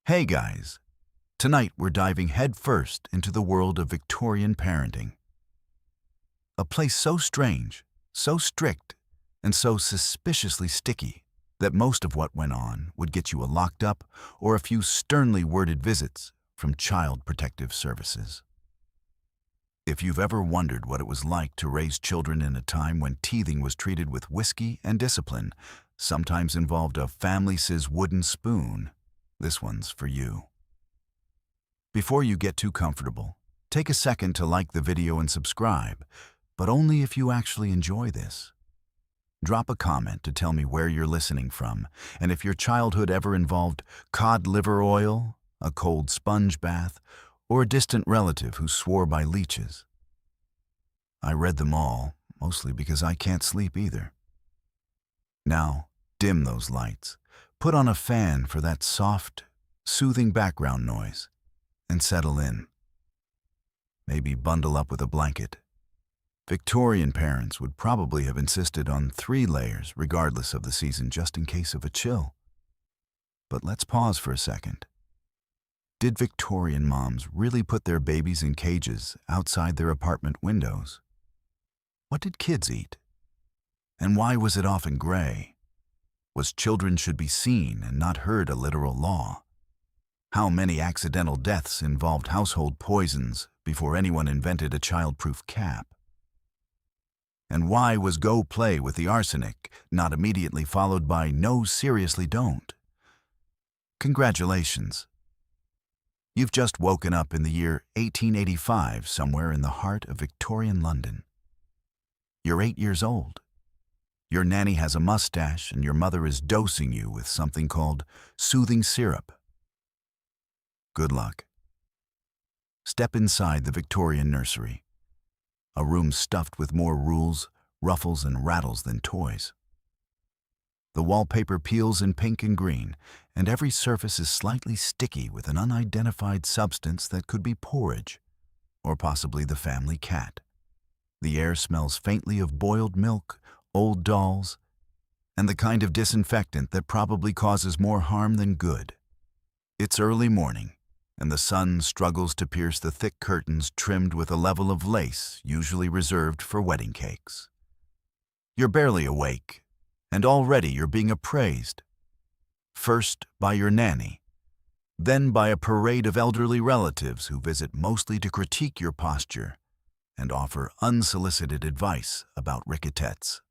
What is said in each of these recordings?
Hey guys, tonight we're diving headfirst into the world of Victorian parenting. A place so strange, so strict, and so suspiciously sticky that most of what went on would get you a locked up or a few sternly worded visits from Child Protective Services. If you've ever wondered what it was like to raise children in a time when teething was treated with whiskey and discipline, sometimes involved a family-sized wooden spoon, this one's for you. Before you get too comfortable, take a second to like the video and subscribe, but only if you actually enjoy this. Drop a comment to tell me where you're listening from, and if your childhood ever involved cod liver oil, a cold sponge bath, or a distant relative who swore by leeches. I read them all, mostly because I can't sleep either. Now, dim those lights, put on a fan for that soft, soothing background noise, and settle in. Maybe bundle up with a blanket. Victorian parents would probably have insisted on 3 layers regardless of the season just in case of a chill. But let's pause for a second. Did Victorian moms really put their babies in cages outside their apartment windows? What did kids eat? And why was it often gray? Was children should be seen and not heard a literal law? How many accidental deaths involved household poisons before anyone invented a child-proof cap? And why was go play with the arsenic not immediately followed by no, seriously don't? Congratulations. You've just woken up in the year 1885 somewhere in the heart of Victorian London. You're 8 years old. Your nanny has a mustache and your mother is dosing you with something called soothing syrup. Good luck. Step inside the Victorian nursery, a room stuffed with more rules, ruffles, and rattles than toys. The wallpaper peels in pink and green, and every surface is slightly sticky with an unidentified substance that could be porridge, or possibly the family cat. The air smells faintly of boiled milk, old dolls, and the kind of disinfectant that probably causes more harm than good. It's early morning, and the sun struggles to pierce the thick curtains trimmed with a level of lace usually reserved for wedding cakes. You're barely awake, and already you're being appraised. First by your nanny, then by a parade of elderly relatives who visit mostly to critique your posture and offer unsolicited advice about ricketts.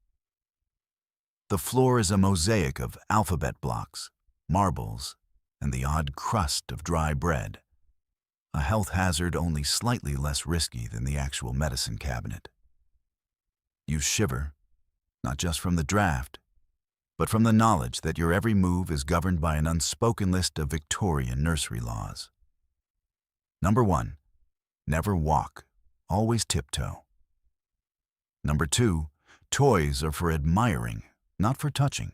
The floor is a mosaic of alphabet blocks, marbles, and the odd crust of dry bread, a health hazard only slightly less risky than the actual medicine cabinet. You shiver, not just from the draft, but from the knowledge that your every move is governed by an unspoken list of Victorian nursery laws. Number 1, never walk, always tiptoe. Number 2, toys are for admiring, not for touching,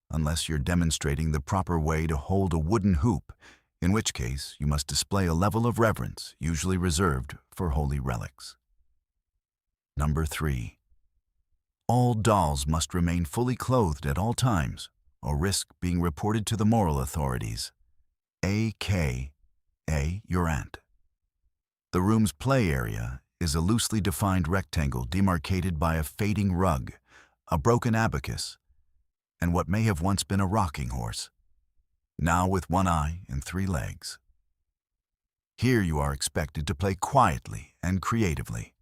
unless you're demonstrating the proper way to hold a wooden hoop, in which case you must display a level of reverence usually reserved for holy relics. Number 3, all dolls must remain fully clothed at all times or risk being reported to the moral authorities, a.k.a. your aunt. The room's play area is a loosely defined rectangle demarcated by a fading rug, a broken abacus, and what may have once been a rocking horse, now with 1 eye and 3 legs. Here you are expected to play quietly and creatively,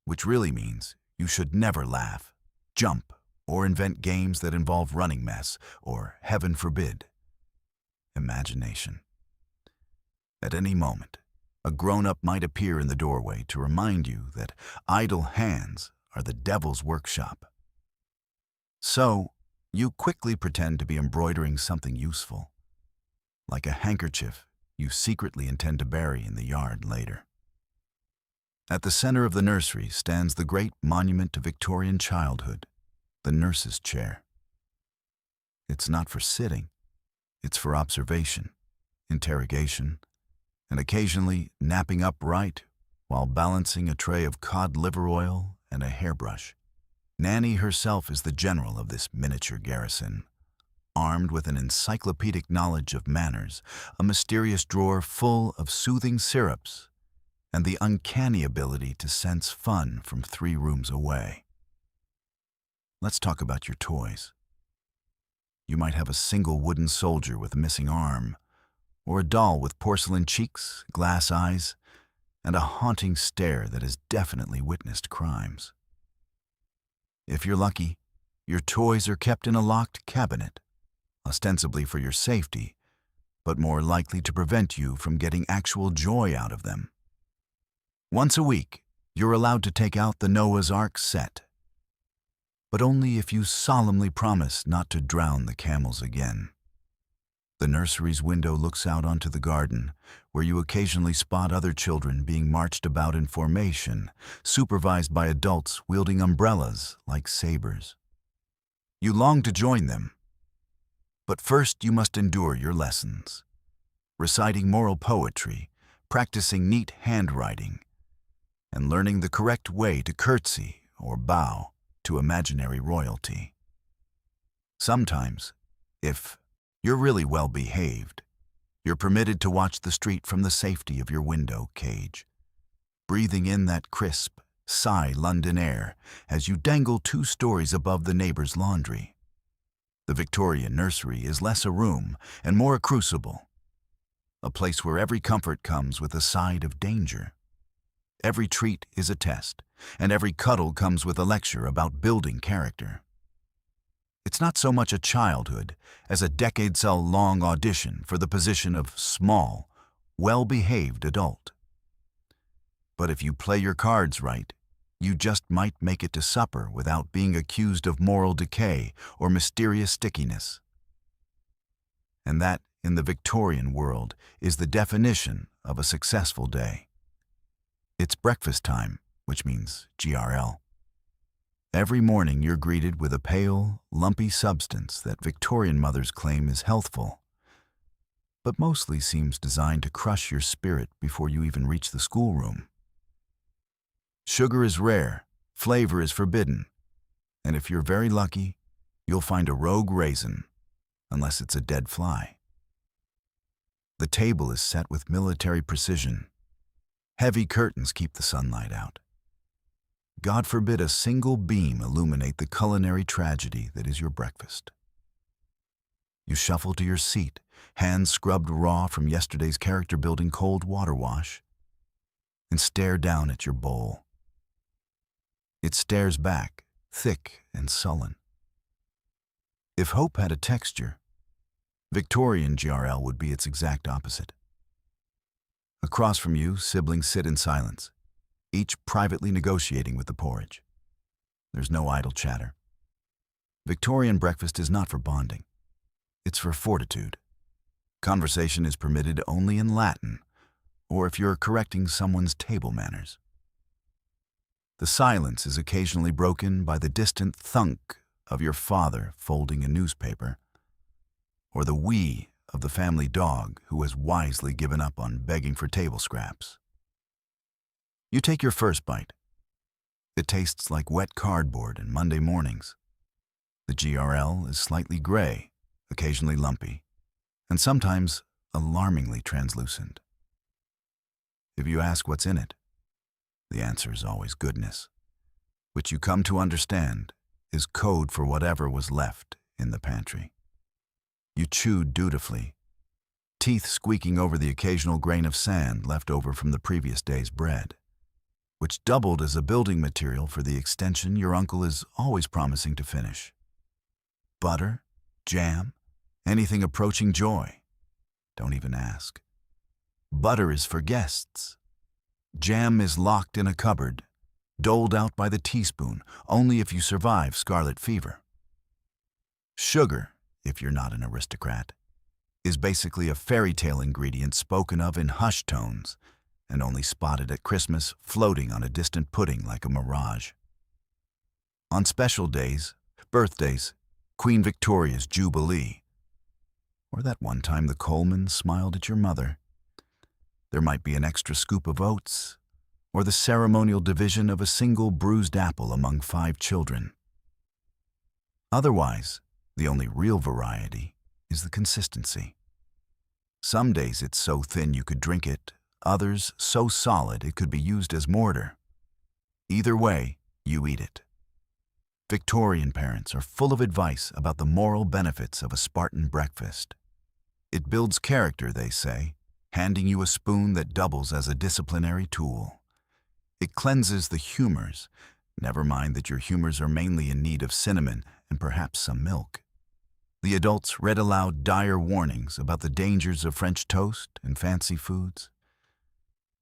which really means you should never laugh, jump, or invent games that involve running mess or, heaven forbid, imagination. At any moment, a grown-up might appear in the doorway to remind you that idle hands are the devil's workshop. So, you quickly pretend to be embroidering something useful, like a handkerchief you secretly intend to bury in the yard later. At the center of the nursery stands the great monument to Victorian childhood, the nurse's chair. It's not for sitting, it's for observation, interrogation, and occasionally napping upright while balancing a tray of cod liver oil and a hairbrush. Nanny herself is the general of this miniature garrison, armed with an encyclopedic knowledge of manners, a mysterious drawer full of soothing syrups, and the uncanny ability to sense fun from 3 rooms away. Let's talk about your toys. You might have a single wooden soldier with a missing arm, or a doll with porcelain cheeks, glass eyes, and a haunting stare that has definitely witnessed crimes. If you're lucky, your toys are kept in a locked cabinet, ostensibly for your safety, but more likely to prevent you from getting actual joy out of them. Once a week, you're allowed to take out the Noah's Ark set, but only if you solemnly promise not to drown the camels again. The nursery's window looks out onto the garden, where you occasionally spot other children being marched about in formation, supervised by adults wielding umbrellas like sabers. You long to join them, but first you must endure your lessons, reciting moral poetry, practicing neat handwriting, and learning the correct way to curtsy or bow to imaginary royalty. Sometimes, if you're really well behaved, you're permitted to watch the street from the safety of your window cage, breathing in that crisp, sigh London air as you dangle 2 stories above the neighbor's laundry. The Victorian nursery is less a room and more a crucible, a place where every comfort comes with a side of danger. Every treat is a test, and every cuddle comes with a lecture about building character. It's not so much a childhood as a decades-long audition for the position of small, well-behaved adult. But if you play your cards right, you just might make it to supper without being accused of moral decay or mysterious stickiness. And that, in the Victorian world, is the definition of a successful day. It's breakfast time, which means GRL. Every morning you're greeted with a pale, lumpy substance that Victorian mothers claim is healthful, but mostly seems designed to crush your spirit before you even reach the schoolroom. Sugar is rare, flavor is forbidden, and if you're very lucky, you'll find a rogue raisin, unless it's a dead fly. The table is set with military precision. Heavy curtains keep the sunlight out. God forbid a single beam illuminate the culinary tragedy that is your breakfast. You shuffle to your seat, hands scrubbed raw from yesterday's character-building cold water wash, and stare down at your bowl. It stares back, thick and sullen. If hope had a texture, Victorian GRL would be its exact opposite. Across from you, siblings sit in silence, each privately negotiating with the porridge. There's no idle chatter. Victorian breakfast is not for bonding. It's for fortitude. Conversation is permitted only in Latin, or if you're correcting someone's table manners. The silence is occasionally broken by the distant thunk of your father folding a newspaper, or the wee of the family dog who has wisely given up on begging for table scraps. You take your first bite. It tastes like wet cardboard and Monday mornings. The GRL is slightly gray, occasionally lumpy, and sometimes alarmingly translucent. If you ask what's in it, the answer is always goodness, which you come to understand is code for whatever was left in the pantry. You chewed dutifully, teeth squeaking over the occasional grain of sand left over from the previous day's bread, which doubled as a building material for the extension your uncle is always promising to finish. Butter, jam, anything approaching joy. Don't even ask. Butter is for guests. Jam is locked in a cupboard, doled out by the teaspoon only if you survive scarlet fever. Sugar, if you're not an aristocrat, is basically a fairy tale ingredient spoken of in hushed tones and only spotted at Christmas floating on a distant pudding like a mirage. On special days, birthdays, Queen Victoria's Jubilee, or that one time the Colemans smiled at your mother, there might be an extra scoop of oats, or the ceremonial division of a single bruised apple among 5 children. Otherwise, the only real variety is the consistency. Some days it's so thin you could drink it, others so solid it could be used as mortar. Either way, you eat it. Victorian parents are full of advice about the moral benefits of a Spartan breakfast. It builds character, they say, handing you a spoon that doubles as a disciplinary tool. It cleanses the humors, never mind that your humors are mainly in need of cinnamon and perhaps some milk. The adults read aloud dire warnings about the dangers of French toast and fancy foods,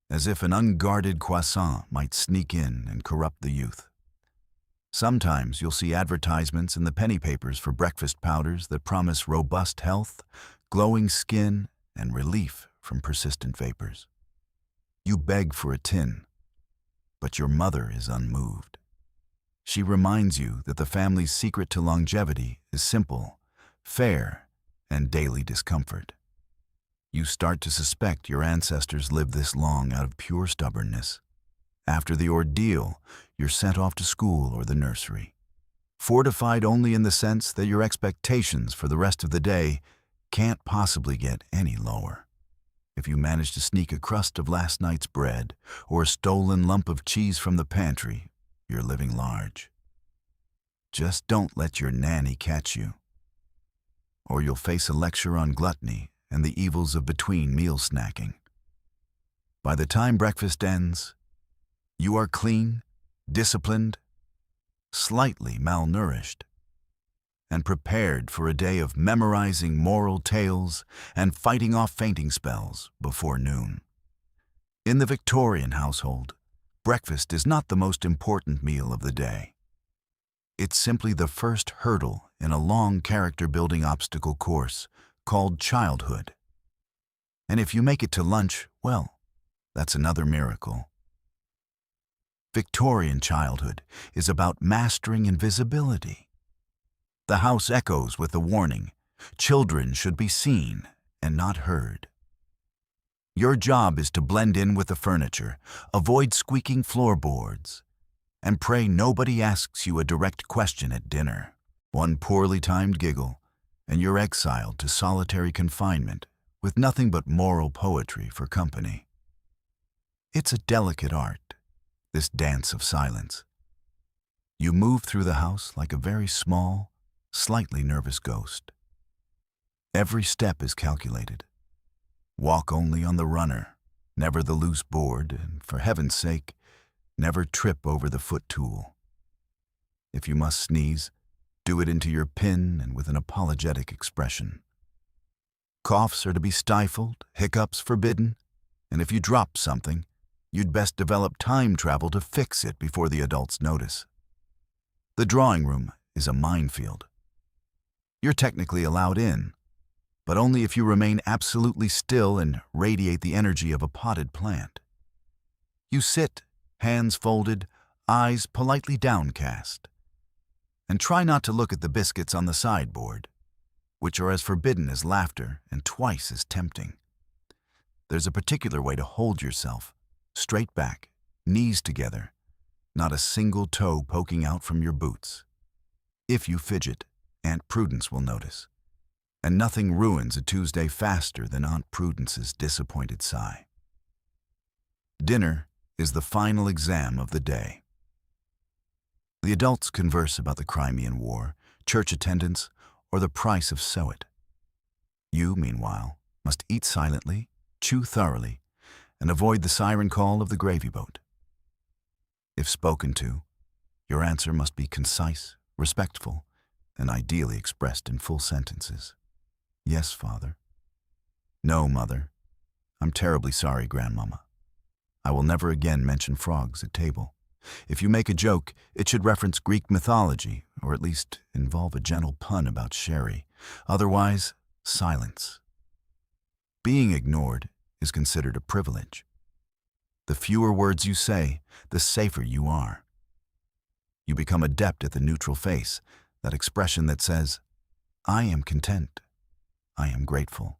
as if an unguarded croissant might sneak in and corrupt the youth. Sometimes you'll see advertisements in the penny papers for breakfast powders that promise robust health, glowing skin, and relief from persistent vapors. You beg for a tin, but your mother is unmoved. She reminds you that the family's secret to longevity is simple, fair, and daily discomfort. You start to suspect your ancestors lived this long out of pure stubbornness. After the ordeal, you're sent off to school or the nursery, fortified only in the sense that your expectations for the rest of the day can't possibly get any lower. If you manage to sneak a crust of last night's bread or a stolen lump of cheese from the pantry, you're living large. Just don't let your nanny catch you, or you'll face a lecture on gluttony and the evils of between-meal snacking. By the time breakfast ends, you are clean, disciplined, slightly malnourished, and prepared for a day of memorizing moral tales and fighting off fainting spells before noon. In the Victorian household, breakfast is not the most important meal of the day. It's simply the first hurdle in a long character-building obstacle course called childhood. And if you make it to lunch, well, that's another miracle. Victorian childhood is about mastering invisibility. The house echoes with the warning, children should be seen and not heard. Your job is to blend in with the furniture, avoid squeaking floorboards, and pray nobody asks you a direct question at dinner. One poorly timed giggle, and you're exiled to solitary confinement with nothing but moral poetry for company. It's a delicate art, this dance of silence. You move through the house like a very small, slightly nervous ghost. Every step is calculated. Walk only on the runner, never the loose board, and for heaven's sake, never trip over the foot tool. If you must sneeze, do it into your pin and with an apologetic expression. Coughs are to be stifled, hiccups forbidden, and if you drop something, you'd best develop time travel to fix it before the adults notice. The drawing room is a minefield. You're technically allowed in, but only if you remain absolutely still and radiate the energy of a potted plant. You sit, hands folded, eyes politely downcast, and try not to look at the biscuits on the sideboard, which are as forbidden as laughter and twice as tempting. There's a particular way to hold yourself, straight back, knees together, not a single toe poking out from your boots. If you fidget, Aunt Prudence will notice, and nothing ruins a Tuesday faster than Aunt Prudence's disappointed sigh. Dinner is the final exam of the day. The adults converse about the Crimean War, church attendance, or the price of suet. You, meanwhile, must eat silently, chew thoroughly, and avoid the siren call of the gravy boat. If spoken to, your answer must be concise, respectful, and ideally expressed in full sentences. Yes, Father. No, Mother. I'm terribly sorry, Grandmama. I will never again mention frogs at table. If you make a joke, it should reference Greek mythology, or at least involve a gentle pun about sherry. Otherwise, silence. Being ignored is considered a privilege. The fewer words you say, the safer you are. You become adept at the neutral face, that expression that says, I am content, I am grateful,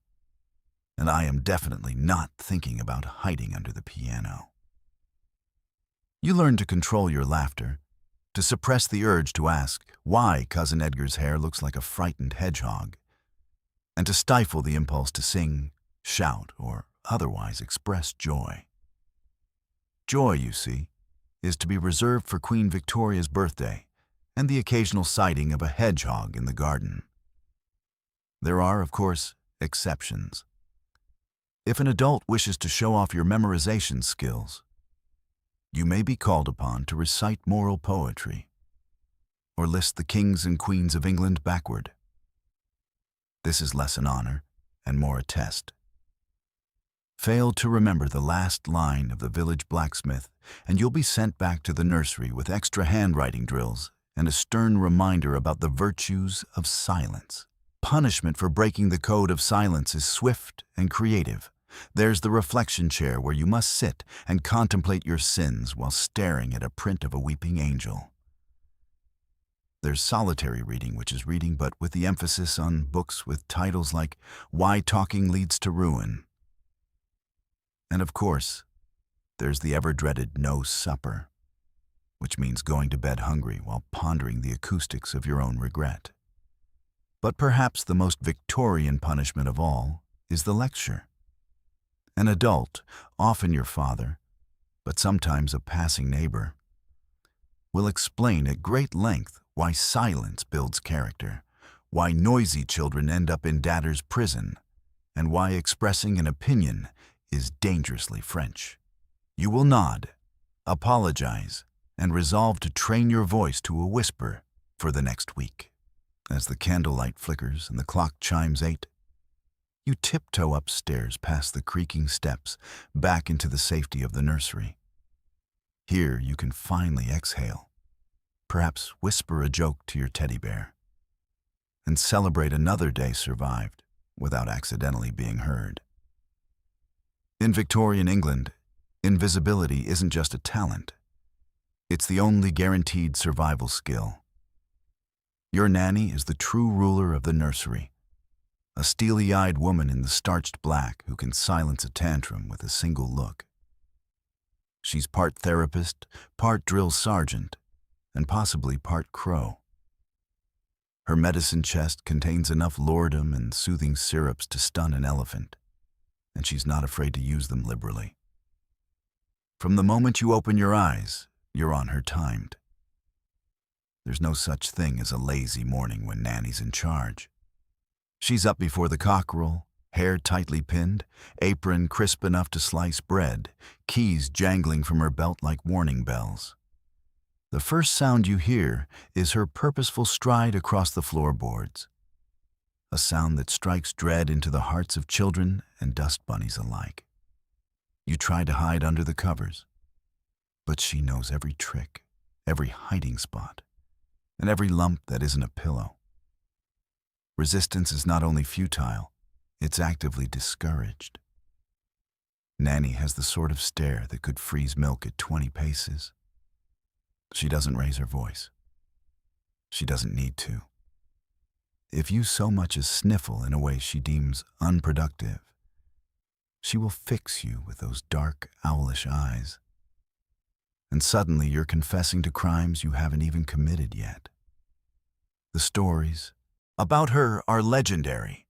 and I am definitely not thinking about hiding under the piano. You learn to control your laughter, to suppress the urge to ask why Cousin Edgar's hair looks like a frightened hedgehog. and to stifle the impulse to sing, shout, or otherwise express joy. Joy, you see, is to be reserved for Queen Victoria's birthday and the occasional sighting of a hedgehog in the garden. There are, of course, exceptions. If an adult wishes to show off your memorization skills, you may be called upon to recite moral poetry or list the kings and queens of England backward. This is less an honor and more a test. Fail to remember the last line of the village blacksmith, and you'll be sent back to the nursery with extra handwriting drills and a stern reminder about the virtues of silence. Punishment for breaking the code of silence is swift and creative. There's the reflection chair where you must sit and contemplate your sins while staring at a print of a weeping angel. There's solitary reading, which is reading but with the emphasis on books with titles like Why Talking Leads to Ruin. And of course, there's the ever-dreaded no supper, which means going to bed hungry while pondering the acoustics of your own regret. But perhaps the most Victorian punishment of all is the lecture. An adult, often your father, but sometimes a passing neighbor, will explain at great length why silence builds character, why noisy children end up in debtor's prison, and why expressing an opinion is dangerously French. You will nod, apologize, and resolve to train your voice to a whisper for the next week. As the candlelight flickers and the clock chimes 8, you tiptoe upstairs past the creaking steps back into the safety of the nursery. Here you can finally exhale, perhaps whisper a joke to your teddy bear, and celebrate another day survived without accidentally being heard. In Victorian England, invisibility isn't just a talent. It's the only guaranteed survival skill. Your nanny is the true ruler of the nursery, a steely-eyed woman in the starched black who can silence a tantrum with a single look. She's part therapist, part drill sergeant, and possibly part crow. Her medicine chest contains enough lordom and soothing syrups to stun an elephant, and she's not afraid to use them liberally. From the moment you open your eyes, you're on her timed. There's no such thing as a lazy morning when Nanny's in charge. She's up before the cockerel, hair tightly pinned, apron crisp enough to slice bread, keys jangling from her belt like warning bells. The first sound you hear is her purposeful stride across the floorboards, a sound that strikes dread into the hearts of children and dust bunnies alike. You try to hide under the covers, but she knows every trick, every hiding spot, and every lump that isn't a pillow. Resistance is not only futile, it's actively discouraged. Nanny has the sort of stare that could freeze milk at 20 paces. She doesn't raise her voice. She doesn't need to. If you so much as sniffle in a way she deems unproductive, she will fix you with those dark, owlish eyes. And suddenly you're confessing to crimes you haven't even committed yet. The stories about her are legendary.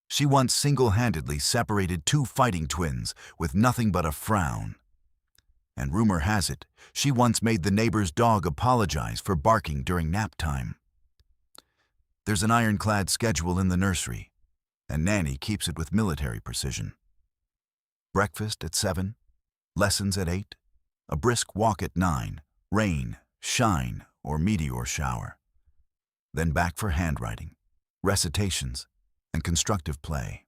She once single-handedly separated two fighting twins with nothing but a frown. And rumor has it, she once made the neighbor's dog apologize for barking during nap time. There's an ironclad schedule in the nursery, and Nanny keeps it with military precision. Breakfast at 7, lessons at 8, a brisk walk at 9, rain, shine, or meteor shower. Then back for handwriting, recitations, and constructive play.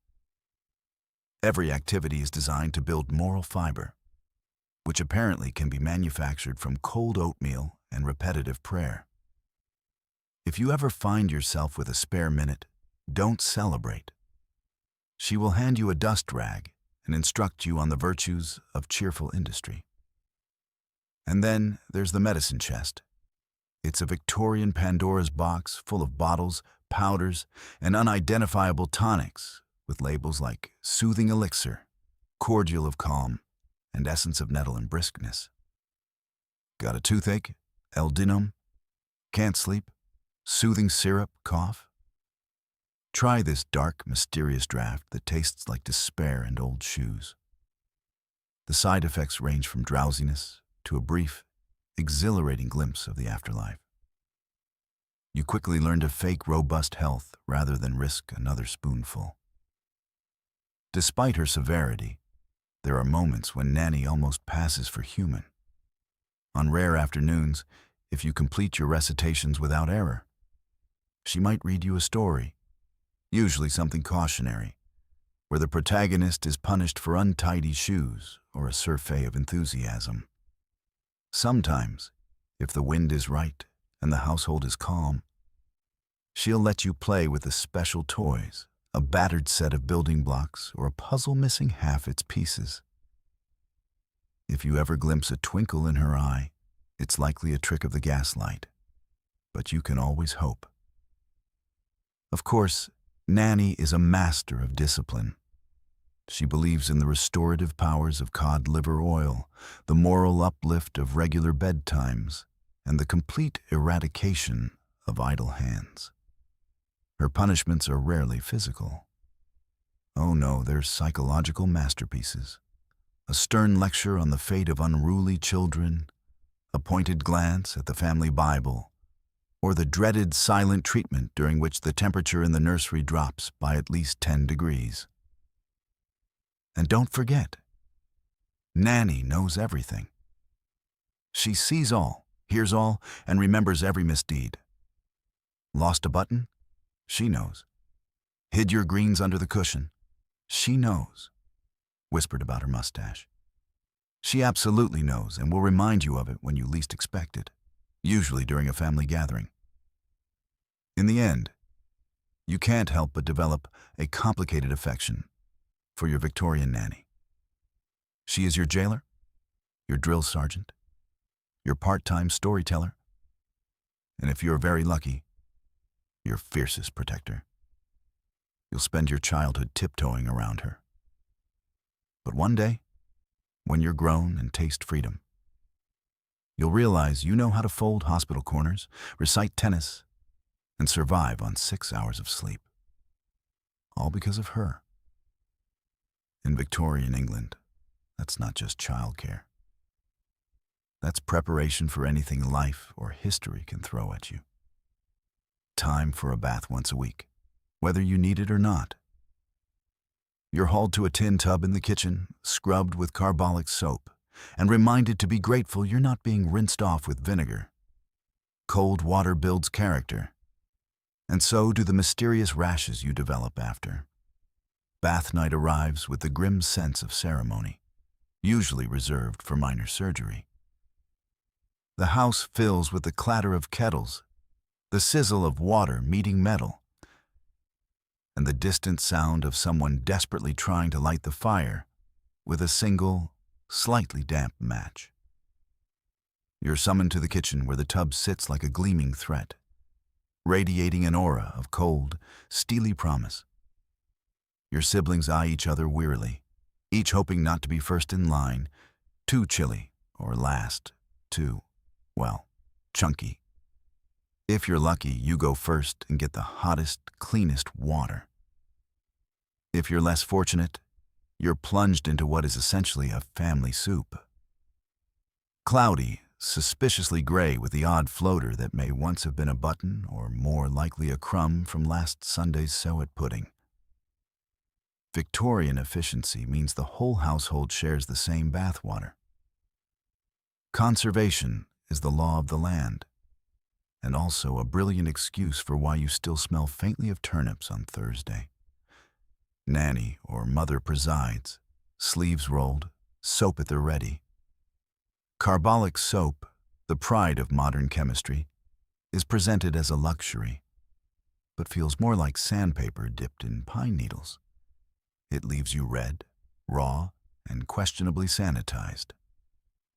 Every activity is designed to build moral fiber, which apparently can be manufactured from cold oatmeal and repetitive prayer. If you ever find yourself with a spare minute, don't celebrate. She will hand you a dust rag and instruct you on the virtues of cheerful industry. And then there's the medicine chest. It's a Victorian Pandora's box full of bottles, powders, and unidentifiable tonics with labels like soothing elixir, cordial of calm, and essence of nettle and briskness. Got a toothache? L-dinum? Can't sleep? Soothing syrup, cough? Try this dark, mysterious draft that tastes like despair and old shoes. The side effects range from drowsiness to a brief, exhilarating glimpse of the afterlife. You quickly learn to fake robust health rather than risk another spoonful. Despite her severity, there are moments when Nanny almost passes for human. On rare afternoons, if you complete your recitations without error, she might read you a story, usually something cautionary, where the protagonist is punished for untidy shoes or a surfeit of enthusiasm. Sometimes, if the wind is right and the household is calm, she'll let you play with the special toys, a battered set of building blocks or a puzzle missing half its pieces. If you ever glimpse a twinkle in her eye, it's likely a trick of the gaslight, but you can always hope. Of course, Nanny is a master of discipline. She believes in the restorative powers of cod liver oil, the moral uplift of regular bedtimes, and the complete eradication of idle hands. Her punishments are rarely physical. Oh no, they're psychological masterpieces. A stern lecture on the fate of unruly children, a pointed glance at the family Bible, or the dreaded silent treatment during which the temperature in the nursery drops by at least 10 degrees. And don't forget, Nanny knows everything. She sees all, hears all, and remembers every misdeed. Lost a button? She knows. Hid your greens under the cushion? She knows. Whispered about her mustache. She absolutely knows and will remind you of it when you least expect it, usually during a family gathering. In the end, you can't help but develop a complicated affection for your Victorian nanny. She is your jailer, your drill sergeant, your part-time storyteller, and if you're very lucky, your fiercest protector. You'll spend your childhood tiptoeing around her. But one day, when you're grown and taste freedom, you'll realize you know how to fold hospital corners, recite tennis, and survive on 6 hours of sleep. All because of her. In Victorian England, that's not just childcare. That's preparation for anything life or history can throw at you. Time for a bath once a week, whether you need it or not. You're hauled to a tin tub in the kitchen, scrubbed with carbolic soap, and reminded to be grateful you're not being rinsed off with vinegar. Cold water builds character, and so do the mysterious rashes you develop after. Bath night arrives with the grim sense of ceremony, usually reserved for minor surgery. The house fills with the clatter of kettles, the sizzle of water meeting metal, and the distant sound of someone desperately trying to light the fire with a single, slightly damp match. You're summoned to the kitchen where the tub sits like a gleaming threat, radiating an aura of cold, steely promise. Your siblings eye each other wearily, each hoping not to be first in line, too chilly, or last, too, well, chunky. If you're lucky, you go first and get the hottest, cleanest water. If you're less fortunate, you're plunged into what is essentially a family soup. Cloudy, suspiciously gray with the odd floater that may once have been a button or more likely a crumb from last Sunday's suet pudding. Victorian efficiency means the whole household shares the same bathwater. Conservation is the law of the land, and also a brilliant excuse for why you still smell faintly of turnips on Thursday. Nanny or mother presides, sleeves rolled, soap at the ready. Carbolic soap, the pride of modern chemistry, is presented as a luxury, but feels more like sandpaper dipped in pine needles. It leaves you red, raw, and questionably sanitized.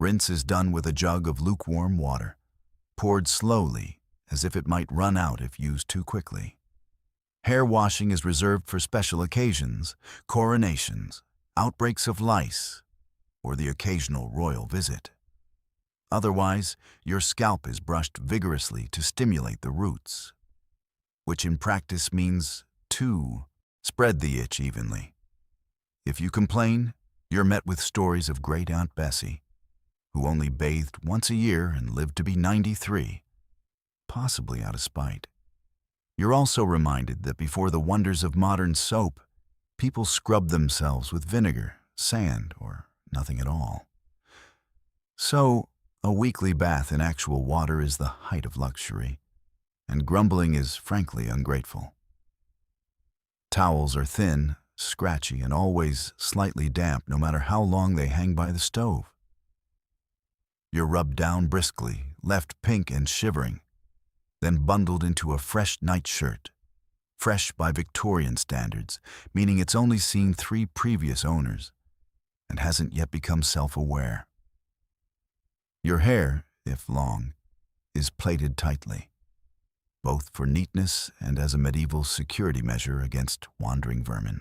Rinse is done with a jug of lukewarm water, poured slowly as if it might run out if used too quickly. Hair washing is reserved for special occasions, coronations, outbreaks of lice, or the occasional royal visit. Otherwise, your scalp is brushed vigorously to stimulate the roots, which in practice means 2. Spread the itch evenly. If you complain, you're met with stories of Great Aunt Bessie, who only bathed once a year and lived to be 93, possibly out of spite. You're also reminded that before the wonders of modern soap, people scrubbed themselves with vinegar, sand, or nothing at all. So, a weekly bath in actual water is the height of luxury, and grumbling is frankly ungrateful. Towels are thin, scratchy, and always slightly damp no matter how long they hang by the stove. You're rubbed down briskly, left pink and shivering, then bundled into a fresh nightshirt, fresh by Victorian standards, meaning it's only seen 3 previous owners and hasn't yet become self-aware. Your hair, if long, is plaited tightly, both for neatness and as a medieval security measure against wandering vermin.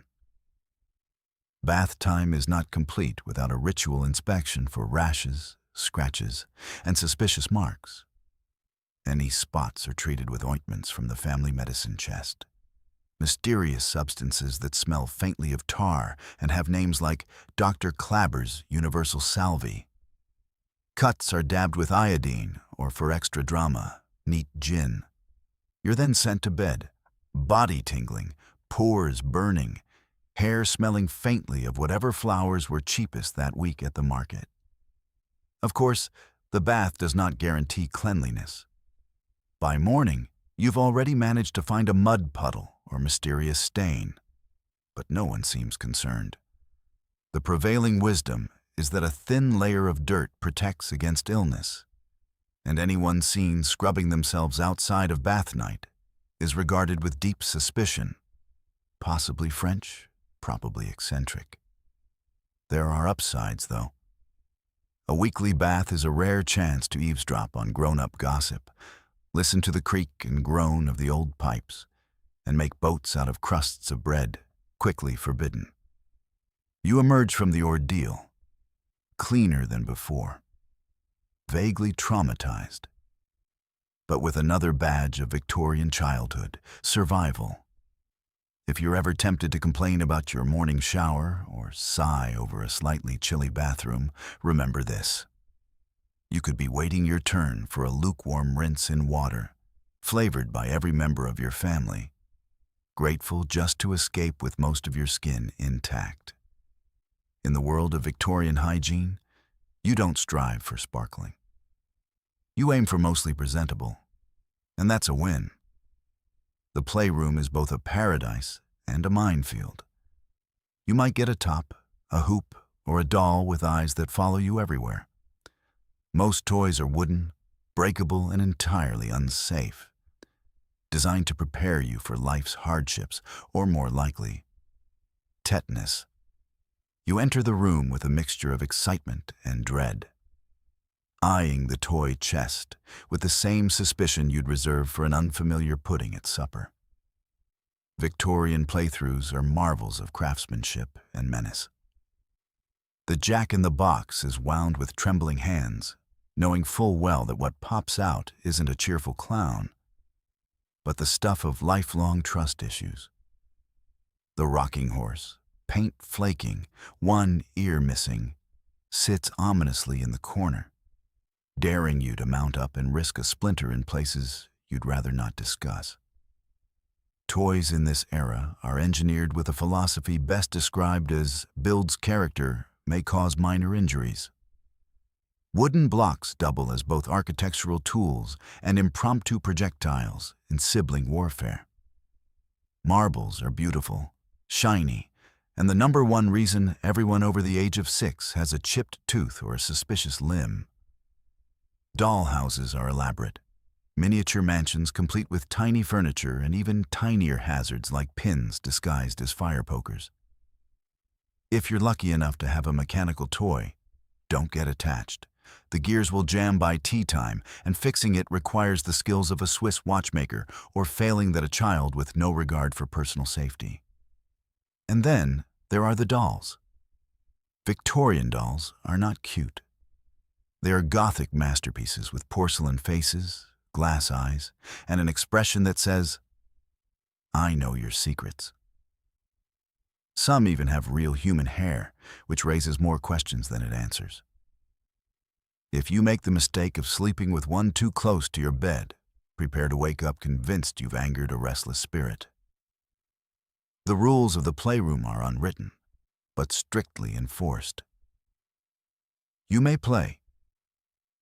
Bath time is not complete without a ritual inspection for rashes, scratches, and suspicious marks. Any spots are treated with ointments from the family medicine chest. Mysterious substances that smell faintly of tar and have names like Dr. Clabber's Universal Salve. Cuts are dabbed with iodine, or for extra drama, neat gin. You're then sent to bed, body tingling, pores burning, hair smelling faintly of whatever flowers were cheapest that week at the market. Of course, the bath does not guarantee cleanliness. By morning, you've already managed to find a mud puddle or mysterious stain, but no one seems concerned. The prevailing wisdom is that a thin layer of dirt protects against illness, and anyone seen scrubbing themselves outside of bath night is regarded with deep suspicion, possibly French, probably eccentric. There are upsides, though. A weekly bath is a rare chance to eavesdrop on grown-up gossip, listen to the creak and groan of the old pipes, and make boats out of crusts of bread, quickly forbidden. You emerge from the ordeal, cleaner than before, vaguely traumatized, but with another badge of Victorian childhood, survival. If you're ever tempted to complain about your morning shower or sigh over a slightly chilly bathroom, remember this. You could be waiting your turn for a lukewarm rinse in water, flavored by every member of your family, grateful just to escape with most of your skin intact. In the world of Victorian hygiene, you don't strive for sparkling. You aim for mostly presentable, and that's a win. The playroom is both a paradise and a minefield. You might get a top, a hoop, or a doll with eyes that follow you everywhere. Most toys are wooden, breakable, and entirely unsafe, designed to prepare you for life's hardships, or more likely, tetanus. You enter the room with a mixture of excitement and dread, eyeing the toy chest with the same suspicion you'd reserve for an unfamiliar pudding at supper. Victorian playthroughs are marvels of craftsmanship and menace. The jack-in-the-box is wound with trembling hands, knowing full well that what pops out isn't a cheerful clown, but the stuff of lifelong trust issues. The rocking horse, paint flaking, one ear missing, sits ominously in the corner, daring you to mount up and risk a splinter in places you'd rather not discuss. Toys in this era are engineered with a philosophy best described as builds character, may cause minor injuries. Wooden blocks double as both architectural tools and impromptu projectiles in sibling warfare. Marbles are beautiful, shiny, and the #1 reason everyone over the age of 6 has a chipped tooth or a suspicious limb. Doll houses are elaborate, miniature mansions complete with tiny furniture and even tinier hazards like pins disguised as fire pokers. If you're lucky enough to have a mechanical toy, don't get attached. The gears will jam by tea time, and fixing it requires the skills of a Swiss watchmaker, or failing that a child with no regard for personal safety. And then there are the dolls. Victorian dolls are not cute. They are Gothic masterpieces with porcelain faces, glass eyes, and an expression that says, I know your secrets. Some even have real human hair, which raises more questions than it answers. If you make the mistake of sleeping with one too close to your bed, prepare to wake up convinced you've angered a restless spirit. The rules of the playroom are unwritten, but strictly enforced. You may play,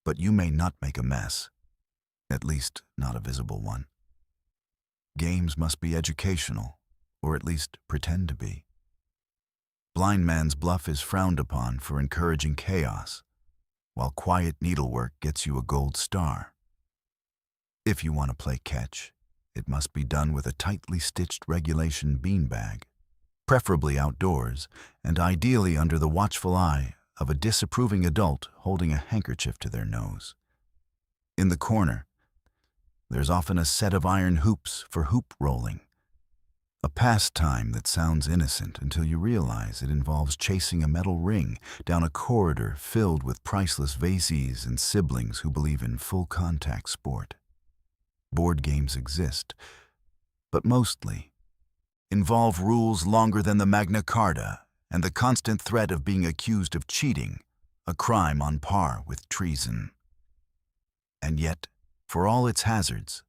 but you may not make a mess, at least not a visible one. Games must be educational, or at least pretend to be. Blind man's bluff is frowned upon for encouraging chaos, while quiet needlework gets you a gold star. If you want to play catch, it must be done with a tightly stitched regulation beanbag, preferably outdoors, and ideally under the watchful eye of a disapproving adult holding a handkerchief to their nose. In the corner, there's often a set of iron hoops for hoop rolling, a pastime that sounds innocent until you realize it involves chasing a metal ring down a corridor filled with priceless vases and siblings who believe in full-contact sport. Board games exist, but mostly involve rules longer than the Magna Carta and the constant threat of being accused of cheating, a crime on par with treason. And yet, for all its hazards,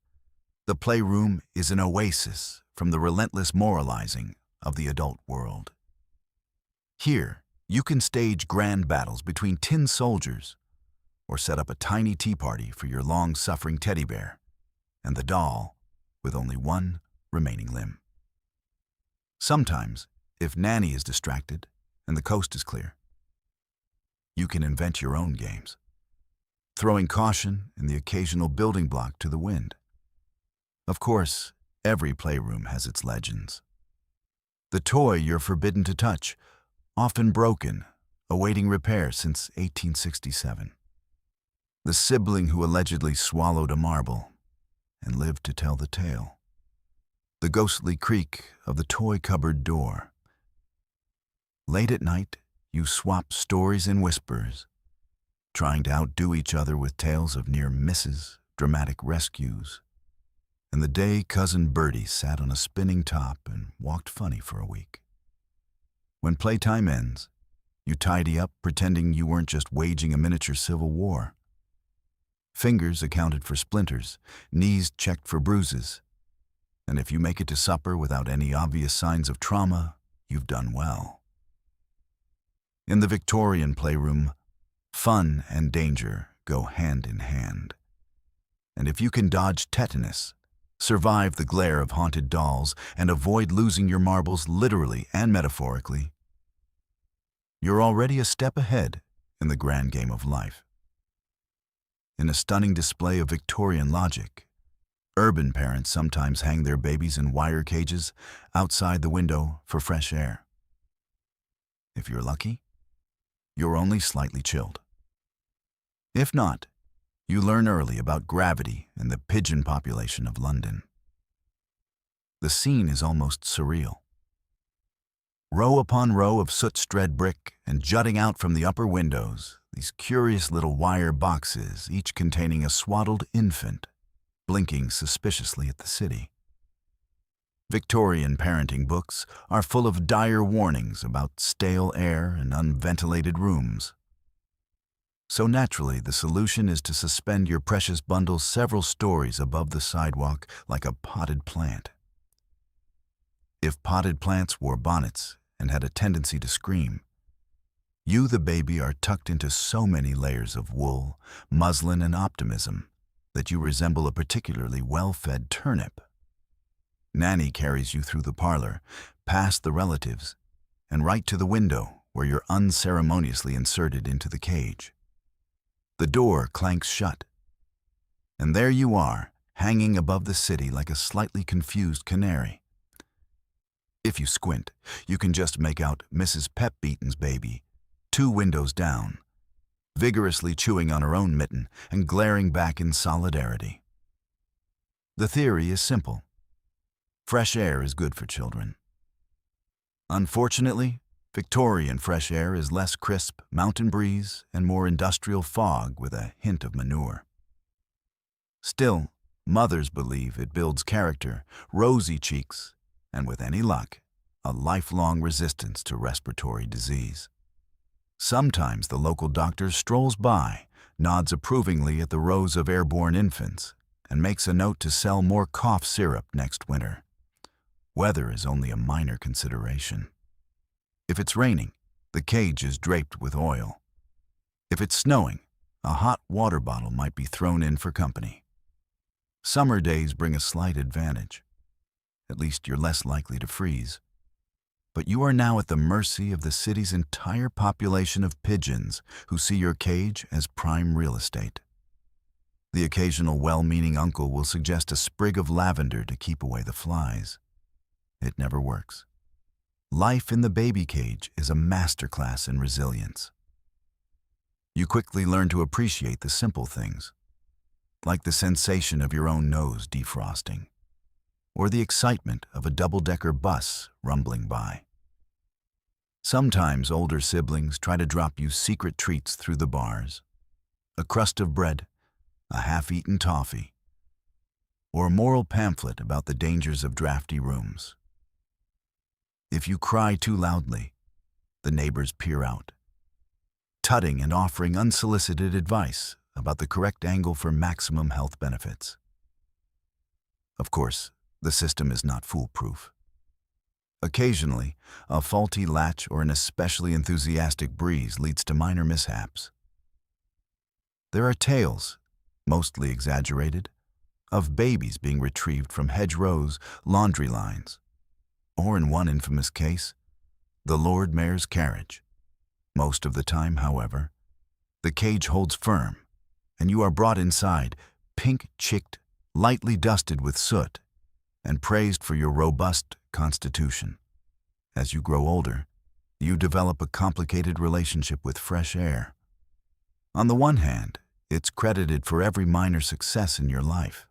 the playroom is an oasis from the relentless moralizing of the adult world. Here, you can stage grand battles between tin soldiers or set up a tiny tea party for your long-suffering teddy bear and the doll with only one remaining limb. Sometimes, if Nanny is distracted and the coast is clear, you can invent your own games, throwing caution and the occasional building block to the wind. Of course, every playroom has its legends. The toy you're forbidden to touch, often broken, awaiting repair since 1867. The sibling who allegedly swallowed a marble and lived to tell the tale. The ghostly creak of the toy cupboard door. Late at night, you swap stories in whispers, trying to outdo each other with tales of near misses, dramatic rescues, and the day Cousin Bertie sat on a spinning top and walked funny for a week. When playtime ends, you tidy up pretending you weren't just waging a miniature civil war. Fingers accounted for splinters, knees checked for bruises, and if you make it to supper without any obvious signs of trauma, you've done well. In the Victorian playroom, fun and danger go hand in hand. And if you can dodge tetanus, survive the glare of haunted dolls, and avoid losing your marbles literally and metaphorically, you're already a step ahead in the grand game of life. In a stunning display of Victorian logic, urban parents sometimes hang their babies in wire cages outside the window for fresh air. If you're lucky, you're only slightly chilled. If not, you learn early about gravity and the pigeon population of London. The scene is almost surreal. Row upon row of soot-strewn brick, and jutting out from the upper windows, these curious little wire boxes, each containing a swaddled infant, blinking suspiciously at the city. Victorian parenting books are full of dire warnings about stale air and unventilated rooms. So naturally, the solution is to suspend your precious bundle several stories above the sidewalk like a potted plant. If potted plants wore bonnets and had a tendency to scream, you, the baby, are tucked into so many layers of wool, muslin, and optimism that you resemble a particularly well-fed turnip. Nanny carries you through the parlor, past the relatives, and right to the window where you're unceremoniously inserted into the cage. The door clanks shut, and there you are, hanging above the city like a slightly confused canary. If you squint, you can just make out Mrs. Pep-Beaton's baby, 2 windows down, vigorously chewing on her own mitten and glaring back in solidarity. The theory is simple. Fresh air is good for children. Unfortunately, Victorian fresh air is less crisp mountain breeze and more industrial fog with a hint of manure. Still, mothers believe it builds character, rosy cheeks, and with any luck, a lifelong resistance to respiratory disease. Sometimes the local doctor strolls by, nods approvingly at the rows of airborne infants, and makes a note to sell more cough syrup next winter. Weather is only a minor consideration. If it's raining, the cage is draped with oil. If it's snowing, a hot water bottle might be thrown in for company. Summer days bring a slight advantage. At least you're less likely to freeze. But you are now at the mercy of the city's entire population of pigeons who see your cage as prime real estate. The occasional well-meaning uncle will suggest a sprig of lavender to keep away the flies. It never works. Life in the baby cage is a masterclass in resilience. You quickly learn to appreciate the simple things, like the sensation of your own nose defrosting, or the excitement of a double-decker bus rumbling by. Sometimes older siblings try to drop you secret treats through the bars, a crust of bread, a half-eaten toffee, or a moral pamphlet about the dangers of drafty rooms. If you cry too loudly, the neighbors peer out, tutting and offering unsolicited advice about the correct angle for maximum health benefits. Of course, the system is not foolproof. Occasionally, a faulty latch or an especially enthusiastic breeze leads to minor mishaps. There are tales, mostly exaggerated, of babies being retrieved from hedgerows, laundry lines, or in one infamous case, the Lord Mayor's carriage. Most of the time, however, the cage holds firm, and you are brought inside, pink-cheeked, lightly dusted with soot, and praised for your robust constitution. As you grow older, you develop a complicated relationship with fresh air. On the one hand, it's credited for every minor success in your life.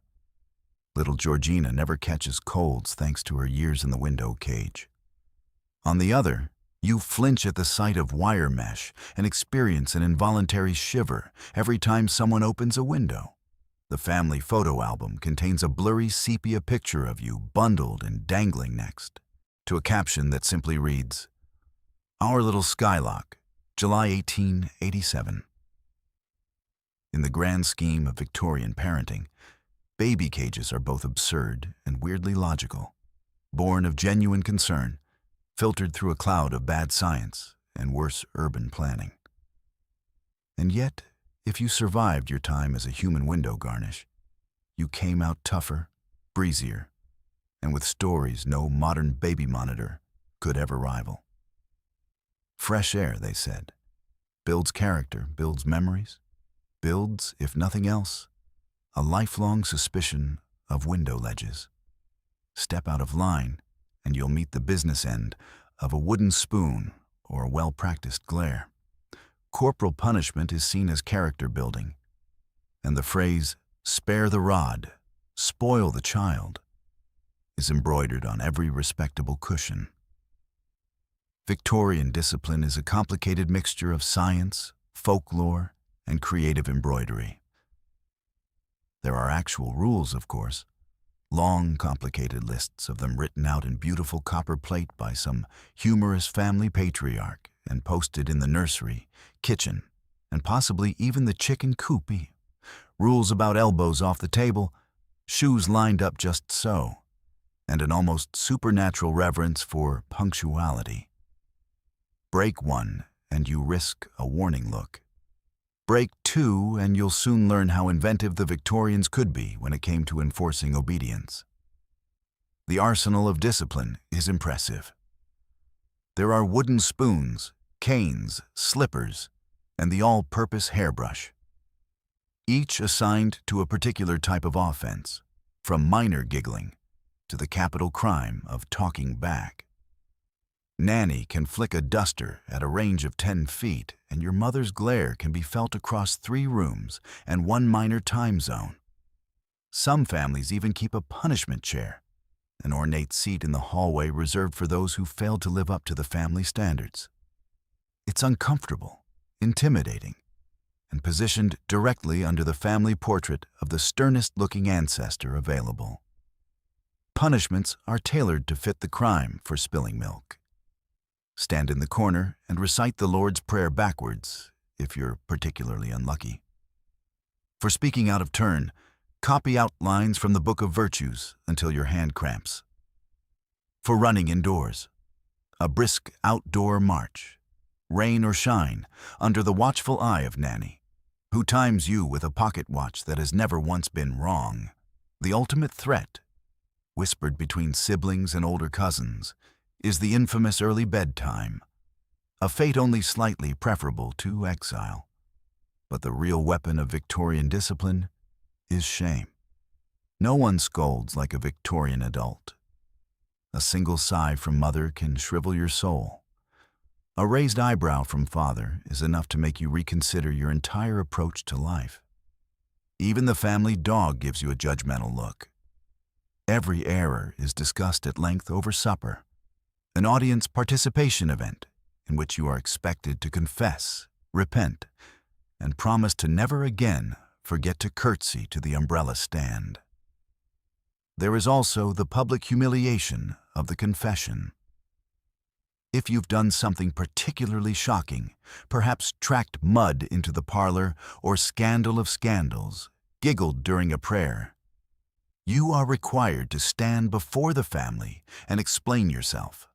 Little Georgina never catches colds thanks to her years in the window cage. On the other, you flinch at the sight of wire mesh and experience an involuntary shiver every time someone opens a window. The family photo album contains a blurry sepia picture of you bundled and dangling next to a caption that simply reads, "Our little Skylock, July 1887. In the grand scheme of Victorian parenting, baby cages are both absurd and weirdly logical, born of genuine concern, filtered through a cloud of bad science and worse urban planning. And yet, if you survived your time as a human window garnish, you came out tougher, breezier, and with stories no modern baby monitor could ever rival. Fresh air, they said, builds character, builds memories, builds, if nothing else, a lifelong suspicion of window ledges. Step out of line, and you'll meet the business end of a wooden spoon or a well-practiced glare. Corporal punishment is seen as character building, and the phrase, "spare the rod, spoil the child," is embroidered on every respectable cushion. Victorian discipline is a complicated mixture of science, folklore, and creative embroidery. There are actual rules, of course, long, complicated lists of them written out in beautiful copper plate by some humorous family patriarch and posted in the nursery, kitchen, and possibly even the chicken coop. Rules about elbows off the table, shoes lined up just so, and an almost supernatural reverence for punctuality. Break one, and you risk a warning look. Break two, and you'll soon learn how inventive the Victorians could be when it came to enforcing obedience. The arsenal of discipline is impressive. There are wooden spoons, canes, slippers, and the all-purpose hairbrush, each assigned to a particular type of offense, from minor giggling to the capital crime of talking back. Nanny can flick a duster at a range of 10 feet, and your mother's glare can be felt across 3 rooms and 1 minor time zone. Some families even keep a punishment chair, an ornate seat in the hallway reserved for those who failed to live up to the family standards. It's uncomfortable, intimidating, and positioned directly under the family portrait of the sternest-looking ancestor available. Punishments are tailored to fit the crime for spilling milk. Stand in the corner and recite the Lord's Prayer backwards, if you're particularly unlucky. For speaking out of turn, copy out lines from the Book of Virtues until your hand cramps. For running indoors, a brisk outdoor march, rain or shine, under the watchful eye of Nanny, who times you with a pocket watch that has never once been wrong. The ultimate threat, whispered between siblings and older cousins, is the infamous early bedtime, a fate only slightly preferable to exile. But the real weapon of Victorian discipline is shame. No one scolds like a Victorian adult. A single sigh from mother can shrivel your soul. A raised eyebrow from father is enough to make you reconsider your entire approach to life. Even the family dog gives you a judgmental look. Every error is discussed at length over supper, an audience participation event in which you are expected to confess, repent, and promise to never again forget to curtsy to the umbrella stand. There is also the public humiliation of the confession. If you've done something particularly shocking, perhaps tracked mud into the parlor or scandal of scandals, giggled during a prayer, you are required to stand before the family and explain yourself.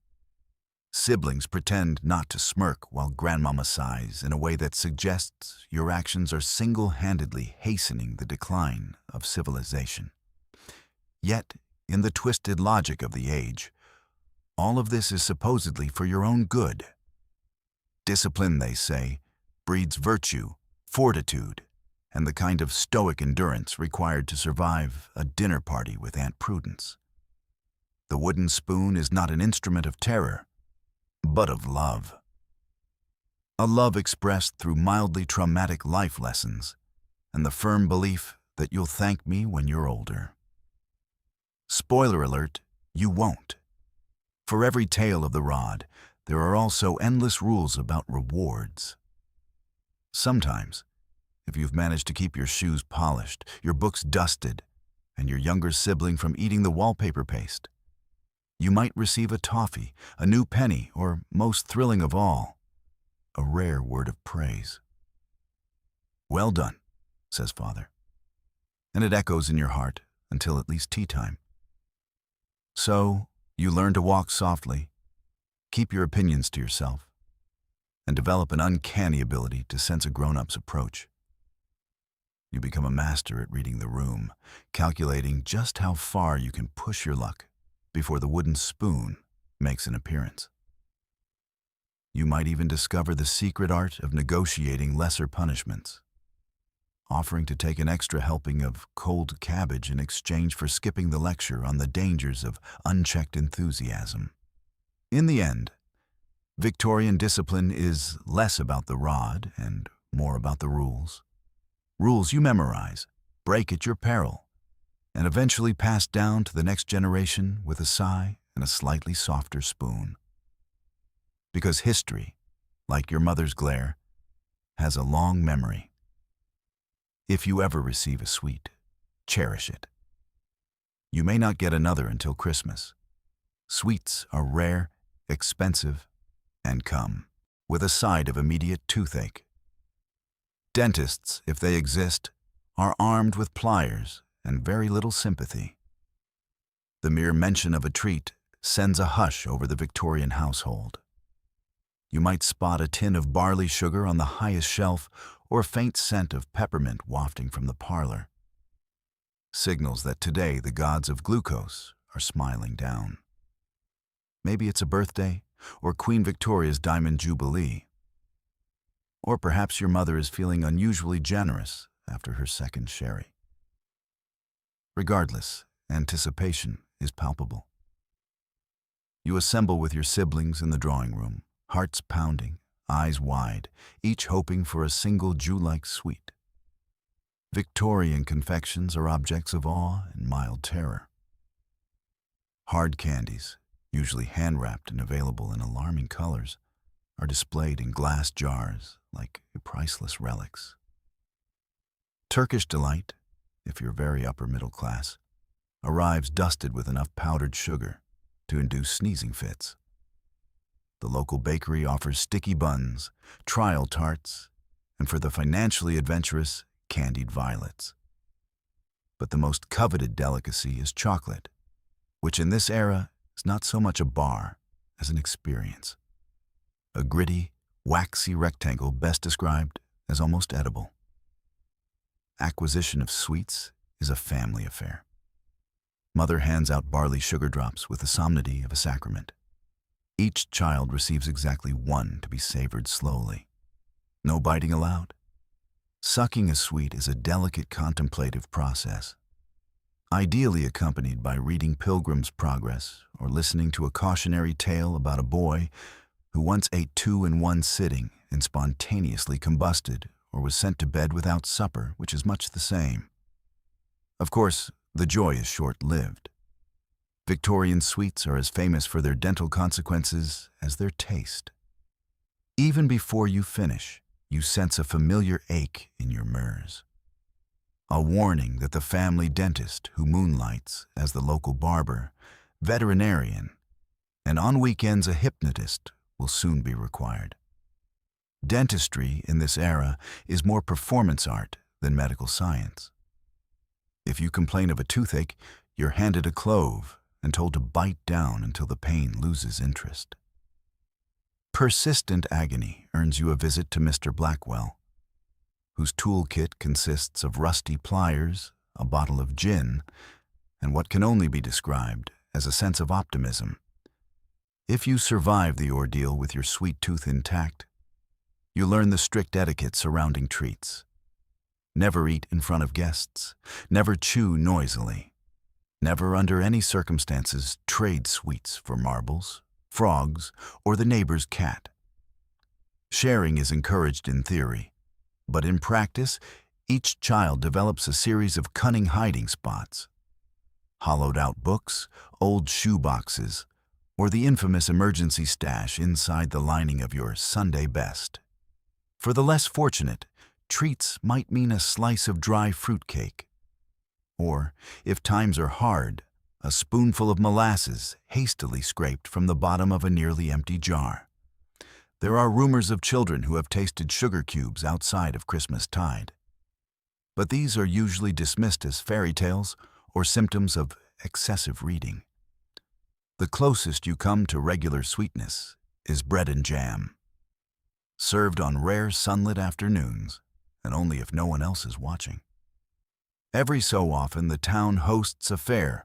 Siblings pretend not to smirk while grandmama sighs in a way that suggests your actions are single-handedly hastening the decline of civilization. Yet, in the twisted logic of the age, all of this is supposedly for your own good. Discipline, they say, breeds virtue, fortitude, and the kind of stoic endurance required to survive a dinner party with Aunt Prudence. The wooden spoon is not an instrument of terror, but of love. A love expressed through mildly traumatic life lessons and the firm belief that you'll thank me when you're older. Spoiler alert, you won't. For every tale of the rod, there are also endless rules about rewards. Sometimes, if you've managed to keep your shoes polished, your books dusted, and your younger sibling from eating the wallpaper paste, you might receive a toffee, a new penny, or, most thrilling of all, a rare word of praise. "Well done," says father, and it echoes in your heart until at least tea time. So, you learn to walk softly, keep your opinions to yourself, and develop an uncanny ability to sense a grown-up's approach. You become a master at reading the room, calculating just how far you can push your luck before the wooden spoon makes an appearance. You might even discover the secret art of negotiating lesser punishments, offering to take an extra helping of cold cabbage in exchange for skipping the lecture on the dangers of unchecked enthusiasm. In the end, Victorian discipline is less about the rod and more about the rules. Rules you memorize, break at your peril, and eventually pass down to the next generation with a sigh and a slightly softer spoon. Because history, like your mother's glare, has a long memory. If you ever receive a sweet, cherish it. You may not get another until Christmas. Sweets are rare, expensive, and come with a side of immediate toothache. Dentists, if they exist, are armed with pliers and very little sympathy. The mere mention of a treat sends a hush over the Victorian household. You might spot a tin of barley sugar on the highest shelf or a faint scent of peppermint wafting from the parlor. Signals that today the gods of glucose are smiling down. Maybe it's a birthday or Queen Victoria's Diamond Jubilee. Or perhaps your mother is feeling unusually generous after her second sherry. Regardless, anticipation is palpable. You assemble with your siblings in the drawing room, hearts pounding, eyes wide, each hoping for a single Jew-like sweet. Victorian confections are objects of awe and mild terror. Hard candies, usually hand-wrapped and available in alarming colors, are displayed in glass jars like priceless relics. Turkish delight, if you're very upper middle class, arrives dusted with enough powdered sugar to induce sneezing fits. The local bakery offers sticky buns, trial tarts, and for the financially adventurous, candied violets. But the most coveted delicacy is chocolate, which in this era is not so much a bar as an experience. A gritty, waxy rectangle best described as almost edible. Acquisition of sweets is a family affair. Mother hands out barley sugar drops with the solemnity of a sacrament. Each child receives exactly one to be savored slowly. No biting allowed. Sucking a sweet is a delicate contemplative process, ideally accompanied by reading Pilgrim's Progress or listening to a cautionary tale about a boy who once ate 2 in one sitting and spontaneously combusted or was sent to bed without supper, which is much the same. Of course, the joy is short-lived. Victorian sweets are as famous for their dental consequences as their taste. Even before you finish, you sense a familiar ache in your MERS. A warning that the family dentist who moonlights as the local barber, veterinarian, and on weekends a hypnotist will soon be required. Dentistry in this era is more performance art than medical science. If you complain of a toothache, you're handed a clove and told to bite down until the pain loses interest. Persistent agony earns you a visit to Mr. Blackwell, whose toolkit consists of rusty pliers, a bottle of gin, and what can only be described as a sense of optimism. If you survive the ordeal with your sweet tooth intact, you learn the strict etiquette surrounding treats. Never eat in front of guests, never chew noisily, never under any circumstances trade sweets for marbles, frogs, or the neighbor's cat. Sharing is encouraged in theory, but in practice, each child develops a series of cunning hiding spots. Hollowed-out books, old shoe boxes, or the infamous emergency stash inside the lining of your Sunday best. For the less fortunate, treats might mean a slice of dry fruitcake. Or, if times are hard, a spoonful of molasses hastily scraped from the bottom of a nearly empty jar. There are rumors of children who have tasted sugar cubes outside of Christmas tide. But these are usually dismissed as fairy tales or symptoms of excessive reading. The closest you come to regular sweetness is bread and jam, served on rare sunlit afternoons, and only if no one else is watching. Every so often, the town hosts a fair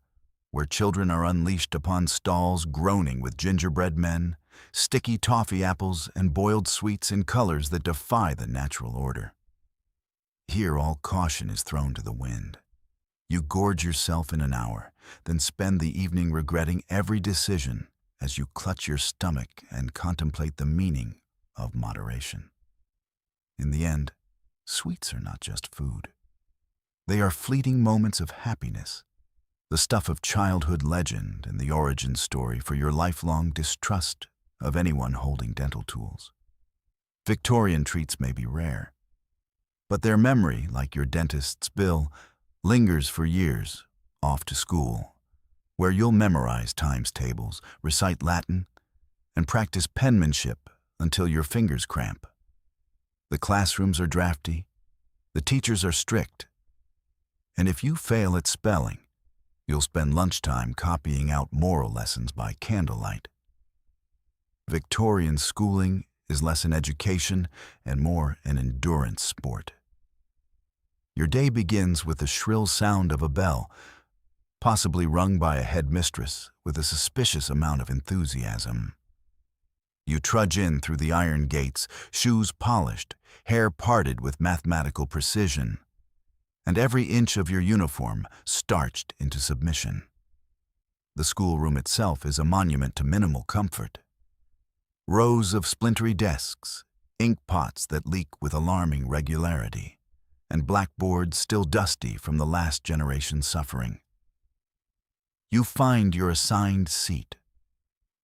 where children are unleashed upon stalls groaning with gingerbread men, sticky toffee apples, and boiled sweets in colors that defy the natural order. Here all caution is thrown to the wind. You gorge yourself in an hour, then spend the evening regretting every decision as you clutch your stomach and contemplate the meaning of moderation. In the end, sweets are not just food. They are fleeting moments of happiness, the stuff of childhood legend and the origin story for your lifelong distrust of anyone holding dental tools. Victorian treats may be rare, but their memory, like your dentist's bill, lingers for years off to school, where you'll memorize times tables, recite Latin, and practice penmanship until your fingers cramp. The classrooms are drafty, the teachers are strict, and if you fail at spelling, you'll spend lunchtime copying out moral lessons by candlelight. Victorian schooling is less an education and more an endurance sport. Your day begins with the shrill sound of a bell, possibly rung by a headmistress with a suspicious amount of enthusiasm. You trudge in through the iron gates, shoes polished, hair parted with mathematical precision, and every inch of your uniform starched into submission. The schoolroom itself is a monument to minimal comfort. Rows of splintery desks, ink pots that leak with alarming regularity, and blackboards still dusty from the last generation's suffering. You find your assigned seat.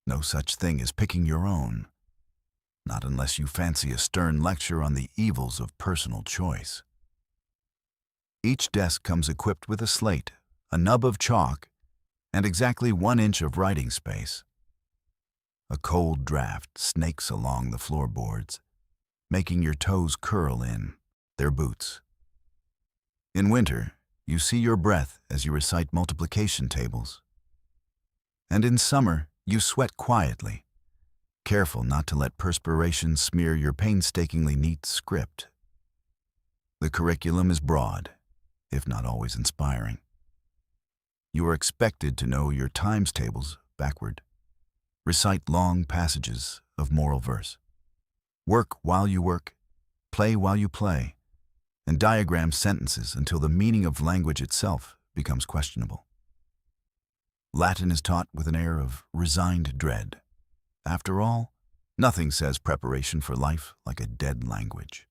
No such thing as picking your own, not unless you fancy a stern lecture on the evils of personal choice. Each desk comes equipped with a slate, a nub of chalk, and exactly 1 inch of writing space. A cold draft snakes along the floorboards, making your toes curl in their boots. In winter, you see your breath as you recite multiplication tables. And in summer, you sweat quietly, careful not to let perspiration smear your painstakingly neat script. The curriculum is broad, if not always inspiring. You are expected to know your times tables backward, recite long passages of moral verse, work while you work, play while you play, and diagram sentences until the meaning of language itself becomes questionable. Latin is taught with an air of resigned dread. After all, nothing says preparation for life like a dead language.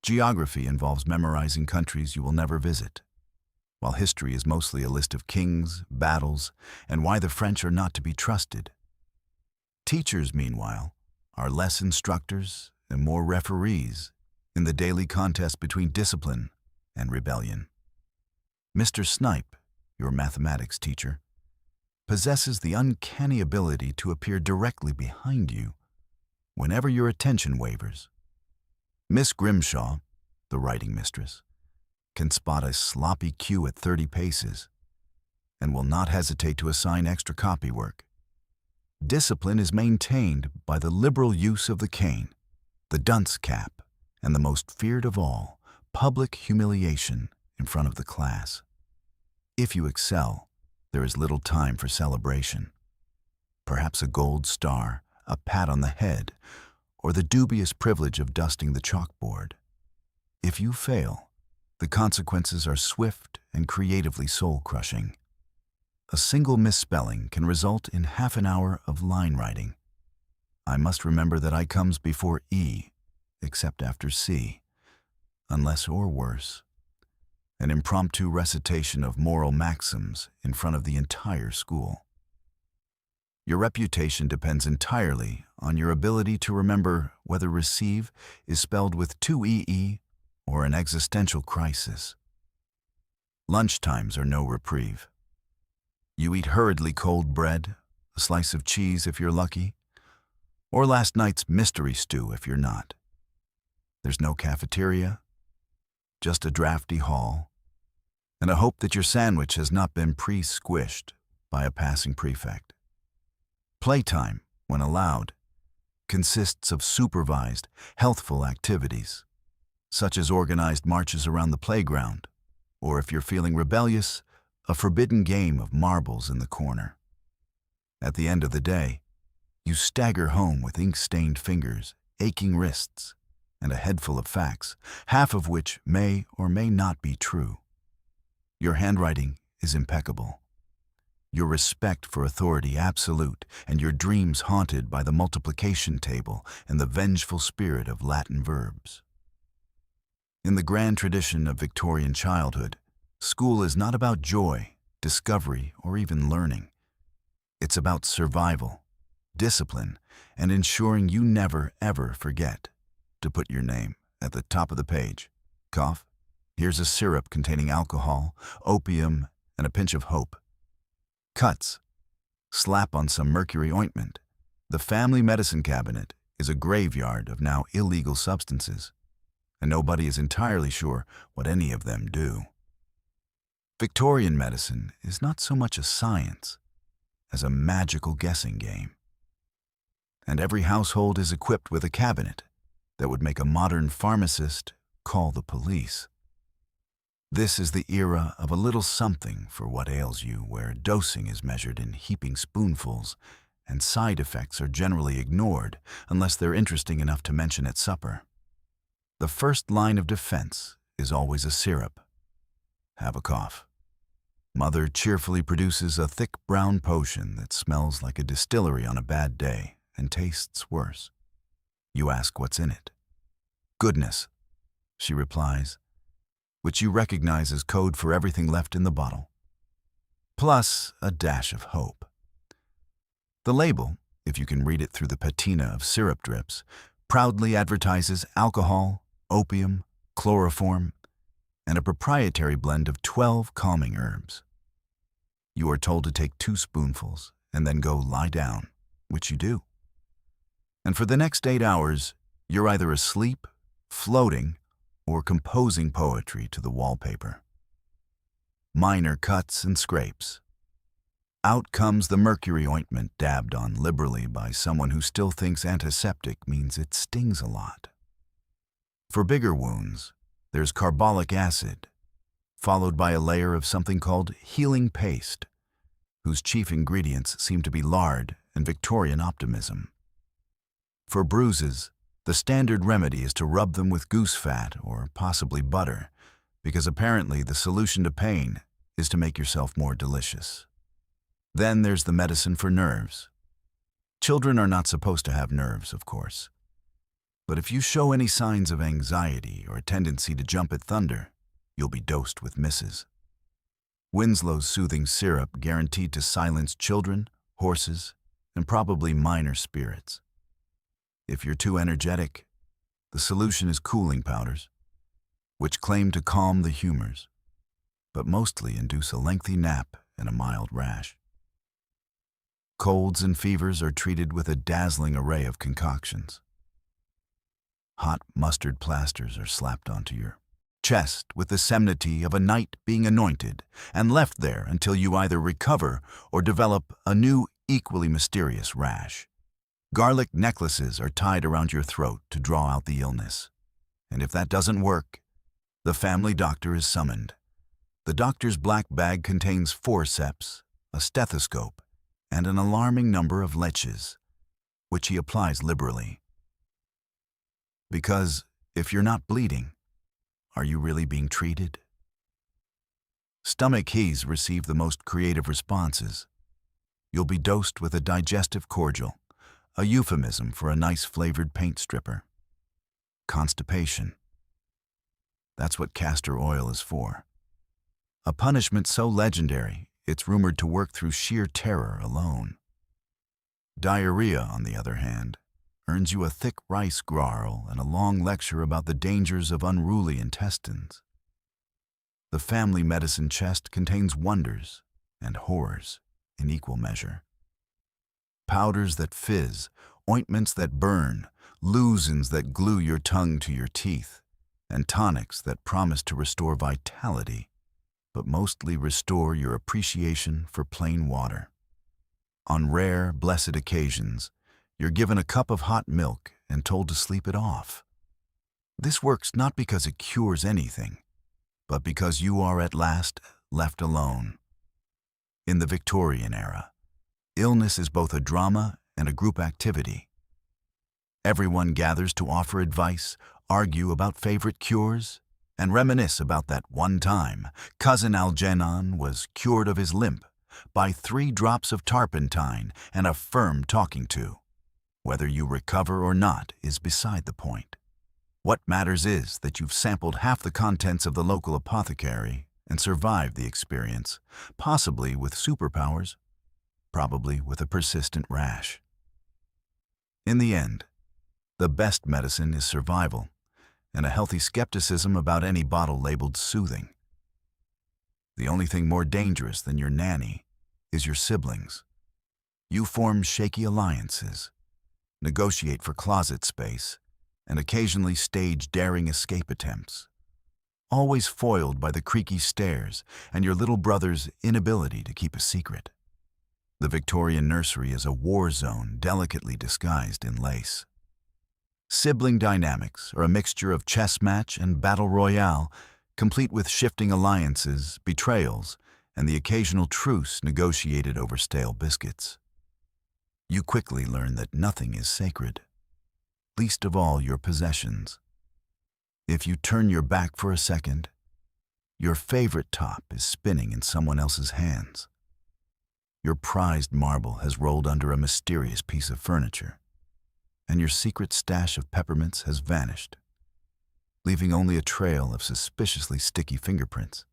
Geography involves memorizing countries you will never visit, while history is mostly a list of kings, battles, and why the French are not to be trusted. Teachers, meanwhile, are less instructors and more referees in the daily contest between discipline and rebellion. Mr. Snipe, your mathematics teacher, possesses the uncanny ability to appear directly behind you whenever your attention wavers. Miss Grimshaw, the writing mistress, can spot a sloppy cue at 30 paces and will not hesitate to assign extra copywork. Discipline is maintained by the liberal use of the cane, the dunce cap, and the most feared of all, public humiliation in front of the class. If you excel, there is little time for celebration. Perhaps a gold star, a pat on the head, or the dubious privilege of dusting the chalkboard. If you fail, the consequences are swift and creatively soul-crushing. A single misspelling can result in half an hour of line writing. I must remember that I comes before E, except after C, unless or worse. An impromptu recitation of moral maxims in front of the entire school. Your reputation depends entirely on your ability to remember whether receive is spelled with 2 EE or an existential crisis. Lunchtimes are no reprieve. You eat hurriedly cold bread, a slice of cheese if you're lucky, or last night's mystery stew if you're not. There's no cafeteria, just a drafty hall, and a hope that your sandwich has not been pre-squished by a passing prefect. Playtime, when allowed, consists of supervised, healthful activities, such as organized marches around the playground, or if you're feeling rebellious, a forbidden game of marbles in the corner. At the end of the day, you stagger home with ink-stained fingers, aching wrists, and a head full of facts, half of which may or may not be true. Your handwriting is impeccable, your respect for authority absolute, and your dreams haunted by the multiplication table and the vengeful spirit of Latin verbs. In the grand tradition of Victorian childhood, school is not about joy, discovery, or even learning. It's about survival, discipline, and ensuring you never, ever forget to put your name at the top of the page. Cough, here's a syrup containing alcohol, opium, and a pinch of hope. Cuts, slap on some mercury ointment. The family medicine cabinet is a graveyard of now illegal substances, and nobody is entirely sure what any of them do. Victorian medicine is not so much a science as a magical guessing game. And every household is equipped with a cabinet that would make a modern pharmacist call the police. This is the era of a little something for what ails you, where dosing is measured in heaping spoonfuls and side effects are generally ignored unless they're interesting enough to mention at supper. The first line of defense is always a syrup. Have a cough. Mother cheerfully produces a thick brown potion that smells like a distillery on a bad day and tastes worse. You ask what's in it. Goodness, she replies, which you recognize as code for everything left in the bottle, plus a dash of hope. The label, if you can read it through the patina of syrup drips, proudly advertises alcohol, opium, chloroform, and a proprietary blend of 12 calming herbs. You are told to take 2 spoonfuls and then go lie down, which you do. And for the next 8 hours, you're either asleep, floating, or composing poetry to the wallpaper. Minor cuts and scrapes. Out comes the mercury ointment dabbed on liberally by someone who still thinks antiseptic means it stings a lot. For bigger wounds, there's carbolic acid, followed by a layer of something called healing paste, whose chief ingredients seem to be lard and Victorian optimism. For bruises, the standard remedy is to rub them with goose fat or possibly butter, because apparently the solution to pain is to make yourself more delicious. Then there's the medicine for nerves. Children are not supposed to have nerves, of course. But if you show any signs of anxiety or a tendency to jump at thunder, you'll be dosed with misses. Winslow's soothing syrup guaranteed to silence children, horses, and probably minor spirits. If you're too energetic, the solution is cooling powders, which claim to calm the humors, but mostly induce a lengthy nap and a mild rash. Colds and fevers are treated with a dazzling array of concoctions. Hot mustard plasters are slapped onto your chest with the solemnity of a knight being anointed and left there until you either recover or develop a new, equally mysterious rash. Garlic necklaces are tied around your throat to draw out the illness. And if that doesn't work, the family doctor is summoned. The doctor's black bag contains forceps, a stethoscope, and an alarming number of leches, which he applies liberally. Because if you're not bleeding, are you really being treated? Stomach heaves receive the most creative responses. You'll be dosed with a digestive cordial, a euphemism for a nice flavored paint stripper. Constipation. That's what castor oil is for. A punishment so legendary, it's rumored to work through sheer terror alone. Diarrhea, on the other hand, earns you a thick rice gruel and a long lecture about the dangers of unruly intestines. The family medicine chest contains wonders and horrors in equal measure. Powders that fizz, ointments that burn, lozenges that glue your tongue to your teeth, and tonics that promise to restore vitality, but mostly restore your appreciation for plain water. On rare, blessed occasions, you're given a cup of hot milk and told to sleep it off. This works not because it cures anything, but because you are at last left alone. In the Victorian era, illness is both a drama and a group activity. Everyone gathers to offer advice, argue about favorite cures, and reminisce about that one time Cousin Algernon was cured of his limp by 3 drops of turpentine and a firm talking to. Whether you recover or not is beside the point. What matters is that you've sampled half the contents of the local apothecary and survived the experience, possibly with superpowers, probably with a persistent rash. In the end, the best medicine is survival and a healthy skepticism about any bottle labeled soothing. The only thing more dangerous than your nanny is your siblings. You form shaky alliances, negotiate for closet space, and occasionally stage daring escape attempts, always foiled by the creaky stairs and your little brother's inability to keep a secret. The Victorian nursery is a war zone delicately disguised in lace. Sibling dynamics are a mixture of chess match and battle royale, complete with shifting alliances, betrayals, and the occasional truce negotiated over stale biscuits. You quickly learn that nothing is sacred, least of all your possessions. If you turn your back for a second, your favorite top is spinning in someone else's hands. Your prized marble has rolled under a mysterious piece of furniture, and your secret stash of peppermints has vanished, leaving only a trail of suspiciously sticky fingerprints.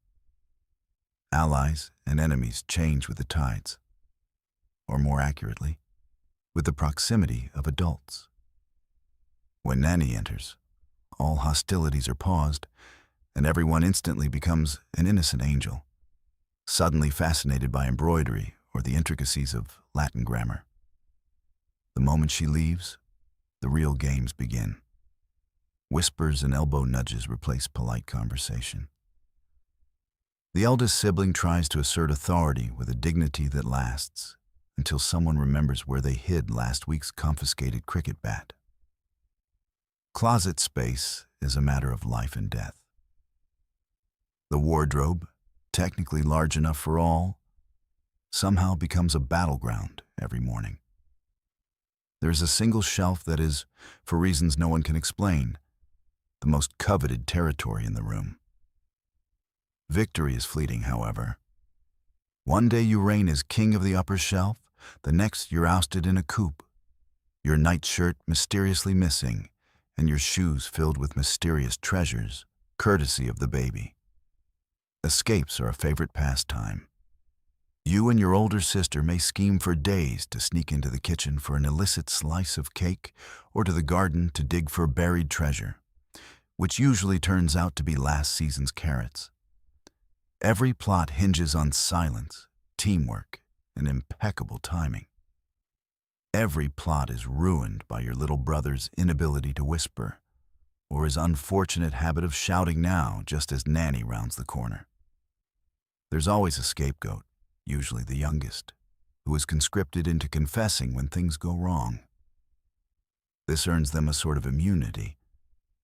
Allies and enemies change with the tides, or more accurately, with the proximity of adults. When Nanny enters, all hostilities are paused, and everyone instantly becomes an innocent angel. suddenly fascinated by embroidery or the intricacies of Latin grammar. The moment she leaves, the real games begin. Whispers and elbow nudges replace polite conversation. The eldest sibling tries to assert authority with a dignity that lasts until someone remembers where they hid last week's confiscated cricket bat. Closet space is a matter of life and death. The wardrobe, technically large enough for all, somehow becomes a battleground every morning. There is a single shelf that is, for reasons no one can explain, the most coveted territory in the room. Victory is fleeting, however. One day you reign as king of the upper shelf, the next you're ousted in a coop, your nightshirt mysteriously missing, and your shoes filled with mysterious treasures, courtesy of the baby. Escapes are a favorite pastime. You and your older sister may scheme for days to sneak into the kitchen for an illicit slice of cake or to the garden to dig for buried treasure, which usually turns out to be last season's carrots. Every plot hinges on silence, teamwork, and impeccable timing. Every plot is ruined by your little brother's inability to whisper, or his unfortunate habit of shouting now just as Nanny rounds the corner. There's always a scapegoat, usually the youngest, who is conscripted into confessing when things go wrong. This earns them a sort of immunity,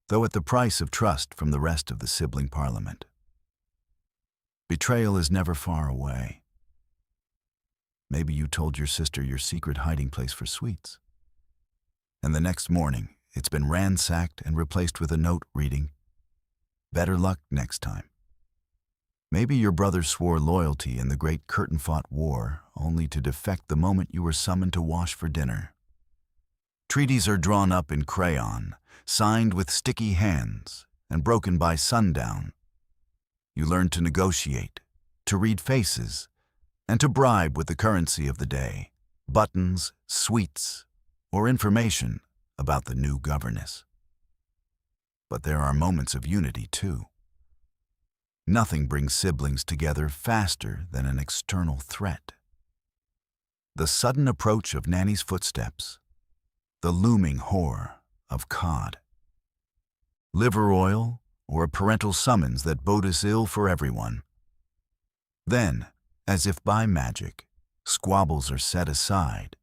though at the price of trust from the rest of the sibling parliament. Betrayal is never far away. Maybe you told your sister your secret hiding place for sweets, and the next morning it's been ransacked and replaced with a note reading, "Better luck next time." Maybe your brother swore loyalty in the great curtain-fought war, only to defect the moment you were summoned to wash for dinner. Treaties are drawn up in crayon, signed with sticky hands, and broken by sundown. You learn to negotiate, to read faces, and to bribe with the currency of the day, buttons, sweets, or information about the new governess. But there are moments of unity, too. Nothing brings siblings together faster than an external threat. The sudden approach of Nanny's footsteps, the looming horror of cod, liver oil, or a parental summons that bode us ill for everyone. Then, as if by magic, squabbles are set aside,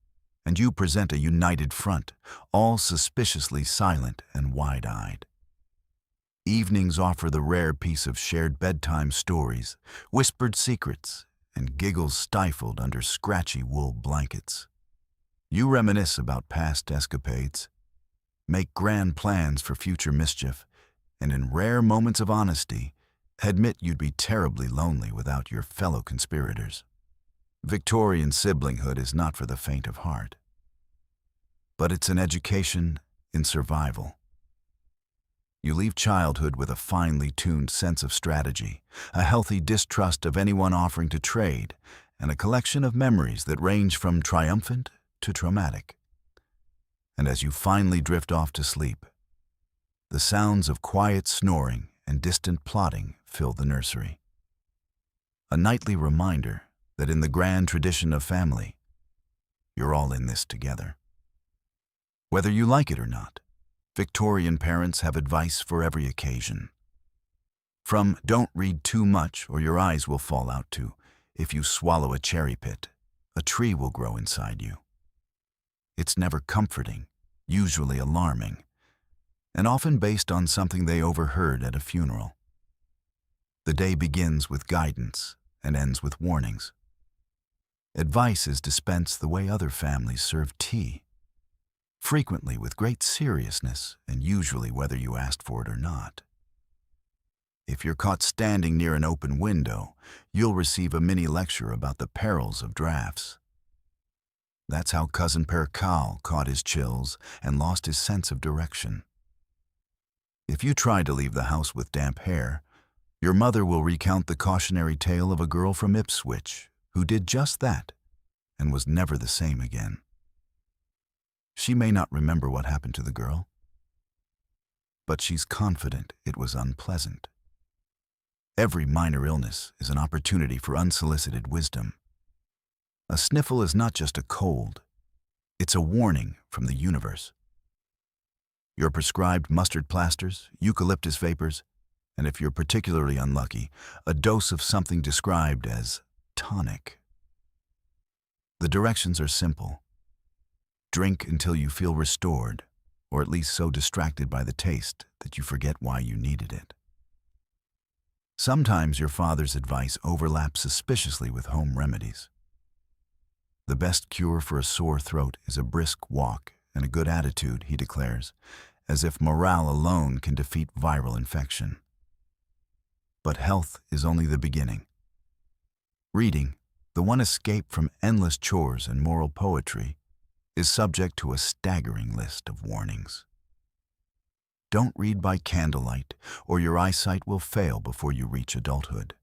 and you present a united front, all suspiciously silent and wide-eyed. Evenings offer the rare piece of shared bedtime stories, whispered secrets, and giggles stifled under scratchy wool blankets. You reminisce about past escapades, make grand plans for future mischief, and in rare moments of honesty, admit you'd be terribly lonely without your fellow conspirators. Victorian siblinghood is not for the faint of heart, but it's an education in survival. You leave childhood with a finely tuned sense of strategy, a healthy distrust of anyone offering to trade, and a collection of memories that range from triumphant to traumatic. And as you finally drift off to sleep, the sounds of quiet snoring and distant plotting fill the nursery. A nightly reminder that in the grand tradition of family, you're all in this together. Whether you like it or not, Victorian parents have advice for every occasion. From "don't read too much or your eyes will fall out" to "if you swallow a cherry pit, a tree will grow inside you." It's never comforting, usually alarming, and often based on something they overheard at a funeral. The day begins with guidance and ends with warnings. Advice is dispensed the way other families serve tea, frequently with great seriousness and usually whether you asked for it or not. If you're caught standing near an open window, you'll receive a mini lecture about the perils of drafts. That's how Cousin Percal caught his chills and lost his sense of direction. If you try to leave the house with damp hair, your mother will recount the cautionary tale of a girl from Ipswich who did just that and was never the same again. She may not remember what happened to the girl, but she's confident it was unpleasant. Every minor illness is an opportunity for unsolicited wisdom. A sniffle is not just a cold, it's a warning from the universe. Your prescribed mustard plasters, eucalyptus vapors, and if you're particularly unlucky, a dose of something described as tonic. The directions are simple. Drink until you feel restored, or at least so distracted by the taste that you forget why you needed it. Sometimes your father's advice overlaps suspiciously with home remedies. The best cure for a sore throat is a brisk walk and a good attitude, he declares, as if morale alone can defeat viral infection. But health is only the beginning. Reading, the one escape from endless chores and moral poetry, is subject to a staggering list of warnings. Don't read by candlelight, or your eyesight will fail before you reach adulthood.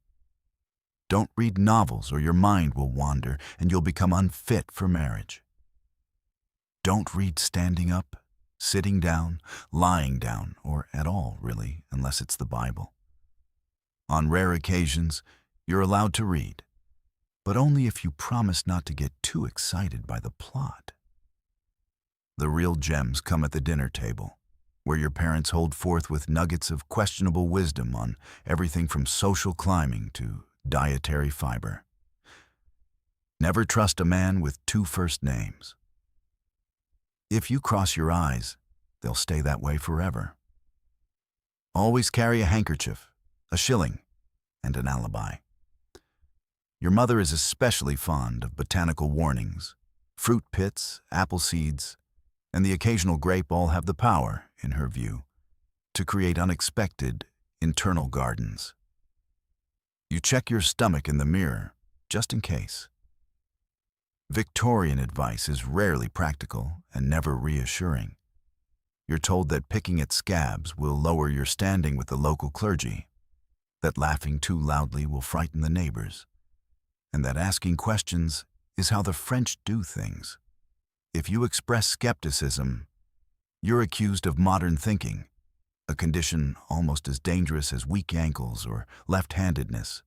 Don't read novels, or your mind will wander and you'll become unfit for marriage. Don't read standing up, sitting down, lying down, or at all, really, unless it's the Bible. On rare occasions, you're allowed to read, but only if you promise not to get too excited by the plot. The real gems come at the dinner table, where your parents hold forth with nuggets of questionable wisdom on everything from social climbing to dietary fiber. Never trust a man with two first names. If you cross your eyes, they'll stay that way forever. Always carry a handkerchief, a shilling, and an alibi. Your mother is especially fond of botanical warnings. Fruit pits, apple seeds, and the occasional grape all have the power, in her view, to create unexpected internal gardens. You check your stomach in the mirror, just in case. Victorian advice is rarely practical and never reassuring. You're told that picking at scabs will lower your standing with the local clergy, that laughing too loudly will frighten the neighbors, and that asking questions is how the French do things. If you express skepticism, you're accused of modern thinking, a condition almost as dangerous as weak ankles or left-handedness.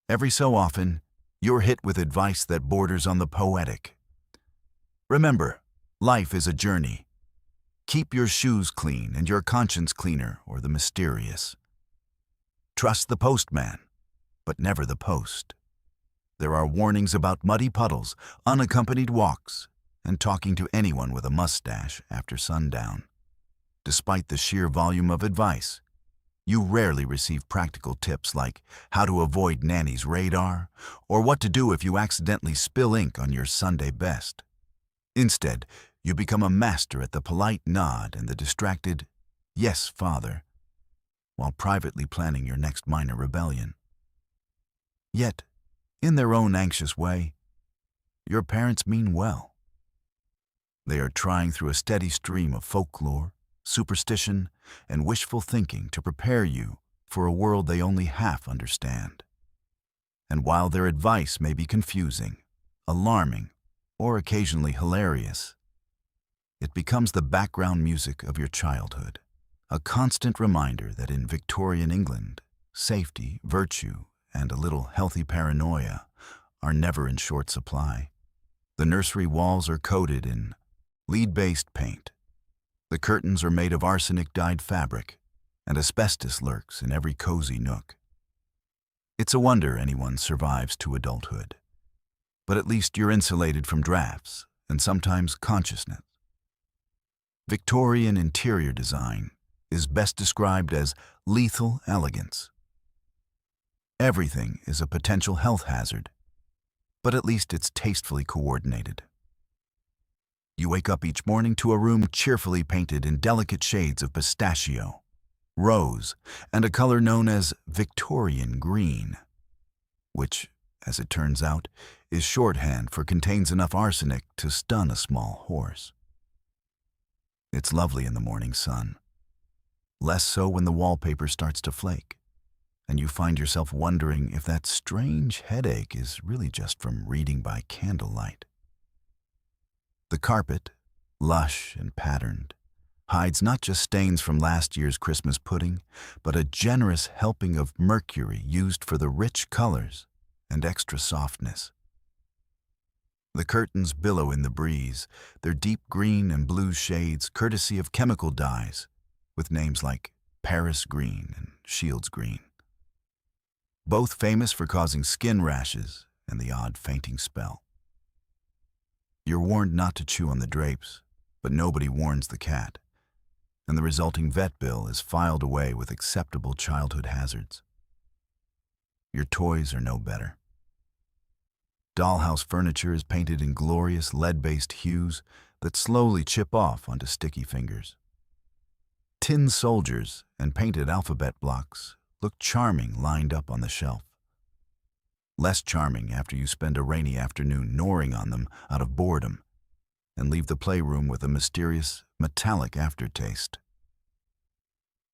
Every so often, you're hit with advice that borders on the poetic. Remember, life is a journey. Keep your shoes clean and your conscience cleaner, or the mysterious. Trust the postman, but never the post. There are warnings about muddy puddles, unaccompanied walks, and talking to anyone with a mustache after sundown. Despite the sheer volume of advice, you rarely receive practical tips like how to avoid nanny's radar or what to do if you accidentally spill ink on your Sunday best. Instead, you become a master at the polite nod and the distracted, "Yes, Father," while privately planning your next minor rebellion. Yet, in their own anxious way, your parents mean well. They are trying through a steady stream of folklore, superstition, and wishful thinking to prepare you for a world they only half understand. And while their advice may be confusing, alarming, or occasionally hilarious, it becomes the background music of your childhood, a constant reminder that in Victorian England, safety, virtue, and a little healthy paranoia are never in short supply. The nursery walls are coated in lead-based paint. The curtains are made of arsenic-dyed fabric, and asbestos lurks in every cozy nook. It's a wonder anyone survives to adulthood, but at least you're insulated from drafts and sometimes consciousness. Victorian interior design is best described as lethal elegance. Everything is a potential health hazard, but at least it's tastefully coordinated. You wake up each morning to a room cheerfully painted in delicate shades of pistachio, rose, and a color known as Victorian green, which, as it turns out, is shorthand for contains enough arsenic to stun a small horse. It's lovely in the morning sun, less so when the wallpaper starts to flake, and you find yourself wondering if that strange headache is really just from reading by candlelight. The carpet, lush and patterned, hides not just stains from last year's Christmas pudding, but a generous helping of mercury used for the rich colors and extra softness. The curtains billow in the breeze, their deep green and blue shades courtesy of chemical dyes, with names like Paris green and Shields green, both famous for causing skin rashes and the odd fainting spell. You're warned not to chew on the drapes, but nobody warns the cat, and the resulting vet bill is filed away with acceptable childhood hazards. Your toys are no better. Dollhouse furniture is painted in glorious lead-based hues that slowly chip off onto sticky fingers. Tin soldiers and painted alphabet blocks look charming lined up on the shelf. Less charming after you spend a rainy afternoon gnawing on them out of boredom and leave the playroom with a mysterious, metallic aftertaste.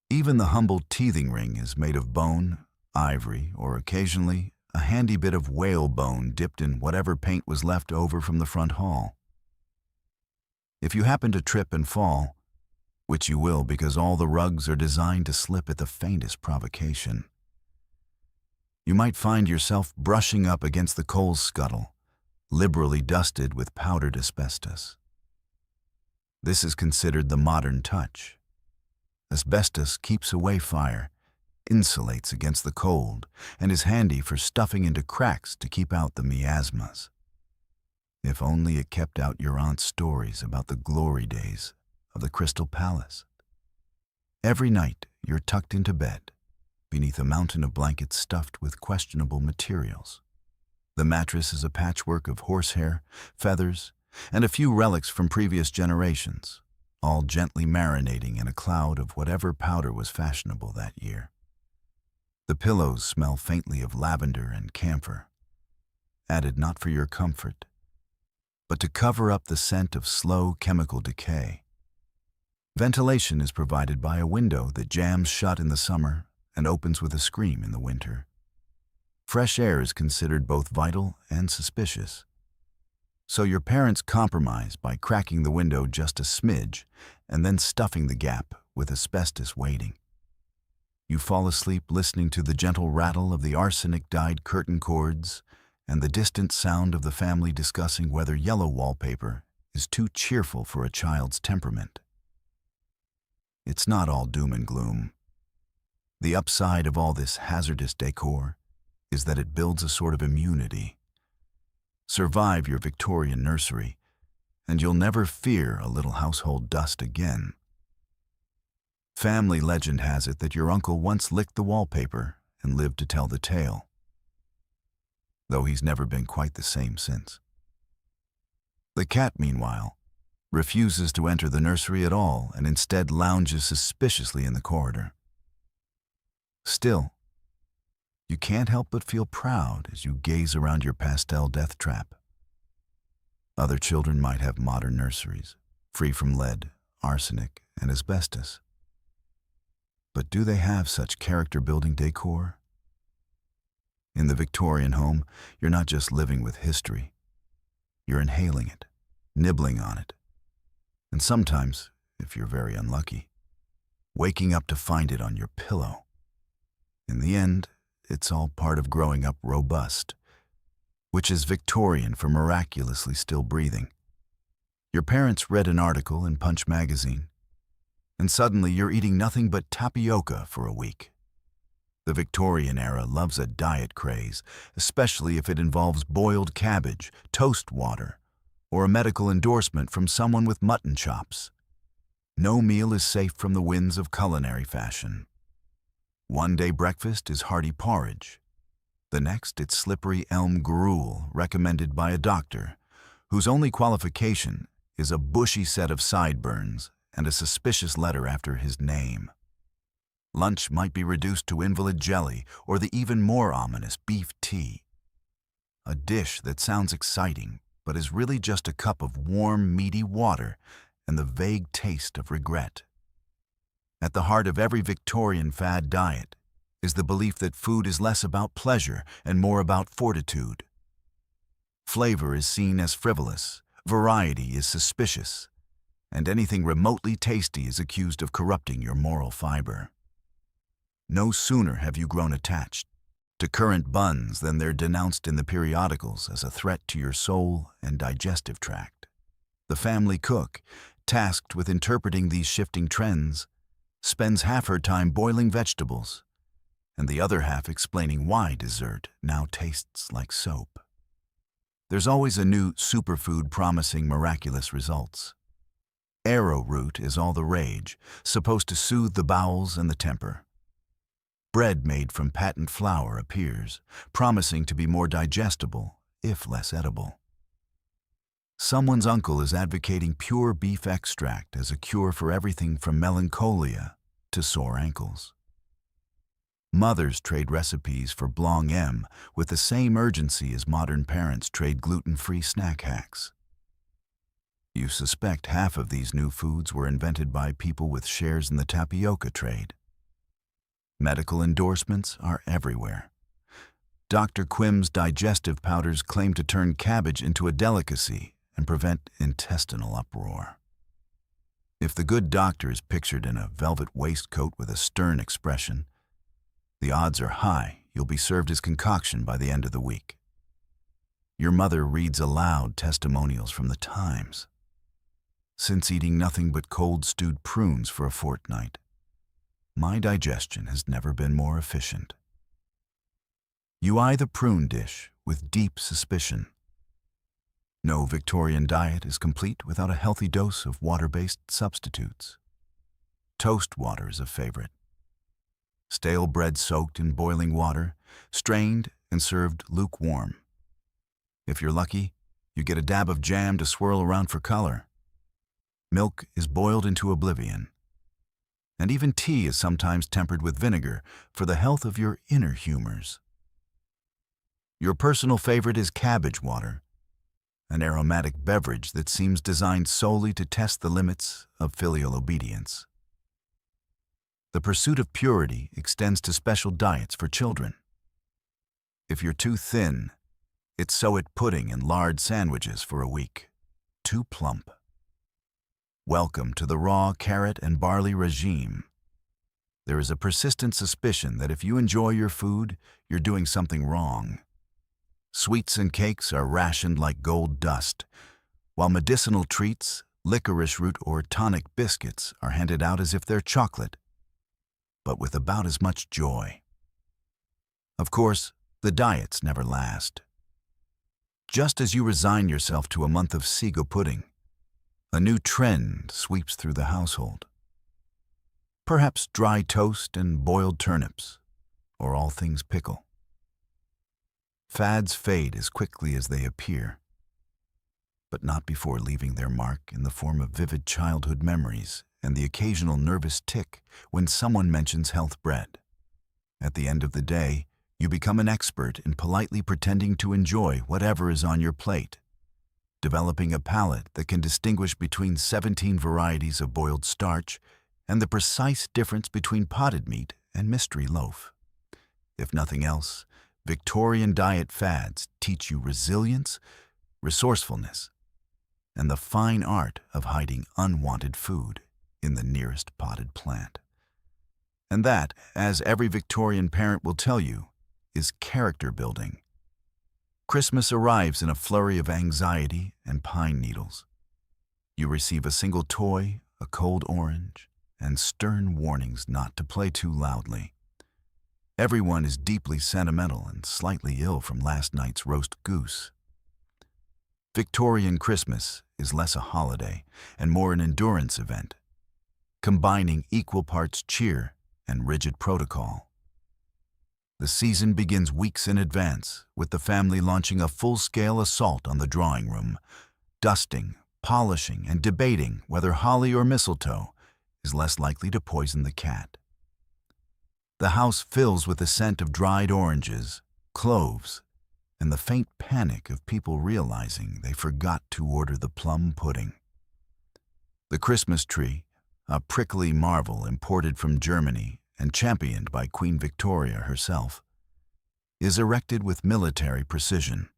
Even the humble teething ring is made of bone, ivory, or occasionally a handy bit of whale bone dipped in whatever paint was left over from the front hall. If you happen to trip and fall, which you will because all the rugs are designed to slip at the faintest provocation, you might find yourself brushing up against the coal scuttle, liberally dusted with powdered asbestos. This is considered the modern touch. Asbestos keeps away fire, insulates against the cold, and is handy for stuffing into cracks to keep out the miasmas. If only it kept out your aunt's stories about the glory days of the Crystal Palace. Every night you're tucked into bed, beneath a mountain of blankets stuffed with questionable materials. The mattress is a patchwork of horsehair, feathers, and a few relics from previous generations, all gently marinating in a cloud of whatever powder was fashionable that year. The pillows smell faintly of lavender and camphor, added not for your comfort, but to cover up the scent of slow chemical decay. Ventilation is provided by a window that jams shut in the summer and opens with a scream in the winter. Fresh air is considered both vital and suspicious. So your parents compromise by cracking the window just a smidge and then stuffing the gap with asbestos weighting. You fall asleep listening to the gentle rattle of the arsenic-dyed curtain cords and the distant sound of the family discussing whether yellow wallpaper is too cheerful for a child's temperament. It's not all doom and gloom. The upside of all this hazardous decor is that it builds a sort of immunity. Survive your Victorian nursery, and you'll never fear a little household dust again. Family legend has it that your uncle once licked the wallpaper and lived to tell the tale, though he's never been quite the same since. The cat, meanwhile, refuses to enter the nursery at all and instead lounges suspiciously in the corridor. Still, you can't help but feel proud as you gaze around your pastel death trap. Other children might have modern nurseries, free from lead, arsenic, and asbestos. But do they have such character-building decor? In the Victorian home, you're not just living with history. You're inhaling it, nibbling on it, and sometimes, if you're very unlucky, waking up to find it on your pillow. In the end, it's all part of growing up robust, which is Victorian for miraculously still breathing. Your parents read an article in Punch magazine, and suddenly you're eating nothing but tapioca for a week. The Victorian era loves a diet craze, especially if it involves boiled cabbage, toast water, or a medical endorsement from someone with mutton chops. No meal is safe from the winds of culinary fashion. One day breakfast is hearty porridge. The next it's slippery elm gruel recommended by a doctor, whose only qualification is a bushy set of sideburns and a suspicious letter after his name. Lunch might be reduced to invalid jelly or the even more ominous beef tea. A dish that sounds exciting, but is really just a cup of warm, meaty water and the vague taste of regret. At the heart of every Victorian fad diet is the belief that food is less about pleasure and more about fortitude. Flavor is seen as frivolous, variety is suspicious, and anything remotely tasty is accused of corrupting your moral fiber. No sooner have you grown attached to currant buns than they're denounced in the periodicals as a threat to your soul and digestive tract. The family cook, tasked with interpreting these shifting trends, spends half her time boiling vegetables, and the other half explaining why dessert now tastes like soap. There's always a new superfood promising miraculous results. Arrowroot is all the rage, supposed to soothe the bowels and the temper. Bread made from patent flour appears, promising to be more digestible, if less edible. Someone's uncle is advocating pure beef extract as a cure for everything from melancholia to sore ankles. Mothers trade recipes for Blanc M with the same urgency as modern parents trade gluten-free snack hacks. You suspect half of these new foods were invented by people with shares in the tapioca trade. Medical endorsements are everywhere. Dr. Quim's digestive powders claim to turn cabbage into a delicacy and prevent intestinal uproar. If the good doctor is pictured in a velvet waistcoat with a stern expression, the odds are high you'll be served his concoction by the end of the week. Your mother reads aloud testimonials from the Times. Since eating nothing but cold stewed prunes for a fortnight, my digestion has never been more efficient. You eye the prune dish with deep suspicion. No Victorian diet is complete without a healthy dose of water-based substitutes. Toast water is a favorite. Stale bread soaked in boiling water, strained and served lukewarm. If you're lucky, you get a dab of jam to swirl around for color. Milk is boiled into oblivion. And even tea is sometimes tempered with vinegar for the health of your inner humors. Your personal favorite is cabbage water, an aromatic beverage that seems designed solely to test the limits of filial obedience. The pursuit of purity extends to special diets for children. If you're too thin, it's so-it pudding and lard sandwiches for a week. Too plump. Welcome to the raw carrot and barley regime. There is a persistent suspicion that if you enjoy your food, you're doing something wrong. Sweets and cakes are rationed like gold dust, while medicinal treats, licorice root or tonic biscuits are handed out as if they're chocolate, but with about as much joy. Of course, the diets never last. Just as you resign yourself to a month of sago pudding, a new trend sweeps through the household. Perhaps dry toast and boiled turnips, or all things pickle. Fads fade as quickly as they appear, but not before leaving their mark in the form of vivid childhood memories and the occasional nervous tick when someone mentions health bread. At the end of the day, you become an expert in politely pretending to enjoy whatever is on your plate, developing a palate that can distinguish between 17 varieties of boiled starch and the precise difference between potted meat and mystery loaf. If nothing else, Victorian diet fads teach you resilience, resourcefulness, and the fine art of hiding unwanted food in the nearest potted plant. And that, as every Victorian parent will tell you, is character building. Christmas arrives in a flurry of anxiety and pine needles. You receive a single toy, a cold orange, and stern warnings not to play too loudly. Everyone is deeply sentimental and slightly ill from last night's roast goose. Victorian Christmas is less a holiday and more an endurance event, combining equal parts cheer and rigid protocol. The season begins weeks in advance, with the family launching a full-scale assault on the drawing room, dusting, polishing, and debating whether holly or mistletoe is less likely to poison the cat. The house fills with the scent of dried oranges, cloves, and the faint panic of people realizing they forgot to order the plum pudding. The Christmas tree, a prickly marvel imported from Germany and championed by Queen Victoria herself, is erected with military precision.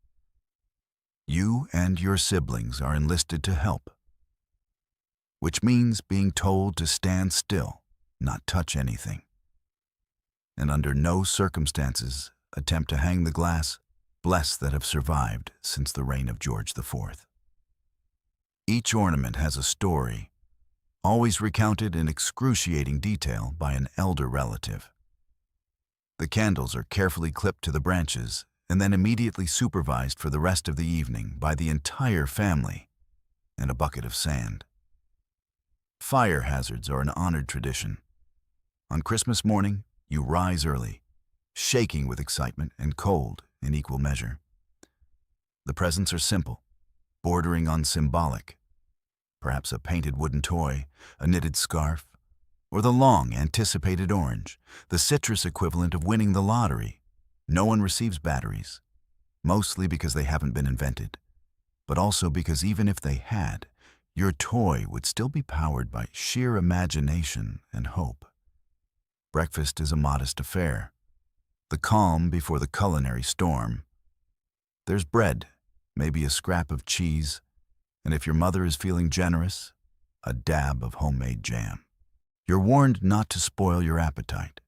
You and your siblings are enlisted to help. which means being told to stand still, not touch anything. And under no circumstances attempt to hang the glass, blessed that have survived since the reign of George IV. Each ornament has a story, always recounted in excruciating detail by an elder relative. The candles are carefully clipped to the branches and then immediately supervised for the rest of the evening by the entire family and a bucket of sand. Fire hazards are an honored tradition. On Christmas morning, you rise early, shaking with excitement and cold in equal measure. The presents are simple, bordering on symbolic. Perhaps a painted wooden toy, a knitted scarf, or the long-anticipated orange, the citrus equivalent of winning the lottery. No one receives batteries, mostly because they haven't been invented, but also because even if they had, your toy would still be powered by sheer imagination and hope. Breakfast is a modest affair, the calm before the culinary storm. There's bread, maybe a scrap of cheese, and if your mother is feeling generous, a dab of homemade jam. You're warned not to spoil your appetite.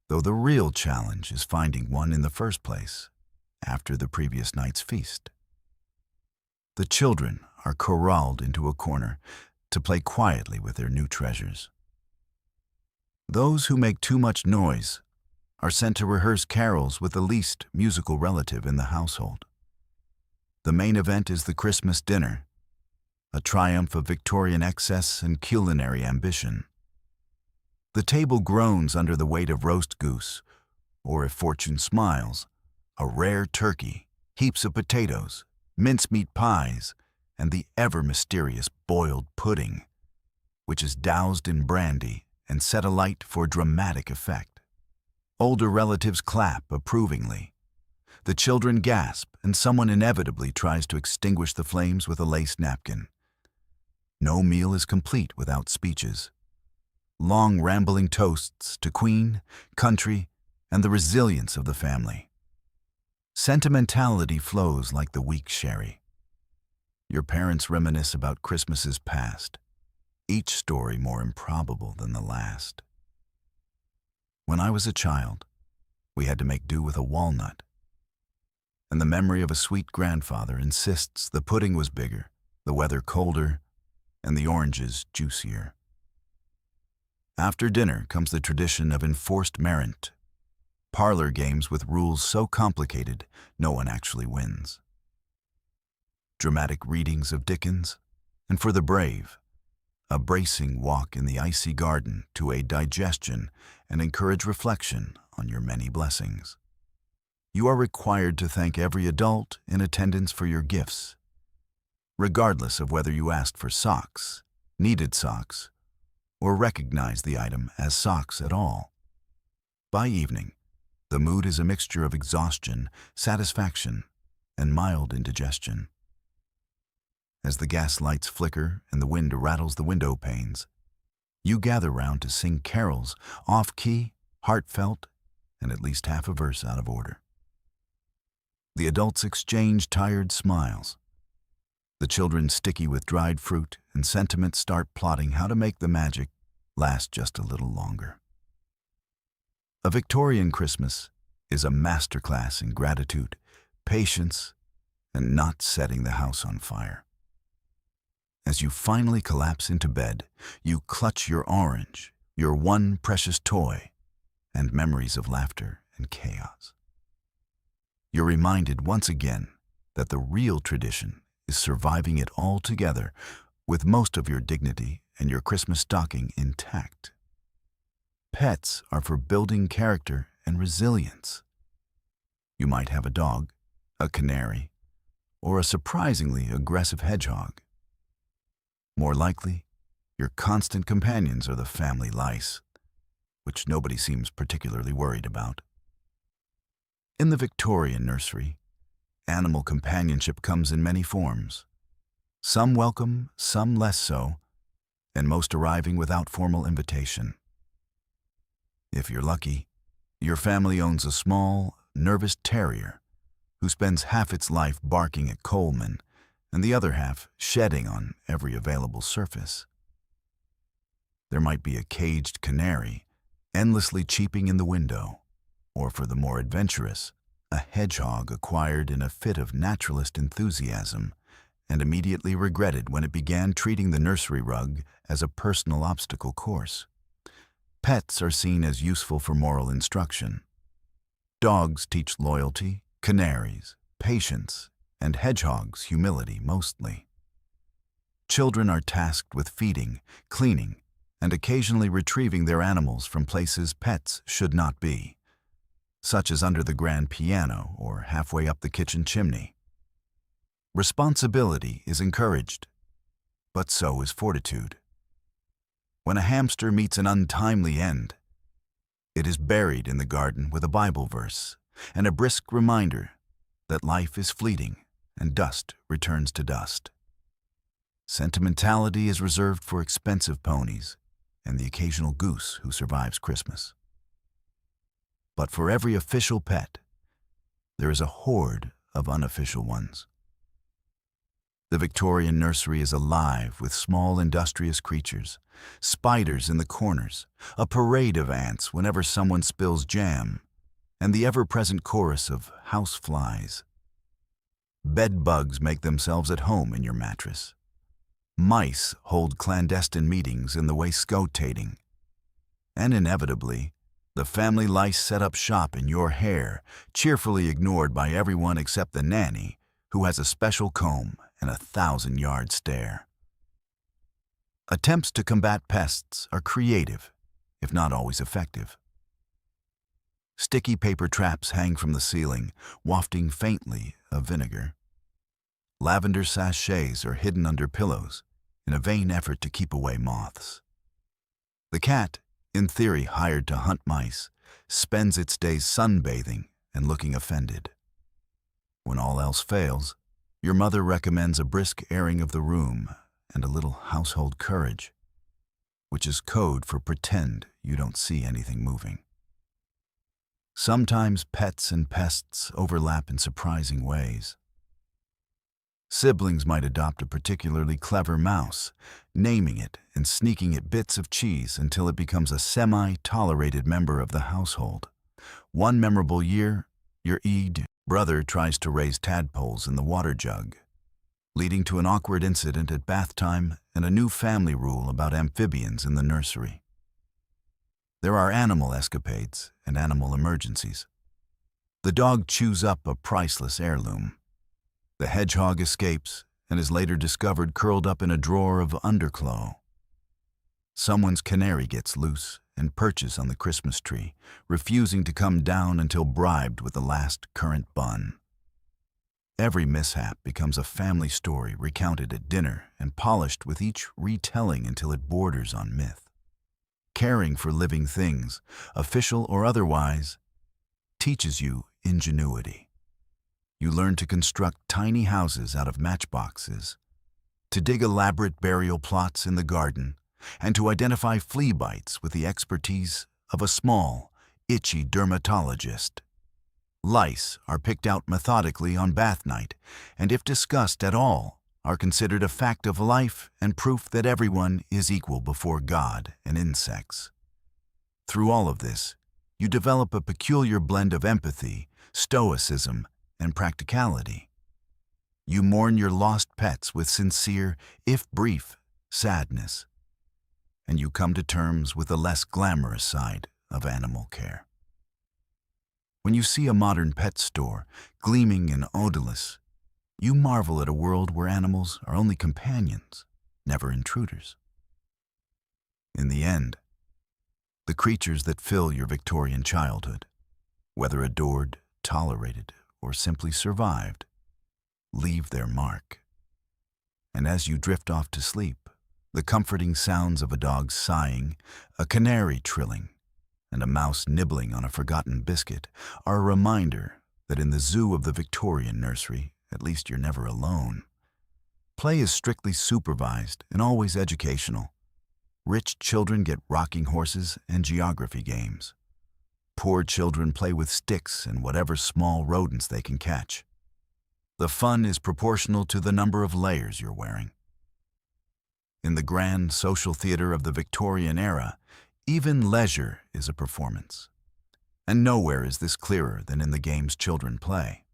Though the real challenge is finding one in the first place, after the previous night's feast. The children are corralled into a corner to play quietly with their new treasures. Those who make too much noise are sent to rehearse carols with the least musical relative in the household. The main event is the Christmas dinner, a triumph of Victorian excess and culinary ambition. The table groans under the weight of roast goose, or if fortune smiles, a rare turkey, heaps of potatoes, mincemeat pies, and the ever-mysterious boiled pudding, which is doused in brandy and set alight for dramatic effect. Older relatives clap approvingly. The children gasp, and someone inevitably tries to extinguish the flames with a lace napkin. No meal is complete without speeches. Long rambling toasts to Queen, country, and the resilience of the family. Sentimentality flows like the weak sherry. Your parents reminisce about Christmases past, each story more improbable than the last. When I was a child, we had to make do with a walnut, and the memory of a sweet grandfather insists the pudding was bigger, the weather colder, and the oranges juicier. After dinner comes the tradition of enforced merriment, parlor games with rules so complicated no one actually wins. Dramatic readings of Dickens, and for the brave, a bracing walk in the icy garden to aid digestion and encourage reflection on your many blessings. You are required to thank every adult in attendance for your gifts, regardless of whether you asked for socks, needed socks, or recognized the item as socks at all. By evening, the mood is a mixture of exhaustion, satisfaction, and mild indigestion. As the gas lights flicker and the wind rattles the window panes, you gather round to sing carols, off-key, heartfelt, and at least half a verse out of order. The adults exchange tired smiles. The children sticky with dried fruit, and sentiments start plotting how to make the magic last just a little longer. A Victorian Christmas is a masterclass in gratitude, patience, and not setting the house on fire. As you finally collapse into bed, you clutch your orange, your one precious toy, and memories of laughter and chaos. You're reminded once again that the real tradition is surviving it all together with most of your dignity and your Christmas stocking intact. Pets are for building character and resilience. You might have a dog, a canary, or a surprisingly aggressive hedgehog. More likely, your constant companions are the family lice, which nobody seems particularly worried about. In the Victorian nursery, animal companionship comes in many forms. Some welcome, some less so, and most arriving without formal invitation. If you're lucky, your family owns a small, nervous terrier who spends half its life barking at Coleman and the other half shedding on every available surface. There might be a caged canary, endlessly cheeping in the window, or for the more adventurous, a hedgehog acquired in a fit of naturalist enthusiasm and immediately regretted when it began treating the nursery rug as a personal obstacle course. Pets are seen as useful for moral instruction. Dogs teach loyalty, canaries, patience, and hedgehogs humility mostly. Children are tasked with feeding, cleaning, and occasionally retrieving their animals from places pets should not be, such as under the grand piano or halfway up the kitchen chimney. Responsibility is encouraged, but so is fortitude. When a hamster meets an untimely end, it is buried in the garden with a Bible verse and a brisk reminder that life is fleeting and dust returns to dust. Sentimentality is reserved for expensive ponies and the occasional goose who survives Christmas. But for every official pet, there is a horde of unofficial ones. The Victorian nursery is alive with small industrious creatures, spiders in the corners, a parade of ants whenever someone spills jam, and the ever-present chorus of houseflies. Bed bugs make themselves at home in your mattress. Mice hold clandestine meetings in the waistcoating. And inevitably, the family lice set up shop in your hair, cheerfully ignored by everyone except the nanny, who has a special comb and 1,000-yard stare. Attempts to combat pests are creative, if not always effective. Sticky paper traps hang from the ceiling, wafting faintly of vinegar. Lavender sachets are hidden under pillows in a vain effort to keep away moths. The cat, in theory hired to hunt mice, spends its days sunbathing and looking offended. When all else fails, your mother recommends a brisk airing of the room and a little household courage, which is code for pretend you don't see anything moving. Sometimes pets and pests overlap in surprising ways. Siblings might adopt a particularly clever mouse, naming it and sneaking it bits of cheese until it becomes a semi-tolerated member of the household. One memorable year, your brother tries to raise tadpoles in the water jug, leading to an awkward incident at bath time and a new family rule about amphibians in the nursery. There are animal escapades and animal emergencies. The dog chews up a priceless heirloom. The hedgehog escapes and is later discovered curled up in a drawer of undercloth. Someone's canary gets loose and perches on the Christmas tree, refusing to come down until bribed with the last currant bun. Every mishap becomes a family story recounted at dinner and polished with each retelling until it borders on myth. Caring for living things, official or otherwise, teaches you ingenuity. You learn to construct tiny houses out of matchboxes, to dig elaborate burial plots in the garden, and to identify flea bites with the expertise of a small, itchy dermatologist. Lice are picked out methodically on bath night, and if discussed at all, are considered a fact of life and proof that everyone is equal before God and insects. Through all of this, you develop a peculiar blend of empathy, stoicism, and practicality. You mourn your lost pets with sincere, if brief, sadness, and you come to terms with the less glamorous side of animal care. When you see a modern pet store, gleaming and odorless, you marvel at a world where animals are only companions, never intruders. In the end, the creatures that fill your Victorian childhood, whether adored, tolerated, or simply survived, leave their mark. And as you drift off to sleep, the comforting sounds of a dog sighing, a canary trilling, and a mouse nibbling on a forgotten biscuit are a reminder that in the zoo of the Victorian nursery, at least you're never alone. Play is strictly supervised and always educational. Rich children get rocking horses and geography games. Poor children play with sticks and whatever small rodents they can catch. The fun is proportional to the number of layers you're wearing. In the grand social theater of the Victorian era, even leisure is a performance. And nowhere is this clearer than in the games children play.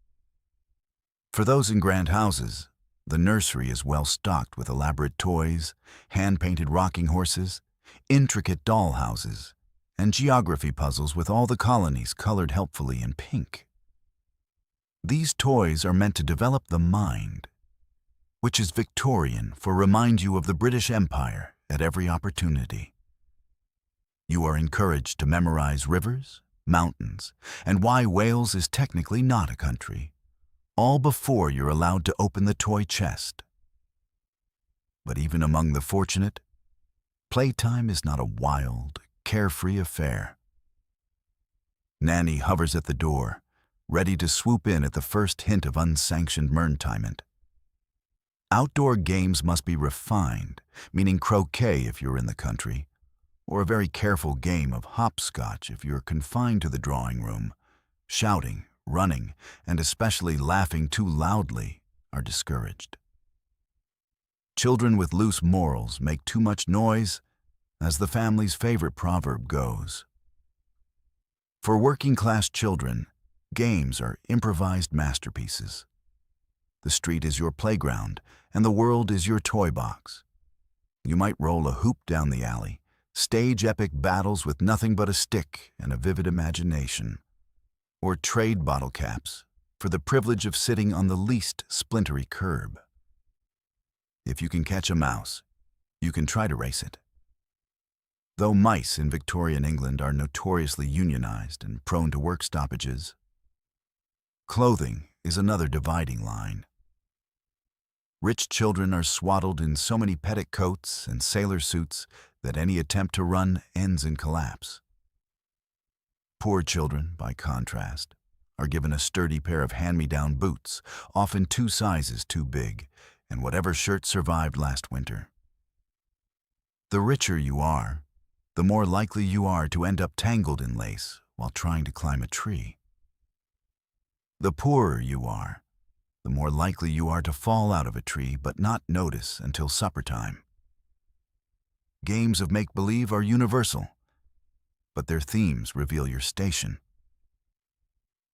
For those in grand houses, the nursery is well stocked with elaborate toys, hand-painted rocking horses, intricate doll houses, and geography puzzles with all the colonies colored helpfully in pink. These toys are meant to develop the mind, which is Victorian for remind you of the British Empire at every opportunity. You are encouraged to memorize rivers, mountains, and why Wales is technically not a country, all before you're allowed to open the toy chest. But even among the fortunate, playtime is not a wild, carefree affair. Nanny hovers at the door, ready to swoop in at the first hint of unsanctioned merntimement. Outdoor games must be refined, meaning croquet if you're in the country, or a very careful game of hopscotch if you're confined to the drawing room. Shouting, running, and especially laughing too loudly are discouraged. Children with loose morals make too much noise, as the family's favorite proverb goes. For working-class children, games are improvised masterpieces. The street is your playground, and the world is your toy box. You might roll a hoop down the alley, stage epic battles with nothing but a stick and a vivid imagination, or trade bottle caps for the privilege of sitting on the least splintery curb. If you can catch a mouse, you can try to race it. Though mice in Victorian England are notoriously unionized and prone to work stoppages, clothing is another dividing line. Rich children are swaddled in so many petticoats and sailor suits that any attempt to run ends in collapse. Poor children, by contrast, are given a sturdy pair of hand-me-down boots, often 2 sizes too big, and whatever shirt survived last winter. The richer you are, the more likely you are to end up tangled in lace while trying to climb a tree. The poorer you are, the more likely you are to fall out of a tree but not notice until supper time. Games of make-believe are universal, but their themes reveal your station.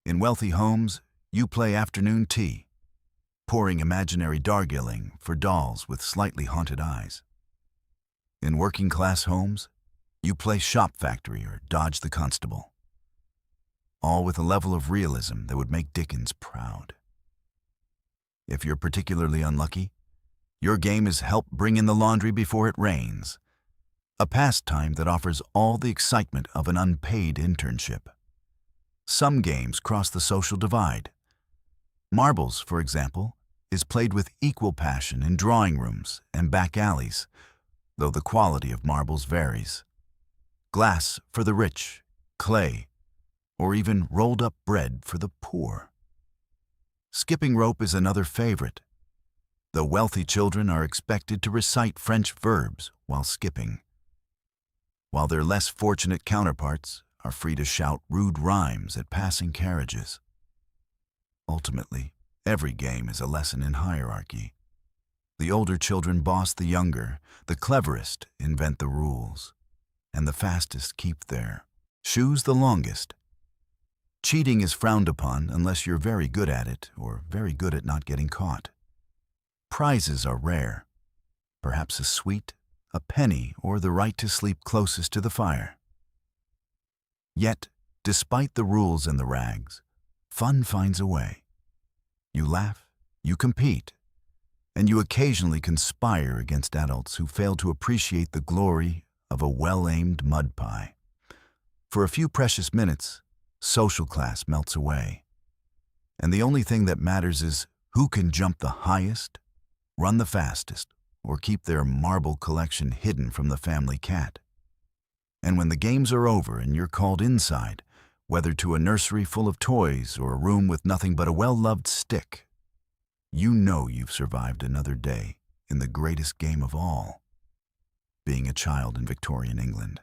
In wealthy homes, you play afternoon tea, pouring imaginary dargilling for dolls with slightly haunted eyes. In working-class homes, you play shop factory or dodge the constable, all with a level of realism that would make Dickens proud. If you're particularly unlucky, your game is help bring in the laundry before it rains, a pastime that offers all the excitement of an unpaid internship. Some games cross the social divide. Marbles, for example, is played with equal passion in drawing rooms and back alleys, though the quality of marbles varies. Glass for the rich, clay, or even rolled-up bread for the poor. Skipping rope is another favorite, though wealthy children are expected to recite French verbs while skipping, while their less fortunate counterparts are free to shout rude rhymes at passing carriages. Ultimately, every game is a lesson in hierarchy. The older children boss the younger, the cleverest invent the rules, and the fastest keep their shoes the longest. Cheating is frowned upon unless you're very good at it or very good at not getting caught. Prizes are rare, perhaps a sweet, a penny, or the right to sleep closest to the fire. Yet, despite the rules and the rags, fun finds a way. You laugh, you compete, and you occasionally conspire against adults who fail to appreciate the glory of a well-aimed mud pie. For a few precious minutes, social class melts away, and the only thing that matters is who can jump the highest, run the fastest, or keep their marble collection hidden from the family cat. And when the games are over and you're called inside, whether to a nursery full of toys or a room with nothing but a well-loved stick, you know you've survived another day in the greatest game of all, being a child in Victorian England.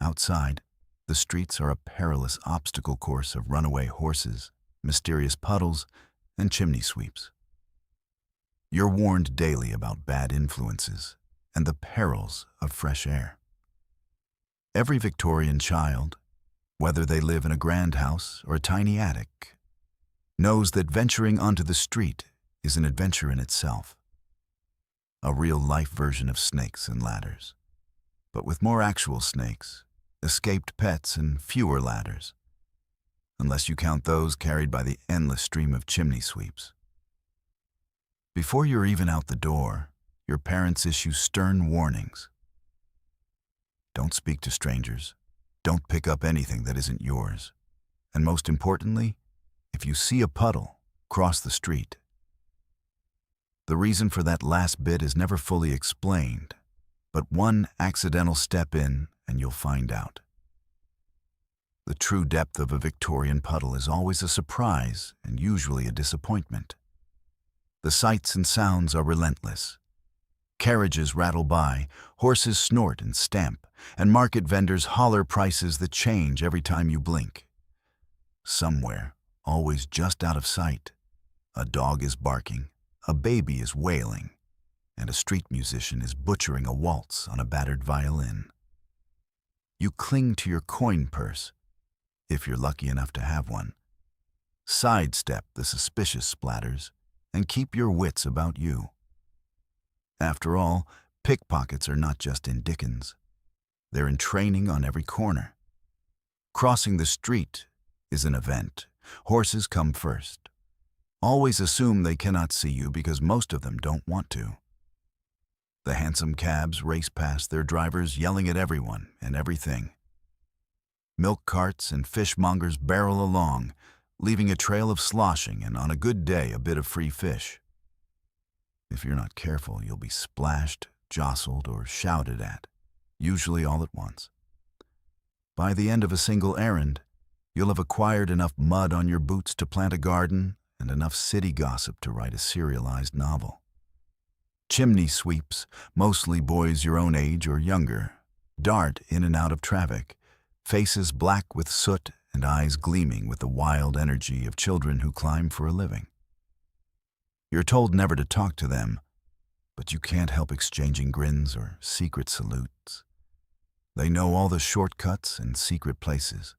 Outside, the streets are a perilous obstacle course of runaway horses, mysterious puddles, and chimney sweeps. You're warned daily about bad influences and the perils of fresh air. Every Victorian child, whether they live in a grand house or a tiny attic, knows that venturing onto the street is an adventure in itself. A real-life version of snakes and ladders, but with more actual snakes, escaped pets, and fewer ladders, unless you count those carried by the endless stream of chimney sweeps. Before you're even out the door, your parents issue stern warnings. Don't speak to strangers. Don't pick up anything that isn't yours. And most importantly, if you see a puddle, cross the street. The reason for that last bit is never fully explained, but one accidental step in and you'll find out. The true depth of a Victorian puddle is always a surprise and usually a disappointment. The sights and sounds are relentless. Carriages rattle by, horses snort and stamp, and market vendors holler prices that change every time you blink. Somewhere, always just out of sight, a dog is barking, a baby is wailing, and a street musician is butchering a waltz on a battered violin. You cling to your coin purse, if you're lucky enough to have one. Sidestep the suspicious splatters, and keep your wits about you. After all, pickpockets are not just in Dickens. They're in training on every corner. Crossing the street is an event. Horses come first. Always assume they cannot see you because most of them don't want to. The handsome cabs race past their drivers yelling at everyone and everything. Milk carts and fishmongers barrel along, leaving a trail of sloshing and on a good day a bit of free fish. If you're not careful, you'll be splashed, jostled, or shouted at, usually all at once. By the end of a single errand, you'll have acquired enough mud on your boots to plant a garden and enough city gossip to write a serialized novel. Chimney sweeps, mostly boys your own age or younger, dart in and out of traffic, faces black with soot and eyes gleaming with the wild energy of children who climb for a living. You're told never to talk to them, but you can't help exchanging grins or secret salutes. They know all the shortcuts and secret places.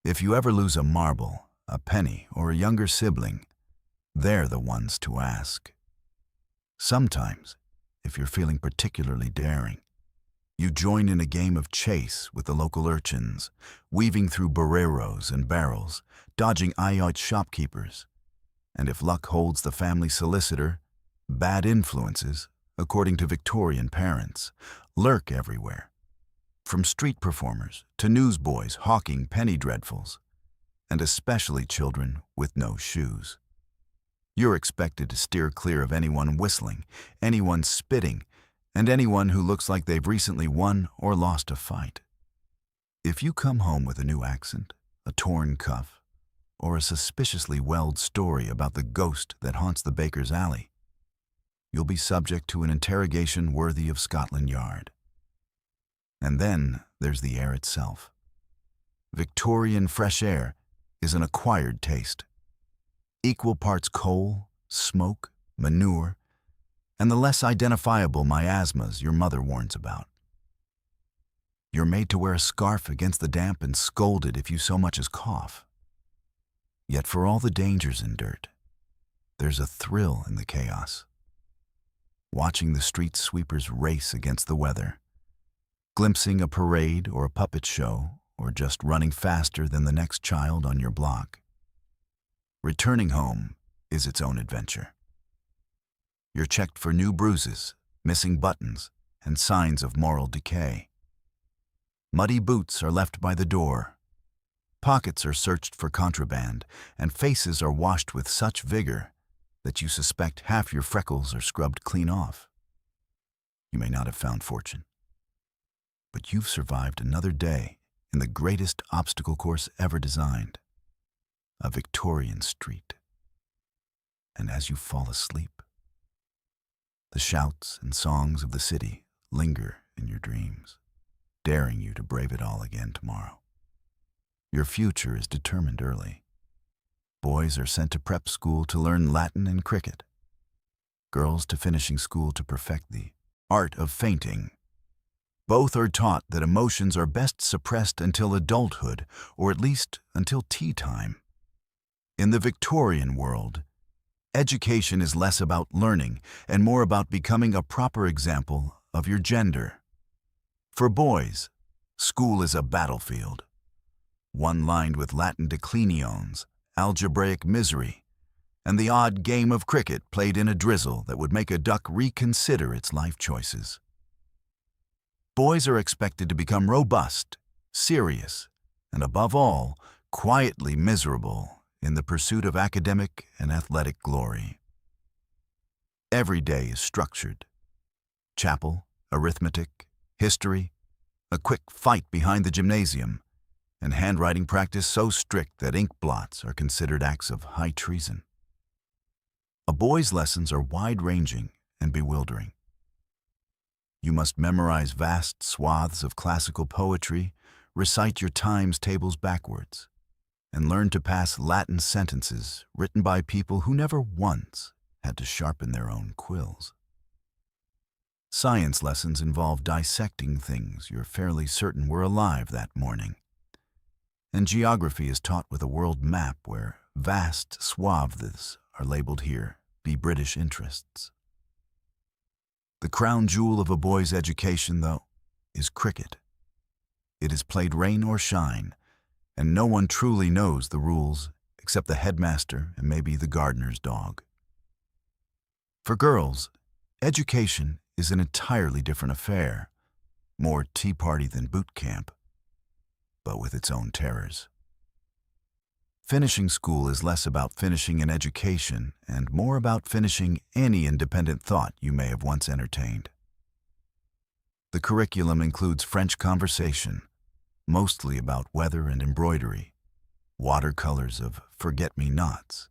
If you ever lose a marble, a penny, or a younger sibling, they're the ones to ask. Sometimes, if you're feeling particularly daring, you join in a game of chase with the local urchins, weaving through boreros and barrels, dodging eye-out shopkeepers. And if luck holds the family solicitor, bad influences, according to Victorian parents, lurk everywhere. From street performers to newsboys hawking penny dreadfuls, and especially children with no shoes. You're expected to steer clear of anyone whistling, anyone spitting, and anyone who looks like they've recently won or lost a fight. If you come home with a new accent, a torn cuff, or a suspiciously welled story about the ghost that haunts the baker's alley, you'll be subject to an interrogation worthy of Scotland Yard. And then there's the air itself. Victorian fresh air is an acquired taste. Equal parts coal, smoke, manure, and the less identifiable miasmas your mother warns about. You're made to wear a scarf against the damp and scolded if you so much as cough. Yet for all the dangers in dirt, there's a thrill in the chaos. Watching the street sweepers race against the weather, glimpsing a parade or a puppet show, or just running faster than the next child on your block. Returning home is its own adventure. You're checked for new bruises, missing buttons, and signs of moral decay. Muddy boots are left by the door. Pockets are searched for contraband, and faces are washed with such vigor that you suspect half your freckles are scrubbed clean off. You may not have found fortune, but you've survived another day in the greatest obstacle course ever designed, a Victorian street. And as you fall asleep, the shouts and songs of the city linger in your dreams, daring you to brave it all again tomorrow. Your future is determined early. Boys are sent to prep school to learn Latin and cricket. Girls to finishing school to perfect the art of fainting. Both are taught that emotions are best suppressed until adulthood, or at least until tea time. In the Victorian world, education is less about learning and more about becoming a proper example of your gender. For boys, school is a battlefield, one lined with Latin declinions, algebraic misery, and the odd game of cricket played in a drizzle that would make a duck reconsider its life choices. Boys are expected to become robust, serious, and above all, quietly miserable in the pursuit of academic and athletic glory. Every day is structured. Chapel, arithmetic, history, a quick fight behind the gymnasium, and handwriting practice so strict that ink blots are considered acts of high treason. A boy's lessons are wide-ranging and bewildering. You must memorize vast swaths of classical poetry, recite your times tables backwards, and learn to pass Latin sentences written by people who never once had to sharpen their own quills. Science lessons involve dissecting things you're fairly certain were alive that morning. And geography is taught with a world map where vast swaths are labeled here, be British interests. The crown jewel of a boy's education, though, is cricket. It is played rain or shine, and no one truly knows the rules except the headmaster and maybe the gardener's dog. For girls, education is an entirely different affair, more tea party than boot camp, but with its own terrors. Finishing school is less about finishing an education and more about finishing any independent thought you may have once entertained. The curriculum includes French conversation, mostly about weather and embroidery, watercolors of forget-me-nots,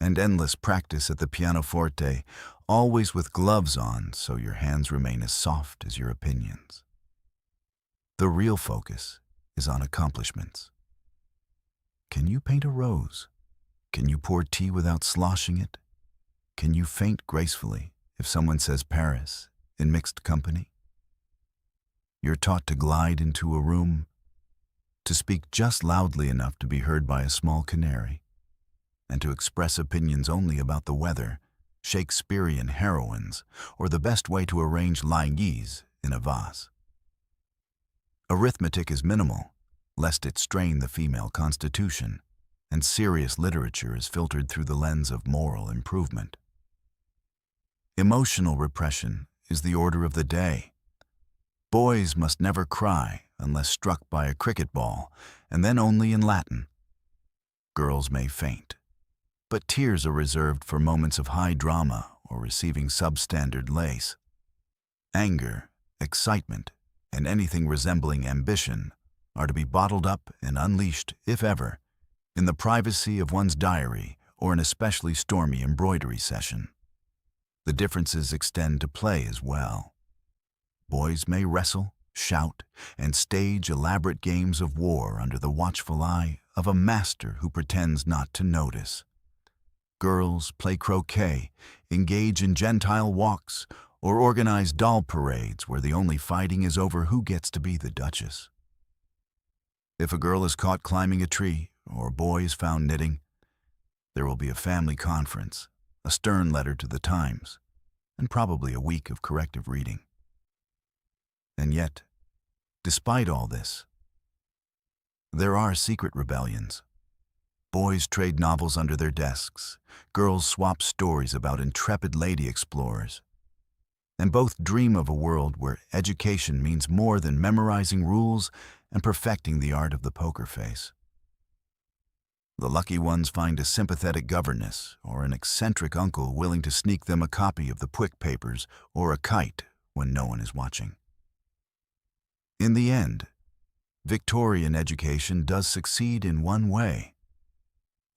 and endless practice at the pianoforte, always with gloves on so your hands remain as soft as your opinions. The real focus is on accomplishments. Can you paint a rose? Can you pour tea without sloshing it? Can you faint gracefully if someone says Paris in mixed company? You're taught to glide into a room, to speak just loudly enough to be heard by a small canary, and to express opinions only about the weather, Shakespearean heroines, or the best way to arrange laïs in a vase. Arithmetic is minimal, lest it strain the female constitution, and serious literature is filtered through the lens of moral improvement. Emotional repression is the order of the day. Boys must never cry unless struck by a cricket ball, and then only in Latin. Girls may faint, but tears are reserved for moments of high drama or receiving substandard lace. Anger, excitement, and anything resembling ambition are to be bottled up and unleashed, if ever, in the privacy of one's diary or an especially stormy embroidery session. The differences extend to play as well. Boys may wrestle, shout, and stage elaborate games of war under the watchful eye of a master who pretends not to notice. Girls play croquet, engage in gentile walks, or organize doll parades where the only fighting is over who gets to be the duchess. If a girl is caught climbing a tree or a boy is found knitting, there will be a family conference, a stern letter to the Times, and probably a week of corrective reading. And yet, despite all this, there are secret rebellions. Boys trade novels under their desks, girls swap stories about intrepid lady explorers, and both dream of a world where education means more than memorizing rules and perfecting the art of the poker face. The lucky ones find a sympathetic governess or an eccentric uncle willing to sneak them a copy of the Pwick Papers or a kite when no one is watching. In the end, Victorian education does succeed in one way.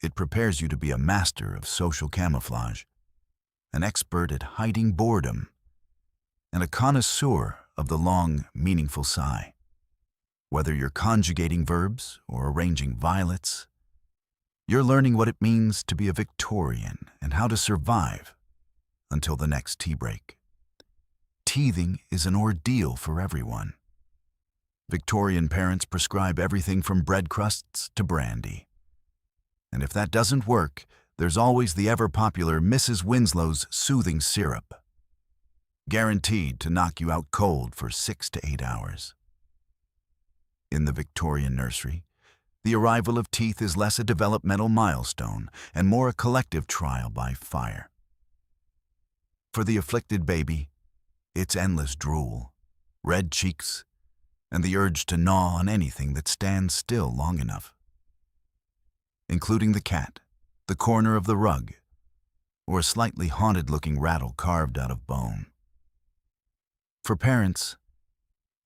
It prepares you to be a master of social camouflage, an expert at hiding boredom, and a connoisseur of the long, meaningful sigh. Whether you're conjugating verbs or arranging violets, You're learning what it means to be a Victorian and how to survive until the next tea break. Teething is an ordeal for everyone. Victorian parents prescribe everything from bread crusts to brandy. And if that doesn't work, there's always the ever-popular Mrs. Winslow's soothing syrup, guaranteed to knock you out cold for 6 to 8 hours. In the Victorian nursery, the arrival of teeth is less a developmental milestone and more a collective trial by fire. For the afflicted baby, it's endless drool, red cheeks, and the urge to gnaw on anything that stands still long enough, including the cat, the corner of the rug, or a slightly haunted-looking rattle carved out of bone. For parents,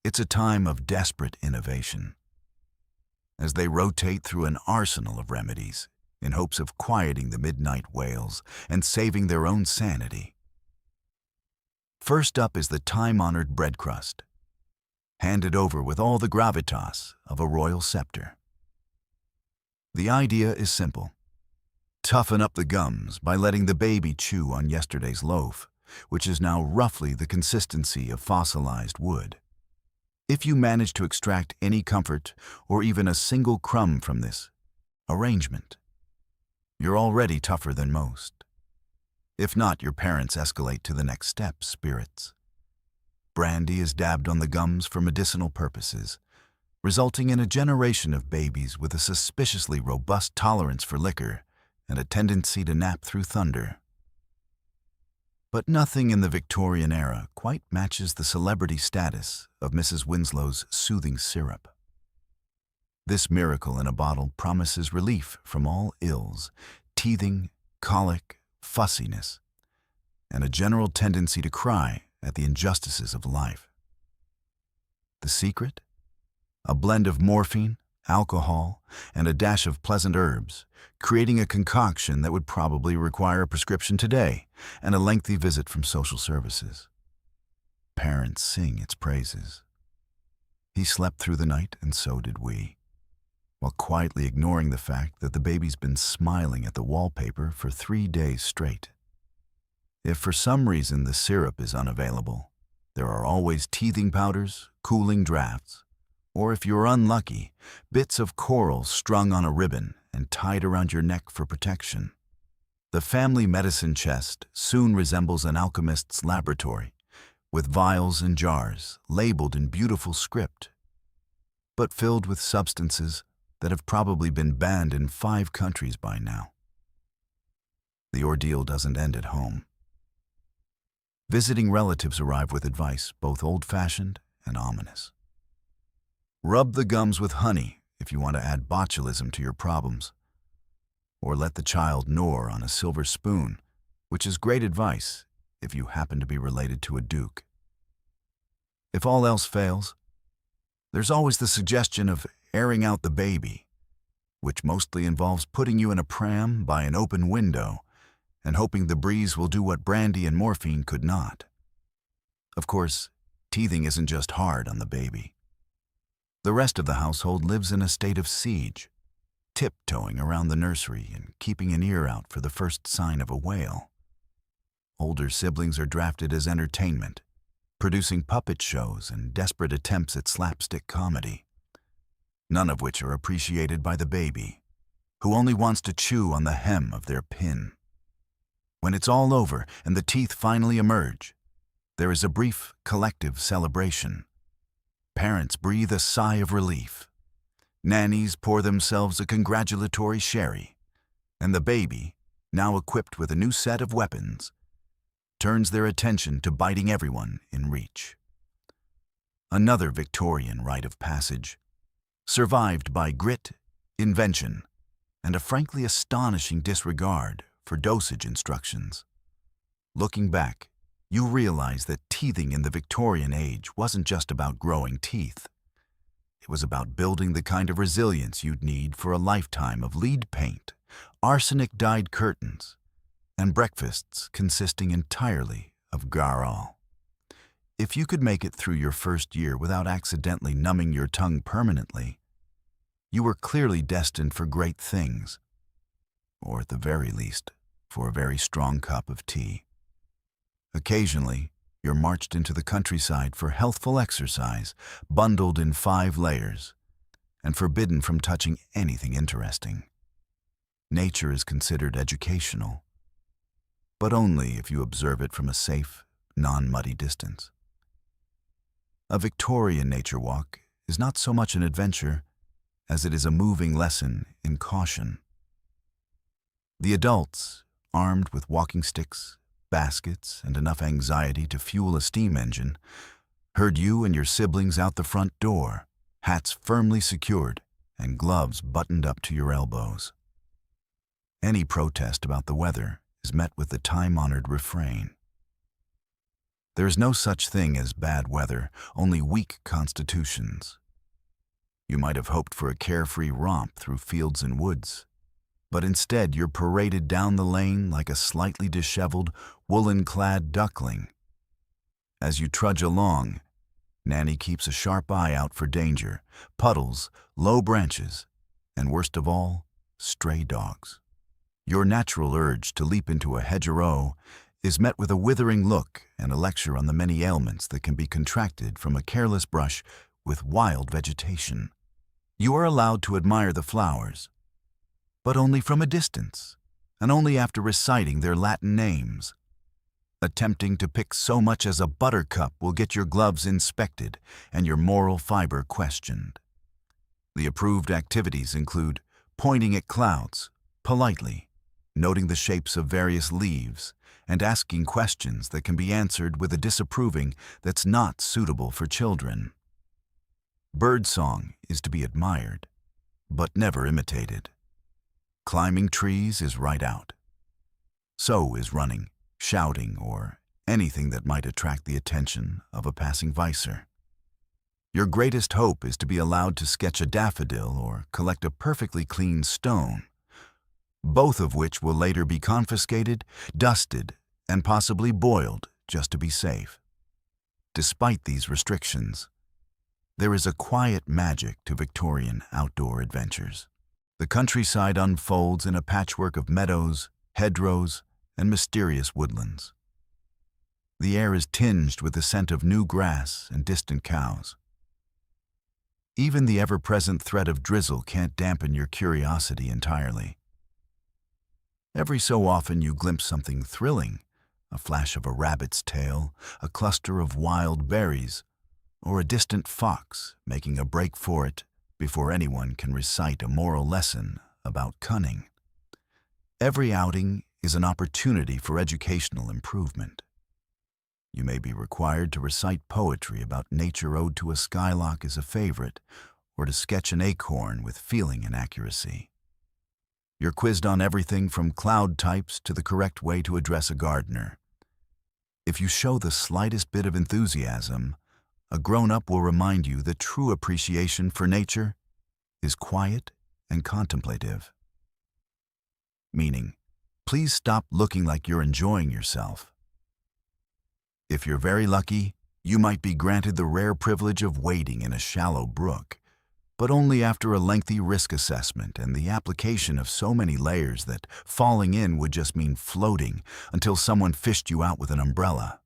it's a time of desperate innovation, as they rotate through an arsenal of remedies in hopes of quieting the midnight wails and saving their own sanity. First up is the time-honored bread crust, handed over with all the gravitas of a royal scepter. The idea is simple. Toughen up the gums by letting the baby chew on yesterday's loaf, which is now roughly the consistency of fossilized wood. If you manage to extract any comfort or even a single crumb from this arrangement, you're already tougher than most. If not, your parents escalate to the next step, spirits. Brandy is dabbed on the gums for medicinal purposes, resulting in a generation of babies with a suspiciously robust tolerance for liquor and a tendency to nap through thunder. But nothing in the Victorian era quite matches the celebrity status of Mrs. Winslow's soothing syrup. This miracle in a bottle promises relief from all ills, teething, colic, fussiness, and a general tendency to cry at the injustices of life. The secret? A blend of morphine, alcohol, and a dash of pleasant herbs, creating a concoction that would probably require a prescription today and a lengthy visit from social services. Parents sing its praises. He slept through the night, and so did we, while quietly ignoring the fact that the baby's been smiling at the wallpaper for 3 days straight. If for some reason the syrup is unavailable, there are always teething powders, cooling drafts, or if you're unlucky, bits of coral strung on a ribbon and tied around your neck for protection. The family medicine chest soon resembles an alchemist's laboratory, with vials and jars labeled in beautiful script, but filled with substances that have probably been banned in 5 countries by now. The ordeal doesn't end at home. Visiting relatives arrive with advice, both old-fashioned and ominous. Rub the gums with honey if you want to add botulism to your problems, or let the child gnaw on a silver spoon, which is great advice if you happen to be related to a duke. If all else fails, there's always the suggestion of airing out the baby, which mostly involves putting you in a pram by an open window and hoping the breeze will do what brandy and morphine could not. Of course, teething isn't just hard on the baby. The rest of the household lives in a state of siege, tiptoeing around the nursery and keeping an ear out for the first sign of a wail. Older siblings are drafted as entertainment, producing puppet shows and desperate attempts at slapstick comedy, none of which are appreciated by the baby, who only wants to chew on the hem of their pin. When it's all over and the teeth finally emerge, there is a brief collective celebration. Parents breathe a sigh of relief. Nannies pour themselves a congratulatory sherry, and the baby, now equipped with a new set of weapons, turns their attention to biting everyone in reach. Another Victorian rite of passage, survived by grit, invention, and a frankly astonishing disregard for dosage instructions. Looking back, you realize that teething in the Victorian age wasn't just about growing teeth. It was about building the kind of resilience you'd need for a lifetime of lead paint, arsenic-dyed curtains, and breakfasts consisting entirely of garal. If you could make it through your first year without accidentally numbing your tongue permanently, you were clearly destined for great things. or at the very least, for a very strong cup of tea. Occasionally, you're marched into the countryside for healthful exercise, bundled in 5 layers, and forbidden from touching anything interesting. Nature is considered educational, but only if you observe it from a safe, non-muddy distance. A Victorian nature walk is not so much an adventure as it is a moving lesson in caution. The adults, armed with walking sticks, baskets, and enough anxiety to fuel a steam engine, herd you and your siblings out the front door, hats firmly secured and gloves buttoned up to your elbows. Any protest about the weather is met with the time-honored refrain. There is no such thing as bad weather, only weak constitutions. You might have hoped for a carefree romp through fields and woods, but instead you're paraded down the lane like a slightly disheveled, woolen-clad duckling. As you trudge along, Nanny keeps a sharp eye out for danger, puddles, low branches, and worst of all, stray dogs. Your natural urge to leap into a hedgerow is met with a withering look and a lecture on the many ailments that can be contracted from a careless brush with wild vegetation. You are allowed to admire the flowers, but only from a distance, and only after reciting their Latin names. Attempting to pick so much as a buttercup will get your gloves inspected and your moral fiber questioned. The approved activities include pointing at clouds, politely, noting the shapes of various leaves, and asking questions that can be answered with a disapproving that's not suitable for children. Birdsong is to be admired, but never imitated. Climbing trees is right out. So is running, shouting, or anything that might attract the attention of a passing vicer. Your greatest hope is to be allowed to sketch a daffodil or collect a perfectly clean stone, both of which will later be confiscated, dusted, and possibly boiled just to be safe. Despite these restrictions, there is a quiet magic to Victorian outdoor adventures. The countryside unfolds in a patchwork of meadows, hedgerows, and mysterious woodlands. The air is tinged with the scent of new grass and distant cows. Even the ever-present threat of drizzle can't dampen your curiosity entirely. Every so often you glimpse something thrilling, a flash of a rabbit's tail, a cluster of wild berries, or a distant fox making a break for it before anyone can recite a moral lesson about cunning. Every outing is an opportunity for educational improvement. You may be required to recite poetry about nature ode to a skylark as a favorite, or to sketch an acorn with feeling and accuracy. You're quizzed on everything from cloud types to the correct way to address a gardener. If you show the slightest bit of enthusiasm, a grown-up will remind you that true appreciation for nature is quiet and contemplative. Meaning, please stop looking like you're enjoying yourself. If you're very lucky, you might be granted the rare privilege of wading in a shallow brook, but only after a lengthy risk assessment and the application of so many layers that falling in would just mean floating until someone fished you out with an umbrella.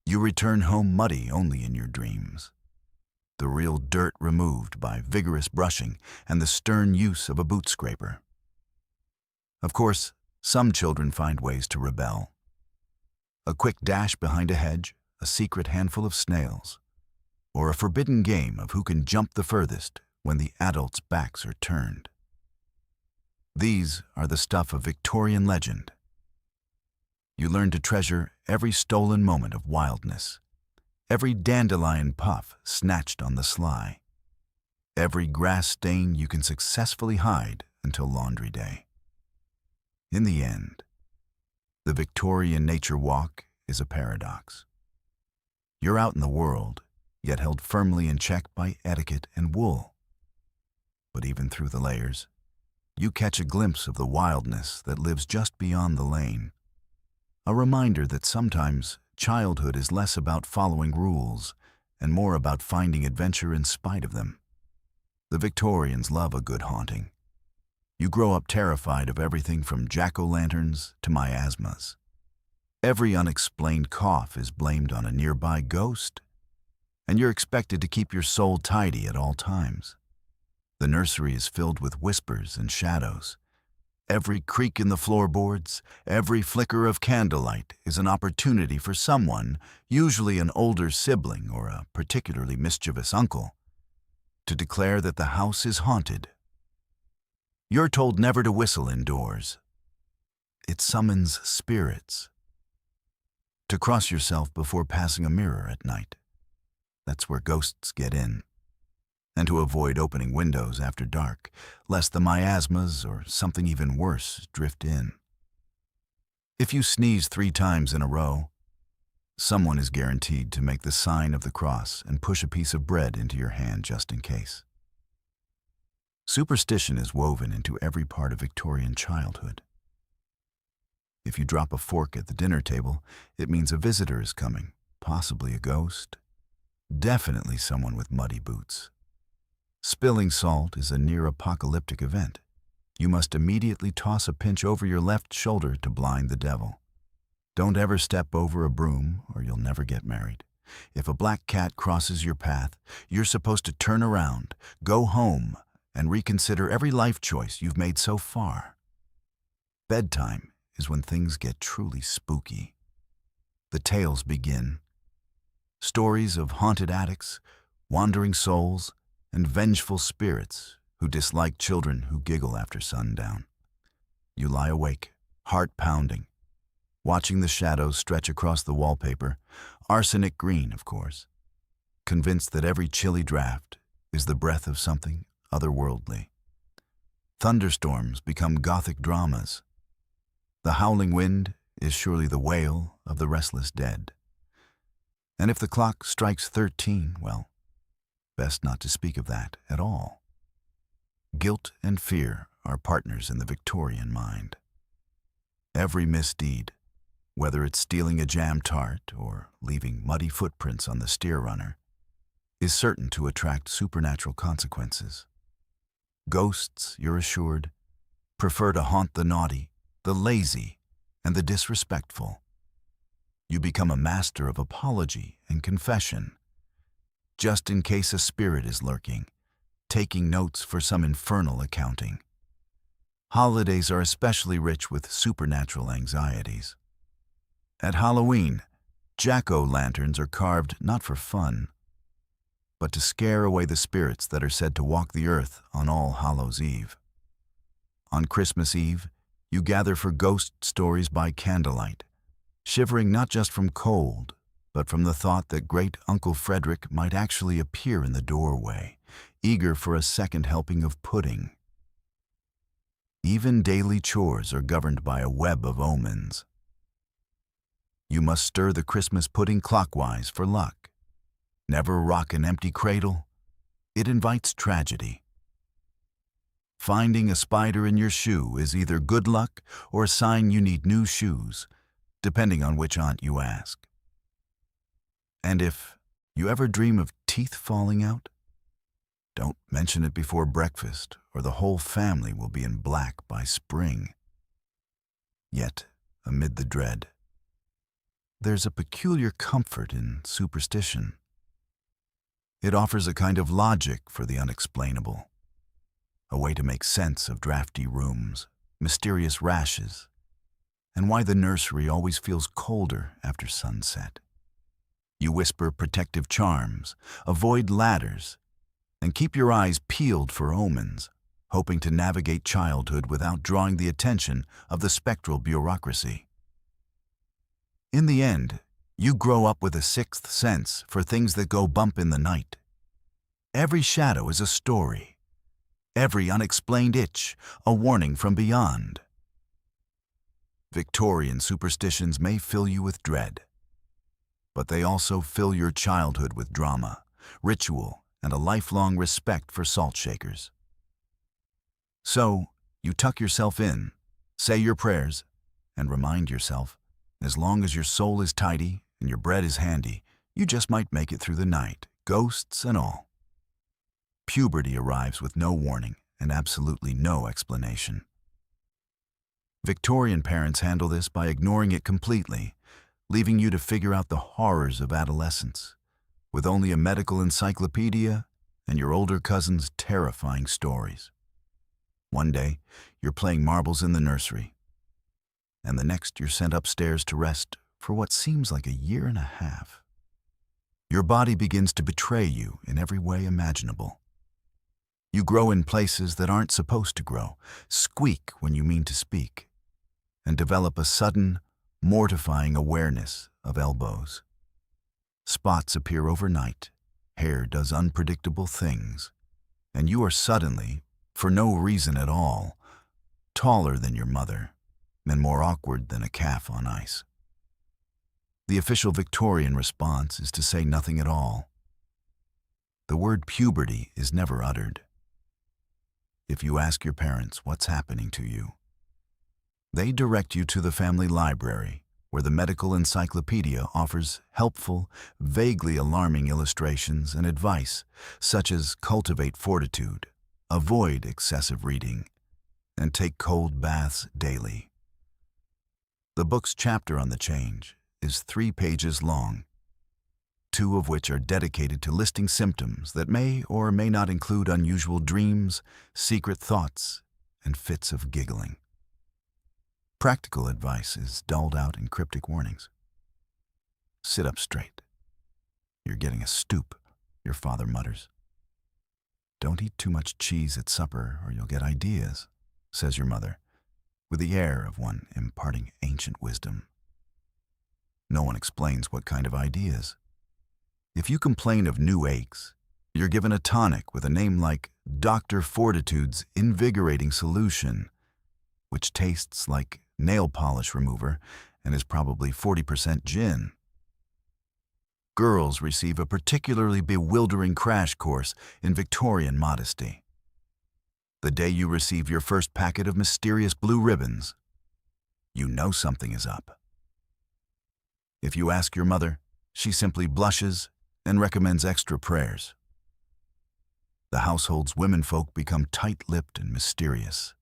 You return home muddy only in your dreams, the real dirt removed by vigorous brushing and the stern use of a boot scraper. Of course, some children find ways to rebel. A quick dash behind a hedge, a secret handful of snails, or a forbidden game of who can jump the furthest when the adults' backs are turned. These are the stuff of Victorian legend. You learn to treasure every stolen moment of wildness, every dandelion puff snatched on the sly, every grass stain you can successfully hide until laundry day. In the end, the Victorian nature walk is a paradox. You're out in the world, yet held firmly in check by etiquette and wool. But even through the layers, you catch a glimpse of the wildness that lives just beyond the lane. A reminder that sometimes childhood is less about following rules and more about finding adventure in spite of them. The Victorians love a good haunting, You grow up terrified of everything from jack-o'-lanterns to miasmas. Every unexplained cough is blamed on a nearby ghost, and you're expected to keep your soul tidy at all times. The nursery is filled with whispers and shadows. Every creak in the floorboards, every flicker of candlelight is an opportunity for someone, usually an older sibling or a particularly mischievous uncle, to declare that the house is haunted. You're told never to whistle indoors. It summons spirits. To cross yourself before passing a mirror at night. That's where ghosts get in. And to avoid opening windows after dark, lest the miasmas or something even worse drift in. If you sneeze 3 times in a row, someone is guaranteed to make the sign of the cross and push a piece of bread into your hand just in case. Superstition is woven into every part of Victorian childhood. If you drop a fork at the dinner table, it means a visitor is coming, possibly a ghost, definitely someone with muddy boots. Spilling salt is a near-apocalyptic event. You must immediately toss a pinch over your left shoulder to blind the devil. Don't ever step over a broom or you'll never get married. If a black cat crosses your path, you're supposed to turn around, go home, and reconsider every life choice you've made so far. Bedtime is when things get truly spooky. The tales begin. Stories of haunted attics, wandering souls, and vengeful spirits who dislike children who giggle after sundown. You lie awake, heart pounding, watching the shadows stretch across the wallpaper, arsenic green, of course, convinced that every chilly draft is the breath of something otherworldly. Thunderstorms become gothic dramas. The howling wind is surely the wail of the restless dead. And if the clock strikes 13, well, best not to speak of that at all. Guilt and fear are partners in the Victorian mind. Every misdeed, whether it's stealing a jam tart or leaving muddy footprints on the steer runner, is certain to attract supernatural consequences. Ghosts, you're assured, prefer to haunt the naughty, the lazy, and the disrespectful. You become a master of apology and confession, just in case a spirit is lurking, taking notes for some infernal accounting. Holidays are especially rich with supernatural anxieties. At Halloween, jack-o'-lanterns are carved not for fun, but to scare away the spirits that are said to walk the earth on All Hallows' Eve. On Christmas Eve, you gather for ghost stories by candlelight, shivering not just from cold, but from the thought that great Uncle Frederick might actually appear in the doorway, eager for a second helping of pudding. Even daily chores are governed by a web of omens. You must stir the Christmas pudding clockwise for luck. Never rock an empty cradle. It invites tragedy. Finding a spider in your shoe is either good luck or a sign you need new shoes, depending on which aunt you ask. And if you ever dream of teeth falling out, don't mention it before breakfast or the whole family will be in black by spring. Yet, amid the dread, there's a peculiar comfort in superstition. It offers a kind of logic for the unexplainable, a way to make sense of drafty rooms, mysterious rashes, and why the nursery always feels colder after sunset. You whisper protective charms, avoid ladders, and keep your eyes peeled for omens, hoping to navigate childhood without drawing the attention of the spectral bureaucracy. In the end, you grow up with a sixth sense for things that go bump in the night. Every shadow is a story. Every unexplained itch, a warning from beyond. Victorian superstitions may fill you with dread, but they also fill your childhood with drama, ritual, and a lifelong respect for salt shakers. So, you tuck yourself in, say your prayers, and remind yourself, as long as your soul is tidy and your bread is handy, you just might make it through the night, ghosts and all. Puberty arrives with no warning, and absolutely no explanation. Victorian parents handle this by ignoring it completely, leaving you to figure out the horrors of adolescence, with only a medical encyclopedia and your older cousin's terrifying stories. One day, you're playing marbles in the nursery, and the next you're sent upstairs to rest for what seems like a year and a half. Your body begins to betray you in every way imaginable. You grow in places that aren't supposed to grow, squeak when you mean to speak, and develop a sudden, mortifying awareness of elbows. Spots appear overnight, hair does unpredictable things, and you are suddenly, for no reason at all, taller than your mother and more awkward than a calf on ice. The official Victorian response is to say nothing at all. The word puberty is never uttered. If you ask your parents what's happening to you, they direct you to the family library, where the medical encyclopedia offers helpful, vaguely alarming illustrations and advice, such as cultivate fortitude, avoid excessive reading, and take cold baths daily. The book's chapter on the change is 3 pages long, 2 of which are dedicated to listing symptoms that may or may not include unusual dreams, secret thoughts, and fits of giggling. Practical advice is dulled out in cryptic warnings. Sit up straight. You're getting a stoop, your father mutters. Don't eat too much cheese at supper or you'll get ideas, says your mother, with the air of one imparting ancient wisdom. No one explains what kind of ideas. If you complain of new aches, you're given a tonic with a name like Dr. Fortitude's invigorating solution, which tastes like nail polish remover and is probably 40% gin. Girls receive a particularly bewildering crash course in Victorian modesty. The day you receive your first packet of mysterious blue ribbons, you know something is up. If you ask your mother, she simply blushes and recommends extra prayers. The household's womenfolk become tight-lipped and mysterious,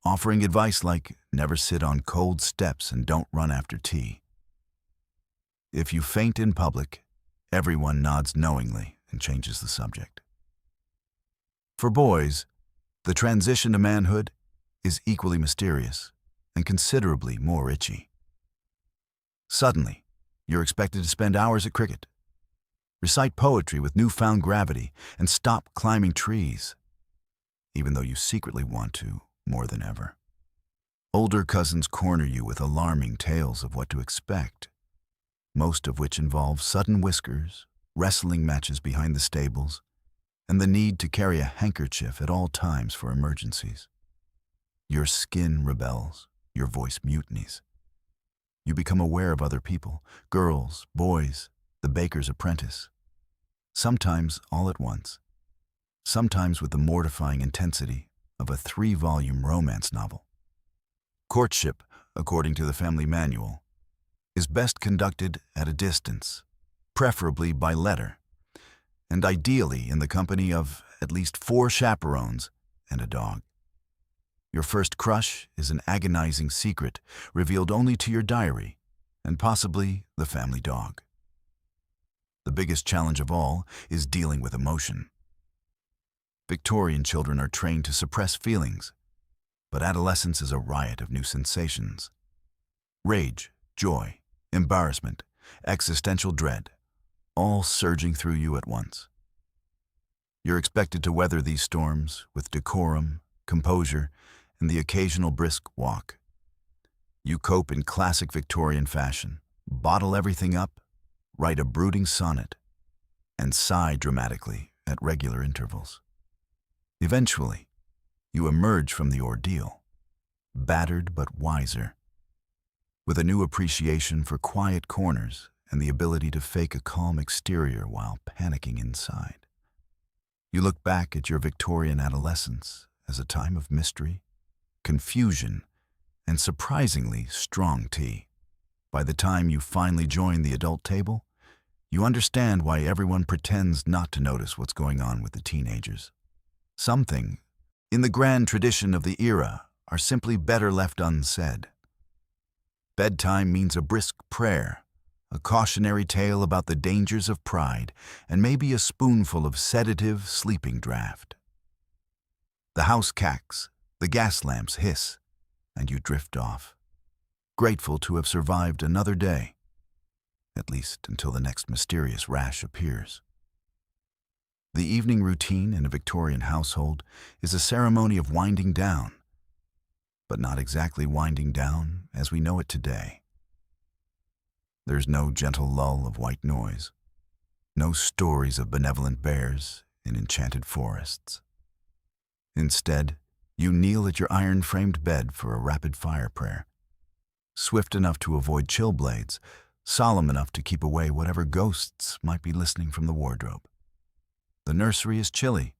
offering advice like never sit on cold steps and don't run after tea. If you faint in public, everyone nods knowingly and changes the subject. For boys, the transition to manhood is equally mysterious and considerably more itchy. Suddenly, you're expected to spend hours at cricket, recite poetry with newfound gravity, and stop climbing trees, even though you secretly want to more than ever. Older cousins corner you with alarming tales of what to expect, most of which involve sudden whiskers, wrestling matches behind the stables, and the need to carry a handkerchief at all times for emergencies. Your skin rebels, your voice mutinies. You become aware of other people, girls, boys, the baker's apprentice, sometimes all at once, sometimes with the mortifying intensity of a 3-volume romance novel. Courtship, according to the family manual, is best conducted at a distance, preferably by letter, and ideally in the company of at least 4 chaperones and a dog. Your first crush is an agonizing secret revealed only to your diary and possibly the family dog. The biggest challenge of all is dealing with emotion. Victorian children are trained to suppress feelings, but adolescence is a riot of new sensations. Rage, joy, embarrassment, existential dread, all surging through you at once. You're expected to weather these storms with decorum, composure, and the occasional brisk walk. You cope in classic Victorian fashion, bottle everything up, write a brooding sonnet, and sigh dramatically at regular intervals. Eventually, you emerge from the ordeal, battered but wiser, with a new appreciation for quiet corners and the ability to fake a calm exterior while panicking inside. You look back at your Victorian adolescence as a time of mystery, confusion, and surprisingly strong tea. By the time you finally join the adult table, you understand why everyone pretends not to notice what's going on with the teenagers. Something, in the grand tradition of the era, are simply better left unsaid. Bedtime means a brisk prayer, a cautionary tale about the dangers of pride, and maybe a spoonful of sedative sleeping draught. The house cacks, the gas lamps hiss, and you drift off, grateful to have survived another day, at least until the next mysterious rash appears. The evening routine in a Victorian household is a ceremony of winding down, but not exactly winding down as we know it today. There's no gentle lull of white noise, no stories of benevolent bears in enchanted forests. Instead, you kneel at your iron-framed bed for a rapid-fire prayer, swift enough to avoid chill blades, solemn enough to keep away whatever ghosts might be listening from the wardrobe. The nursery is chilly.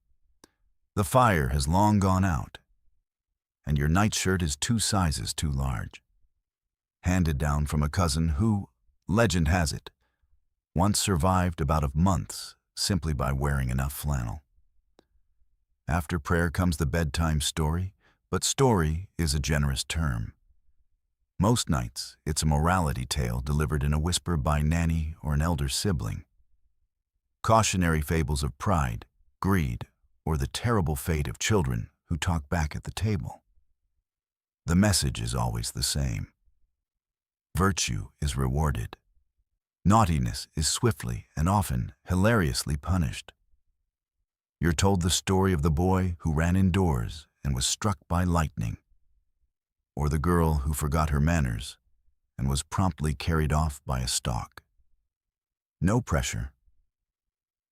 The fire has long gone out, and your nightshirt is 2 sizes too large. Handed down from a cousin who, legend has it, once survived a bout of months simply by wearing enough flannel. After prayer comes the bedtime story, but story is a generous term. Most nights, it's a morality tale delivered in a whisper by nanny or an elder sibling. Cautionary fables of pride, greed, or the terrible fate of children who talk back at the table. The message is always the same. Virtue is rewarded. Naughtiness is swiftly and often hilariously punished. You're told the story of the boy who ran indoors and was struck by lightning, or the girl who forgot her manners and was promptly carried off by a stalk. No pressure.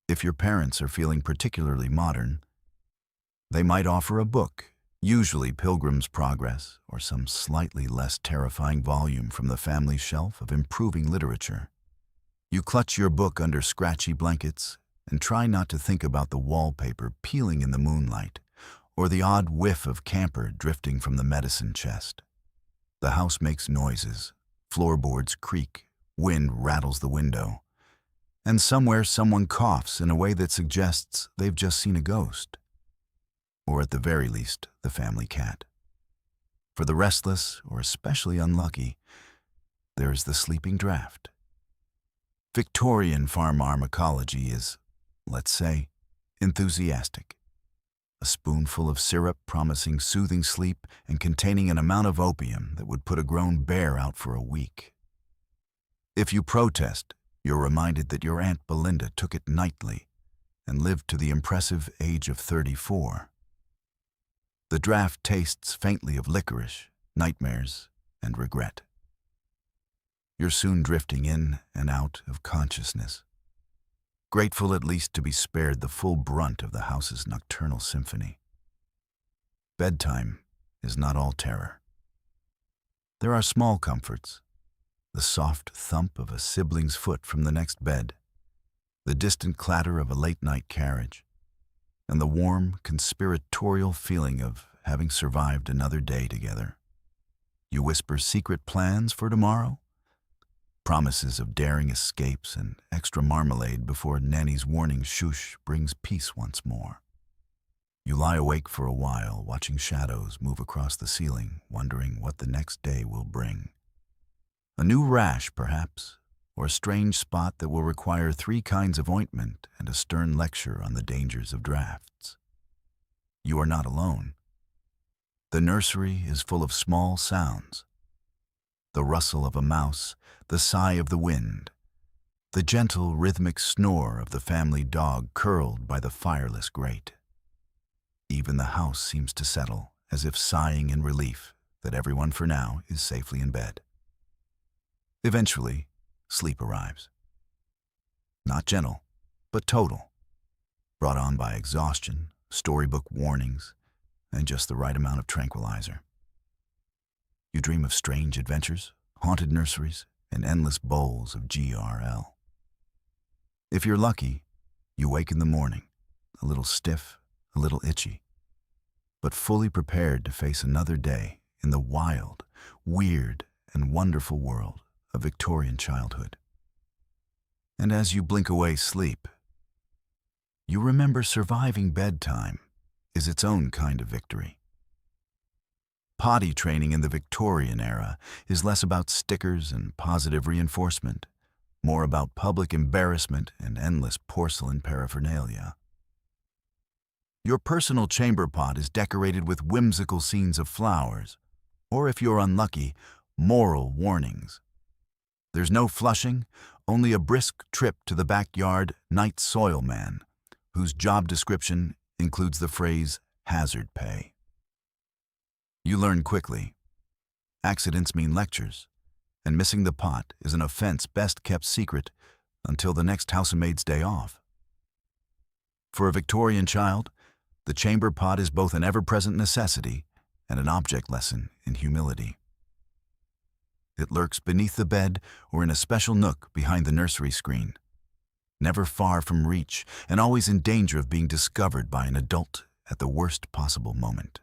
If your parents are feeling particularly modern, they might offer a book, usually Pilgrim's Progress or some slightly less terrifying volume from the family shelf of improving literature. You clutch your book under scratchy blankets and try not to think about the wallpaper peeling in the moonlight or the odd whiff of camphor drifting from the medicine chest. The house makes noises, floorboards creak, wind rattles the window, and somewhere someone coughs in a way that suggests they've just seen a ghost, or at the very least, the family cat. For the restless or especially unlucky, there's the sleeping draught. Victorian pharmacology is, let's say, enthusiastic. A spoonful of syrup promising soothing sleep and containing an amount of opium that would put a grown bear out for a week. If you protest, you're reminded that your Aunt Belinda took it nightly and lived to the impressive age of 34. The draught tastes faintly of licorice, nightmares, and regret. You're soon drifting in and out of consciousness, grateful at least to be spared the full brunt of the house's nocturnal symphony. Bedtime is not all terror. There are small comforts: the soft thump of a sibling's foot from the next bed, the distant clatter of a late-night carriage, and the warm, conspiratorial feeling of having survived another day together. You whisper secret plans for tomorrow, promises of daring escapes and extra marmalade before Nanny's warning shush brings peace once more. You lie awake for a while, watching shadows move across the ceiling, wondering what the next day will bring. A new rash, perhaps, or a strange spot that will require 3 kinds of ointment and a stern lecture on the dangers of drafts. You are not alone. The nursery is full of small sounds: the rustle of a mouse, the sigh of the wind, the gentle rhythmic snore of the family dog curled by the fireless grate. Even the house seems to settle, as if sighing in relief that everyone for now is safely in bed. Eventually, sleep arrives. Not gentle, but total, brought on by exhaustion, storybook warnings, and just the right amount of tranquilizer. You dream of strange adventures, haunted nurseries, and endless bowls of GRL. If you're lucky, you wake in the morning, a little stiff, a little itchy, but fully prepared to face another day in the wild, weird, and wonderful world of Victorian childhood. And as you blink away sleep, you remember surviving bedtime is its own kind of victory. Potty training in the Victorian era is less about stickers and positive reinforcement, more about public embarrassment and endless porcelain paraphernalia. Your personal chamber pot is decorated with whimsical scenes of flowers, or if you're unlucky, moral warnings. There's no flushing, only a brisk trip to the backyard night soil man, whose job description includes the phrase hazard pay. You learn quickly. Accidents mean lectures, and missing the pot is an offense best kept secret until the next housemaid's day off. For a Victorian child, the chamber pot is both an ever-present necessity and an object lesson in humility. It lurks beneath the bed or in a special nook behind the nursery screen, never far from reach and always in danger of being discovered by an adult at the worst possible moment.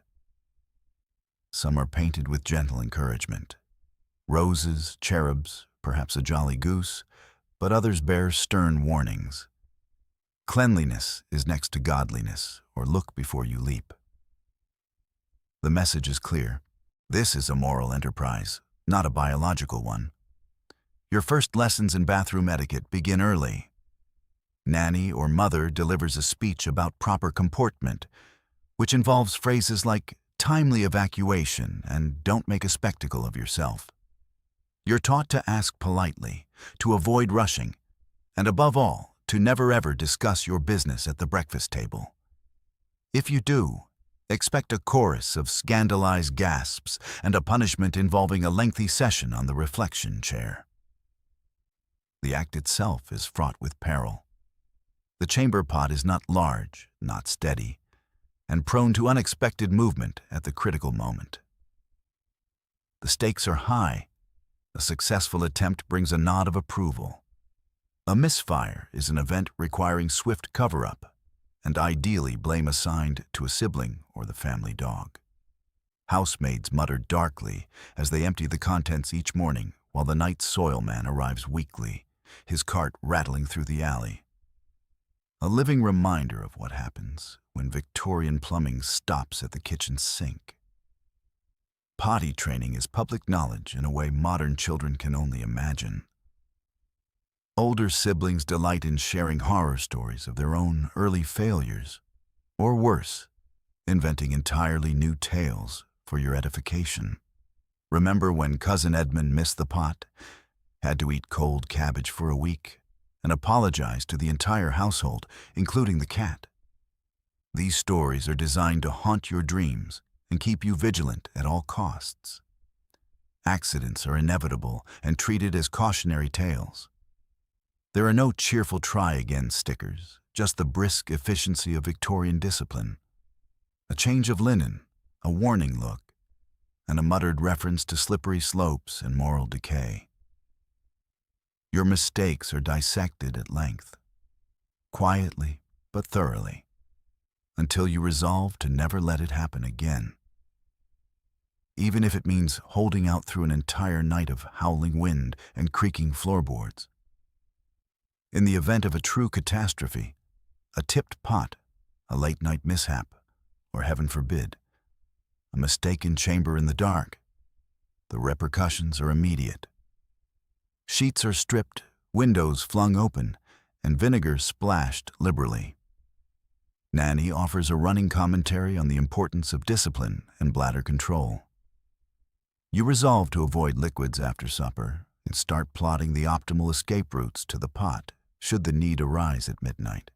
Some are painted with gentle encouragement. Roses, cherubs, perhaps a jolly goose, but others bear stern warnings. Cleanliness is next to godliness, or look before you leap. The message is clear. This is a moral enterprise, not a biological one. Your first lessons in bathroom etiquette begin early. Nanny or mother delivers a speech about proper comportment, which involves phrases like timely evacuation and don't make a spectacle of yourself. You're taught to ask politely, to avoid rushing, and above all, to never ever discuss your business at the breakfast table. If you do, expect a chorus of scandalized gasps and a punishment involving a lengthy session on the reflection chair. The act itself is fraught with peril. The chamber pot is not large, not steady, and prone to unexpected movement at the critical moment. The stakes are high. A successful attempt brings a nod of approval. A misfire is an event requiring swift cover-up, and ideally blame assigned to a sibling or the family dog. Housemaids mutter darkly as they empty the contents each morning while the night soil man arrives weakly, his cart rattling through the alley. A living reminder of what happens when Victorian plumbing stops at the kitchen sink. Potty training is public knowledge in a way modern children can only imagine. Older siblings delight in sharing horror stories of their own early failures, or worse, inventing entirely new tales for your edification. Remember when Cousin Edmund missed the pot, had to eat cold cabbage for a week, and apologized to the entire household, including the cat? These stories are designed to haunt your dreams and keep you vigilant at all costs. Accidents are inevitable and treated as cautionary tales. There are no cheerful try-again stickers, just the brisk efficiency of Victorian discipline. A change of linen, a warning look, and a muttered reference to slippery slopes and moral decay. Your mistakes are dissected at length, quietly but thoroughly, until you resolve to never let it happen again. Even if it means holding out through an entire night of howling wind and creaking floorboards. In the event of a true catastrophe, a tipped pot, a late-night mishap, or heaven forbid, a mistaken chamber in the dark, the repercussions are immediate. Sheets are stripped, windows flung open, and vinegar splashed liberally. Nanny offers a running commentary on the importance of discipline and bladder control. You resolve to avoid liquids after supper and start plotting the optimal escape routes to the pot should the need arise at midnight.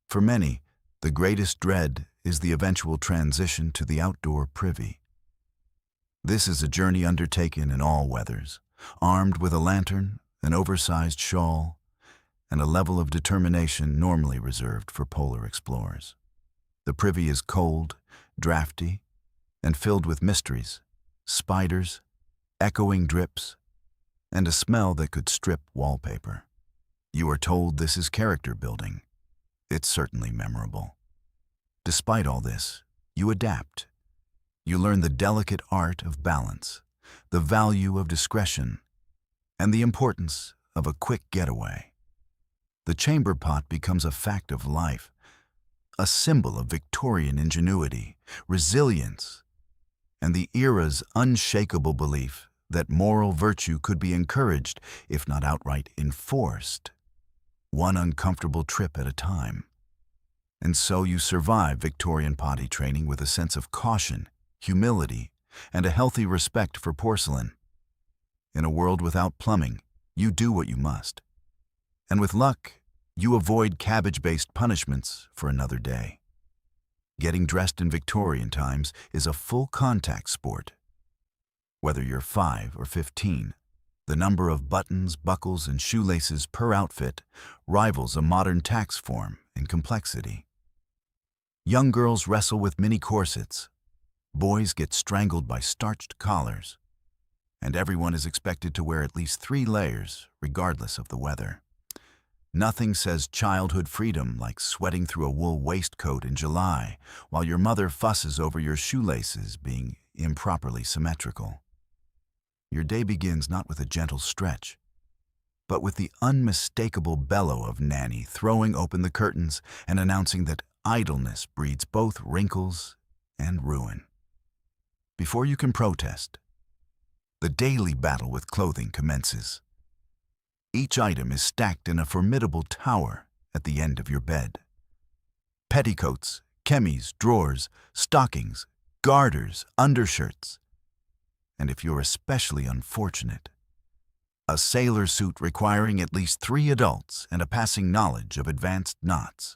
For many, the greatest dread is the eventual transition to the outdoor privy. This is a journey undertaken in all weathers, armed with a lantern, an oversized shawl, and a level of determination normally reserved for polar explorers. The privy is cold, drafty, and filled with mysteries, spiders, echoing drips, and a smell that could strip wallpaper. You are told this is character building. It's certainly memorable. Despite all this, you adapt. You learn the delicate art of balance, the value of discretion, and the importance of a quick getaway. The chamber pot becomes a fact of life, a symbol of Victorian ingenuity, resilience, and the era's unshakable belief that moral virtue could be encouraged, if not outright enforced, one uncomfortable trip at a time. And so you survive Victorian potty training with a sense of caution, humility, and a healthy respect for porcelain. In a world without plumbing, you do what you must. And with luck, you avoid cabbage-based punishments for another day. Getting dressed in Victorian times is a full-contact sport. Whether you're 5 or 15, the number of buttons, buckles, and shoelaces per outfit rivals a modern tax form in complexity. Young girls wrestle with mini corsets, boys get strangled by starched collars, and everyone is expected to wear at least 3 layers, regardless of the weather. Nothing says childhood freedom like sweating through a wool waistcoat in July while your mother fusses over your shoelaces being improperly symmetrical. Your day begins not with a gentle stretch, but with the unmistakable bellow of Nanny throwing open the curtains and announcing that idleness breeds both wrinkles and ruin. Before you can protest, the daily battle with clothing commences. Each item is stacked in a formidable tower at the end of your bed. Petticoats, chemise, drawers, stockings, garters, undershirts, and if you're especially unfortunate, a sailor suit requiring at least 3 adults and a passing knowledge of advanced knots.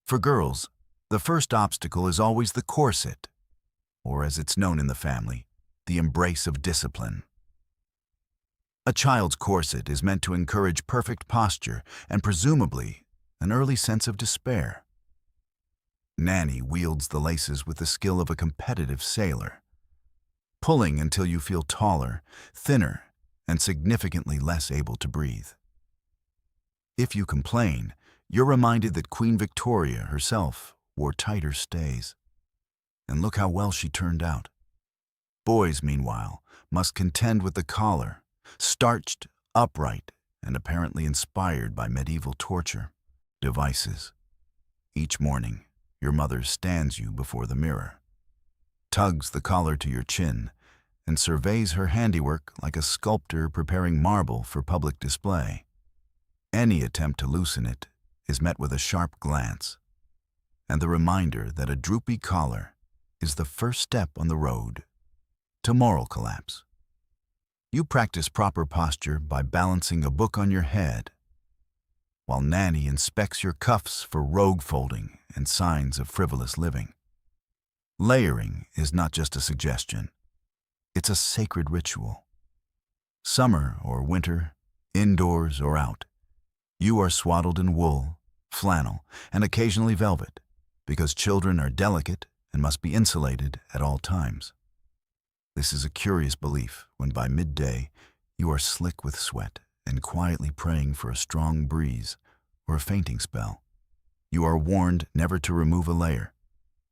For girls, the first obstacle is always the corset, or as it's known in the family, the embrace of discipline. A child's corset is meant to encourage perfect posture and presumably an early sense of despair. Nanny wields the laces with the skill of a competitive sailor, pulling until you feel taller, thinner, and significantly less able to breathe. If you complain, you're reminded that Queen Victoria herself wore tighter stays. And look how well she turned out. Boys, meanwhile, must contend with the collar, starched, upright, and apparently inspired by medieval torture devices. Each morning, your mother stands you before the mirror, tugs the collar to your chin, and surveys her handiwork like a sculptor preparing marble for public display. Any attempt to loosen it is met with a sharp glance, and the reminder that a droopy collar is the first step on the road to moral collapse. You practice proper posture by balancing a book on your head, while Nanny inspects your cuffs for rogue folding and signs of frivolous living. Layering is not just a suggestion. It's a sacred ritual. Summer or winter, indoors or out, you are swaddled in wool, flannel, and occasionally velvet, because children are delicate and must be insulated at all times. This is a curious belief when by midday you are slick with sweat and quietly praying for a strong breeze or a fainting spell. You are warned never to remove a layer,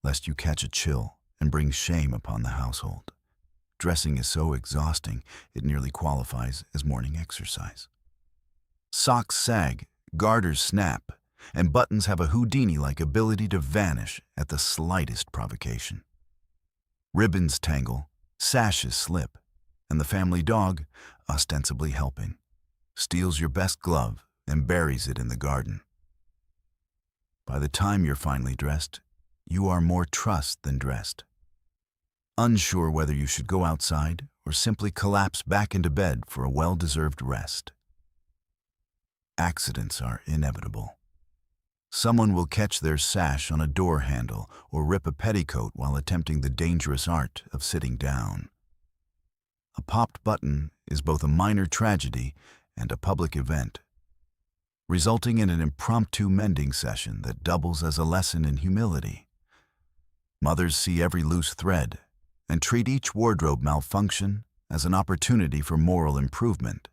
lest you catch a chill and bring shame upon the household. Dressing is so exhausting it nearly qualifies as morning exercise. Socks sag, garters snap, and buttons have a Houdini-like ability to vanish at the slightest provocation. Ribbons tangle, sashes slip, and the family dog, ostensibly helping, steals your best glove and buries it in the garden. By the time you're finally dressed, you are more trussed than dressed. Unsure whether you should go outside or simply collapse back into bed for a well-deserved rest. Accidents are inevitable. Someone will catch their sash on a door handle or rip a petticoat while attempting the dangerous art of sitting down. A popped button is both a minor tragedy and a public event, resulting in an impromptu mending session that doubles as a lesson in humility. Mothers see every loose thread and treat each wardrobe malfunction as an opportunity for moral improvement.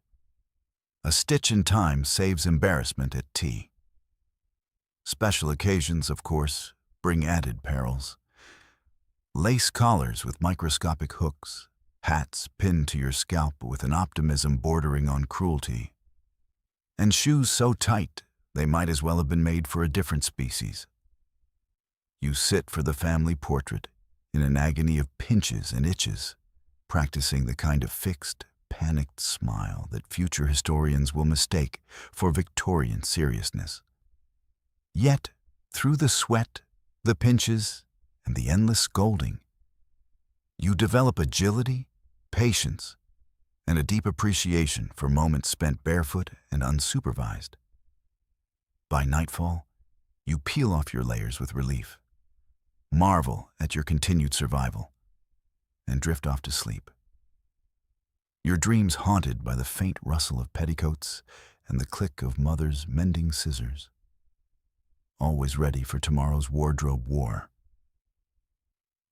A stitch in time saves embarrassment at tea. Special occasions, of course, bring added perils. Lace collars with microscopic hooks, hats pinned to your scalp with an optimism bordering on cruelty, and shoes so tight they might as well have been made for a different species You sit for the family portrait in an agony of pinches and itches, practicing the kind of fixed, panicked smile that future historians will mistake for Victorian seriousness. Yet, through the sweat, the pinches, and the endless scolding, you develop agility, patience, and a deep appreciation for moments spent barefoot and unsupervised. By nightfall, you peel off your layers with relief, marvel at your continued survival, and drift off to sleep. Your dreams haunted by the faint rustle of petticoats and the click of mother's mending scissors, always ready for tomorrow's wardrobe war.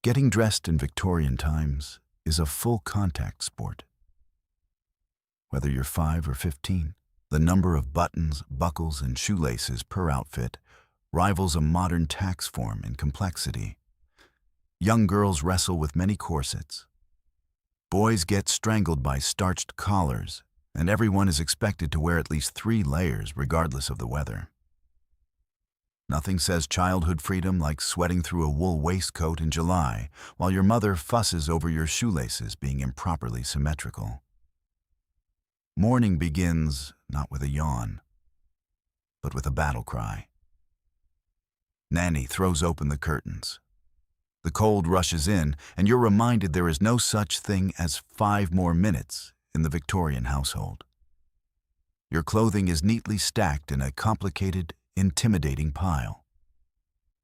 Getting dressed in Victorian times is a full-contact sport. Whether you're 5 or 15, the number of buttons, buckles, and shoelaces per outfit rivals a modern tax form in complexity. Young girls wrestle with many corsets. Boys get strangled by starched collars, and everyone is expected to wear at least 3 layers regardless of the weather. Nothing says childhood freedom like sweating through a wool waistcoat in July while your mother fusses over your shoelaces being improperly symmetrical. Morning begins not with a yawn, but with a battle cry. Nanny throws open the curtains. The cold rushes in, and you're reminded there is no such thing as 5 more minutes in the Victorian household. Your clothing is neatly stacked in a complicated, intimidating pile.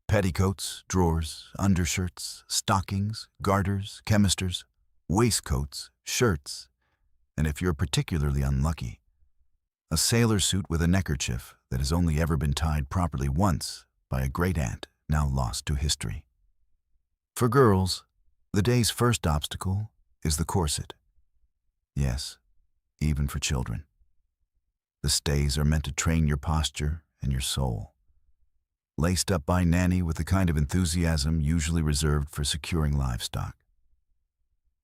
Petticoats, drawers, undershirts, stockings, garters, chemisters, waistcoats, shirts, and if you're particularly unlucky, a sailor suit with a neckerchief that has only ever been tied properly once by a great-aunt now lost to history. For girls, the day's first obstacle is the corset. Yes, even for children. The stays are meant to train your posture and your soul, laced up by Nanny with the kind of enthusiasm usually reserved for securing livestock.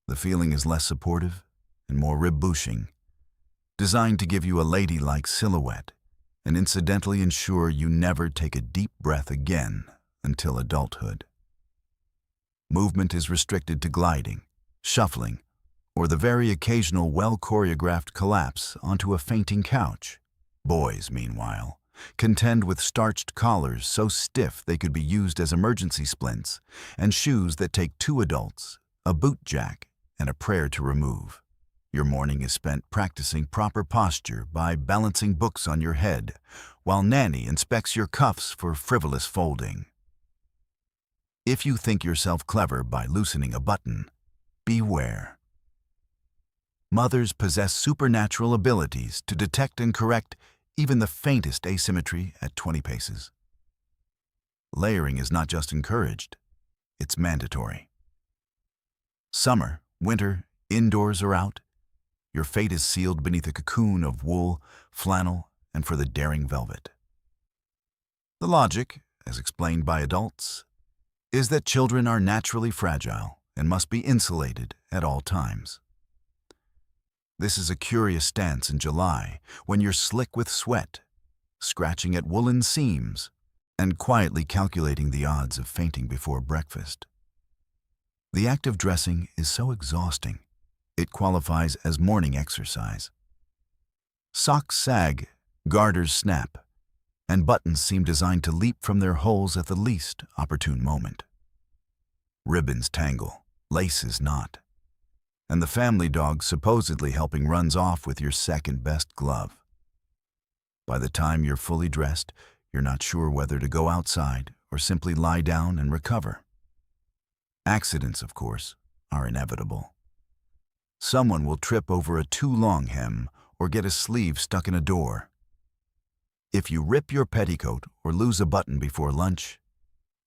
The feeling is less supportive and more rib-bushing, designed to give you a ladylike silhouette and incidentally ensure you never take a deep breath again until adulthood. Movement is restricted to gliding, shuffling, or the very occasional well-choreographed collapse onto a fainting couch. Boys, meanwhile, contend with starched collars so stiff they could be used as emergency splints, and shoes that take 2 adults, a boot jack, and a prayer to remove. Your morning is spent practicing proper posture by balancing books on your head, while Nanny inspects your cuffs for frivolous folding. If you think yourself clever by loosening a button, beware. Mothers possess supernatural abilities to detect and correct even the faintest asymmetry at 20 paces. Layering is not just encouraged, it's mandatory. Summer, winter, indoors or out, your fate is sealed beneath a cocoon of wool, flannel, and for the daring velvet. The logic, as explained by adults, is that children are naturally fragile and must be insulated at all times. This is a curious stance in July when you're slick with sweat, scratching at woolen seams, and quietly calculating the odds of fainting before breakfast. The act of dressing is so exhausting, it qualifies as morning exercise. Socks sag, garters snap, and buttons seem designed to leap from their holes at the least opportune moment. Ribbons tangle, laces knot, and the family dog supposedly helping runs off with your second-best glove. By the time you're fully dressed, you're not sure whether to go outside or simply lie down and recover. Accidents, of course, are inevitable. Someone will trip over a too long hem or get a sleeve stuck in a door. If you rip your petticoat or lose a button before lunch,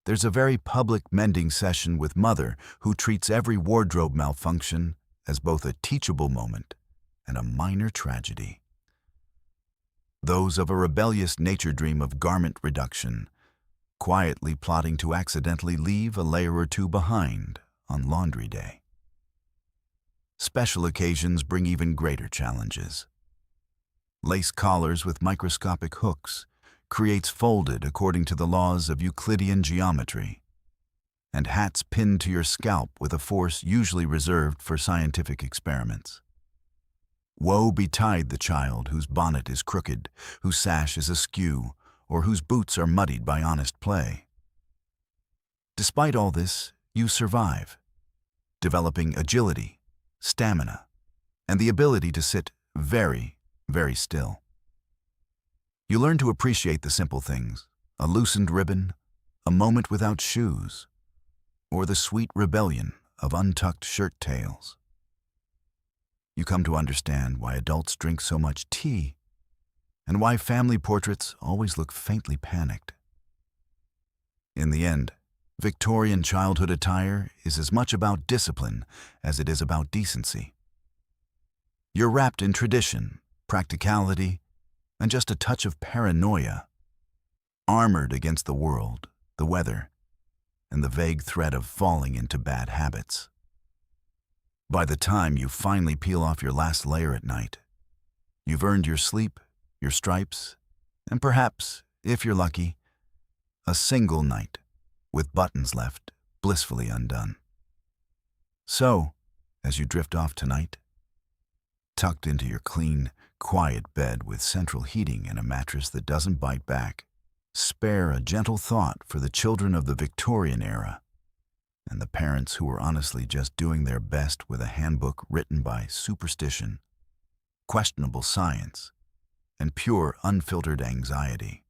there's a very public mending session with Mother who treats every wardrobe malfunction as both a teachable moment and a minor tragedy. Those of a rebellious nature dream of garment reduction, quietly plotting to accidentally leave a layer or 2 behind on laundry day. Special occasions bring even greater challenges. Lace collars with microscopic hooks creates folded according to the laws of Euclidean geometry, and hats pinned to your scalp with a force usually reserved for scientific experiments. Woe betide the child whose bonnet is crooked, whose sash is askew, or whose boots are muddied by honest play. Despite all this, you survive, developing agility, stamina, and the ability to sit very, very still. You learn to appreciate the simple things, a loosened ribbon, a moment without shoes, or the sweet rebellion of untucked shirt tails. You come to understand why adults drink so much tea and why family portraits always look faintly panicked. In the end, Victorian childhood attire is as much about discipline as it is about decency. You're wrapped in tradition, practicality, and just a touch of paranoia, armored against the world, the weather, and the vague threat of falling into bad habits. By the time you finally peel off your last layer at night, you've earned your sleep, your stripes, and perhaps, if you're lucky, a single night with buttons left blissfully undone. So, as you drift off tonight, tucked into your clean, quiet bed with central heating and a mattress that doesn't bite back, spare a gentle thought for the children of the Victorian era and the parents who were honestly just doing their best with a handbook written by superstition, questionable science, and pure, unfiltered anxiety.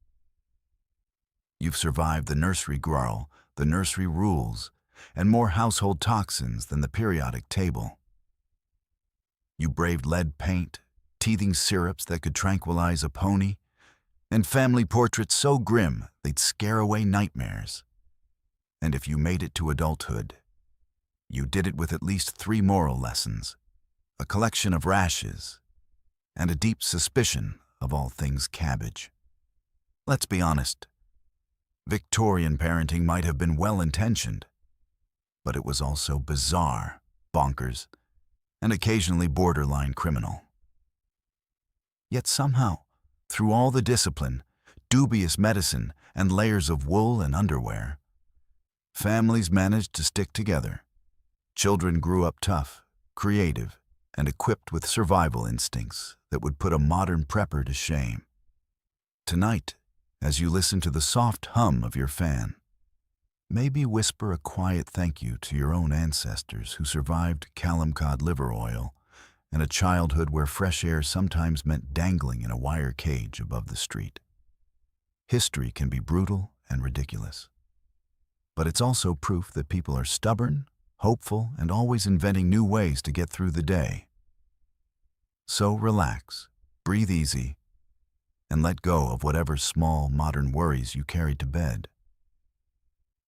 You've survived the nursery growl, the nursery rules, and more household toxins than the periodic table. You braved lead paint, teething syrups that could tranquilize a pony, and family portraits so grim they'd scare away nightmares. And if you made it to adulthood, you did it with at least 3 moral lessons, a collection of rashes, and a deep suspicion of all things cabbage. Let's be honest, Victorian parenting might have been well-intentioned, but it was also bizarre, bonkers, and occasionally borderline criminal. Yet somehow, through all the discipline, dubious medicine, and layers of wool and underwear, families managed to stick together. Children grew up tough, creative, and equipped with survival instincts that would put a modern prepper to shame. Tonight, as you listen to the soft hum of your fan, maybe whisper a quiet thank you to your own ancestors who survived Callum cod liver oil and a childhood where fresh air sometimes meant dangling in a wire cage above the street. History can be brutal and ridiculous, but it's also proof that people are stubborn, hopeful, and always inventing new ways to get through the day. So relax, breathe easy, and let go of whatever small modern worries you carried to bed.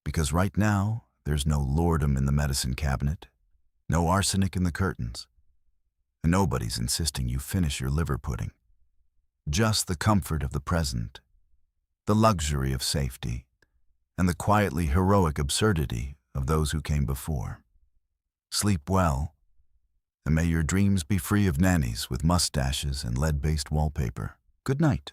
Because right now, there's no lordom in the medicine cabinet, no arsenic in the curtains, and nobody's insisting you finish your liver pudding. Just the comfort of the present, the luxury of safety, and the quietly heroic absurdity of those who came before. Sleep well, and may your dreams be free of nannies with mustaches and lead-based wallpaper. Good night.